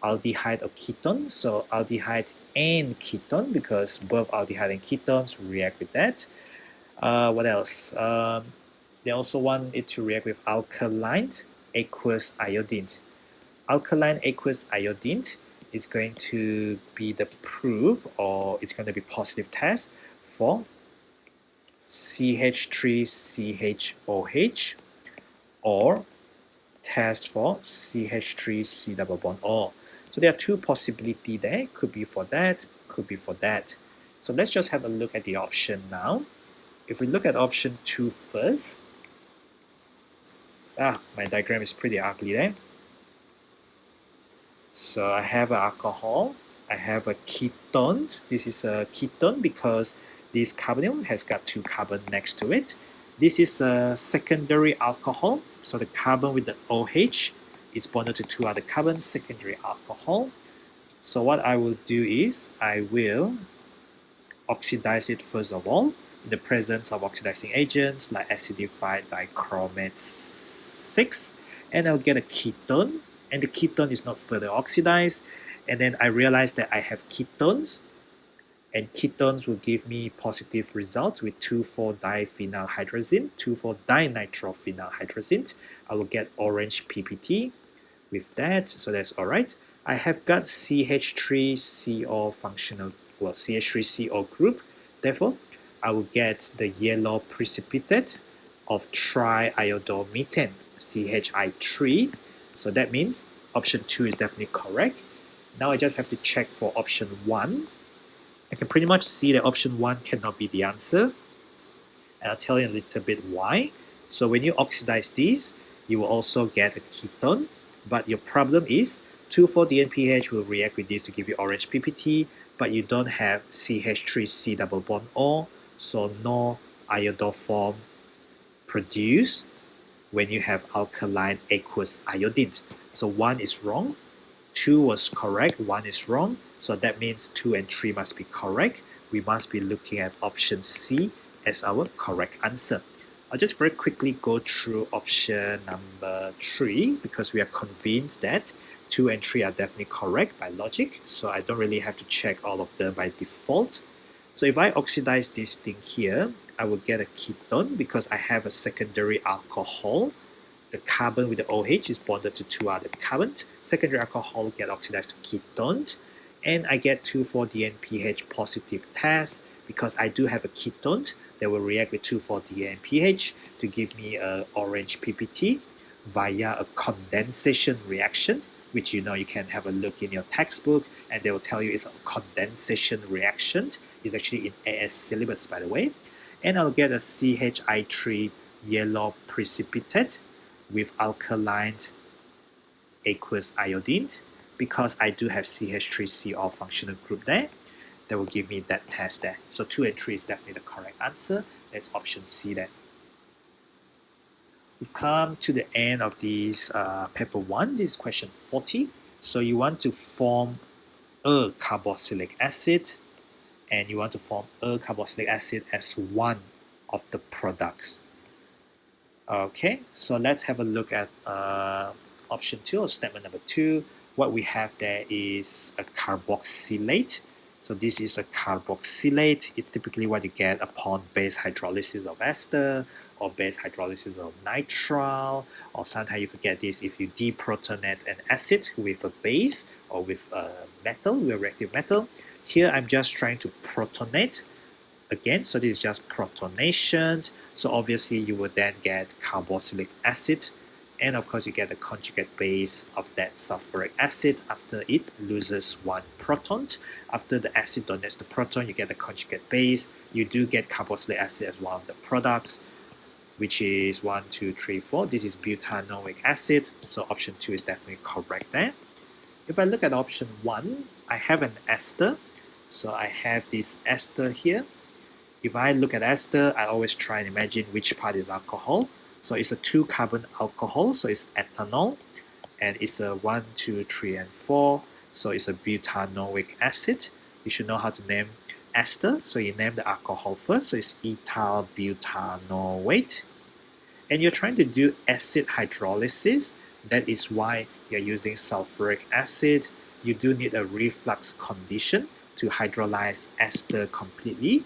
aldehyde or ketone. So aldehyde and ketone, because both aldehyde and ketones react with that. What else? They also want it to react with alkaline aqueous iodine. Alkaline aqueous iodine is going to be the proof, or it's going to be positive test for CH3CHOH or test for CH3C double bond O. So there are two possibilities there. Could be for that, could be for that. So let's just have a look at the option now. If we look at option 2 first, my diagram is pretty ugly there. So I have an alcohol, I have a ketone. This is a ketone because this carbonyl has got 2 carbon next to it. This is a secondary alcohol, so the carbon with the OH is bonded to 2 other carbons, secondary alcohol. So what I will do is I will oxidize it first of all in the presence of oxidizing agents like acidified dichromate 6, and I'll get a ketone, and the ketone is not further oxidized, and then I realize that I have ketones, and ketones will give me positive results with 2,4-diphenylhydrazine, 2,4-dinitrophenylhydrazine. I will get orange PPT with that, so that's alright. I have got CH3CO functional, well, CH3CO group, therefore I will get the yellow precipitate of triiodomethane, CHI3. So that means option 2 is definitely correct. Now I just have to check for option 1. I can pretty much see that option 1 cannot be the answer. And I'll tell you a little bit why. So when you oxidize these, you will also get a ketone. But your problem is 2,4-D and pH will react with this to give you orange PPT, but you don't have CH3C double bond O, so no iodoform produced when you have alkaline aqueous iodine. So 1 is wrong, 2 was correct, 1 is wrong, so that means 2 and 3 must be correct. We must be looking at option C as our correct answer. I'll just very quickly go through option number 3 because we are convinced that 2 and 3 are definitely correct by logic, so I don't really have to check all of them by default. So if I oxidize this thing here, I will get a ketone because I have a secondary alcohol. The carbon with the OH is bonded to 2 other carbons. Secondary alcohol will get oxidized to ketone, and I get 2,4-D and pH positive test because I do have a ketone that will react with 2,4-D and pH to give me an orange PPT via a condensation reaction, which you know you can have a look in your textbook and they will tell you it's a condensation reaction. It's actually in AS syllabus, by the way. And I'll get a CHI3 yellow precipitate with alkaline aqueous iodine because I do have CH3CO functional group there. That will give me that test there. So 2 and 3 is definitely the correct answer. That's option C there. We've come to the end of this paper 1. This is question 40. So you want to form a carboxylic acid, and you want to form a carboxylic acid as one of the products. Okay, so let's have a look at option 2 or statement number 2. What we have there is a carboxylate. So this is a carboxylate. It's typically what you get upon base hydrolysis of ester or base hydrolysis of nitrile, or sometimes you could get this if you deprotonate an acid with a base or with a metal, with a reactive metal. Here I'm just trying to protonate again, so this is just protonation. So obviously you will then get carboxylic acid And of course, you get the conjugate base of that sulfuric acid after it loses one proton. After the acid donates the proton, you get the conjugate base. You do get carboxylic acid as one of the products, which is 1, 2, 3, 4. This is butanoic acid, so option 2 is definitely correct there. If I look at option 1, I have an ester. So I have this ester here. If I look at ester, I always try and imagine which part is alcohol. So it's a 2-carbon alcohol, so it's ethanol. And it's a 1, 2, 3, and 4. So it's a butanoic acid. You should know how to name ester. So you name the alcohol first. So it's ethyl butanoate. And you're trying to do acid hydrolysis. That is why you're using sulfuric acid. You do need a reflux condition to hydrolyze ester completely.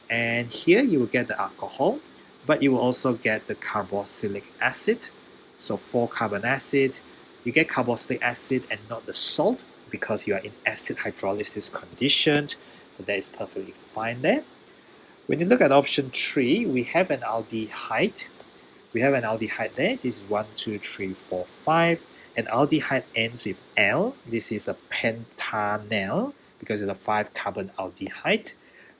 And here you will get the alcohol, but you will also get the carboxylic acid. So 4-carbon acid. You get carboxylic acid and not the salt because you are in acid hydrolysis condition. So that is perfectly fine there. When you look at option 3, we have an aldehyde. We have an aldehyde there. This is 1, 2, 3, 4, 5. And aldehyde ends with L. This is a pentanal because it's a 5-carbon aldehyde.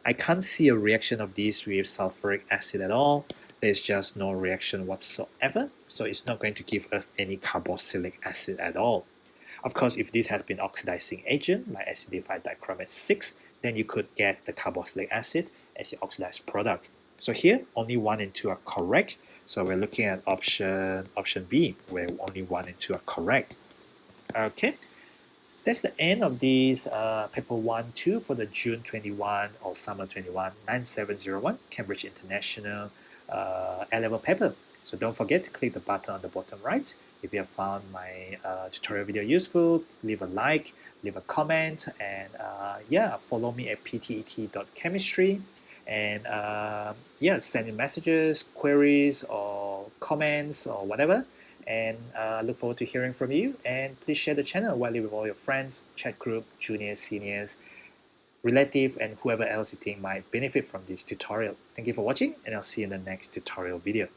I can't see a reaction of this with sulfuric acid at all. There's just no reaction whatsoever. So it's not going to give us any carboxylic acid at all. Of course, if this had been oxidizing agent like acidified dichromate 6, then you could get the carboxylic acid as your oxidized product. So here, only 1 and 2 are correct. So we're looking at option B, where only 1 and 2 are correct. Okay, that's the end of this paper 1-2 for the June 21 or summer 21 9701 Cambridge International A-level paper. So don't forget to click the button on the bottom right. If you have found my tutorial video useful, leave a like, leave a comment, and yeah, follow me at ptet.chemistry. And yeah, send in messages, queries, or comments, or whatever. And look forward to hearing from you. And please share the channel widely with all your friends, chat group, juniors, seniors, relative, and whoever else you think might benefit from this tutorial. Thank you for watching, and I'll see you in the next tutorial video.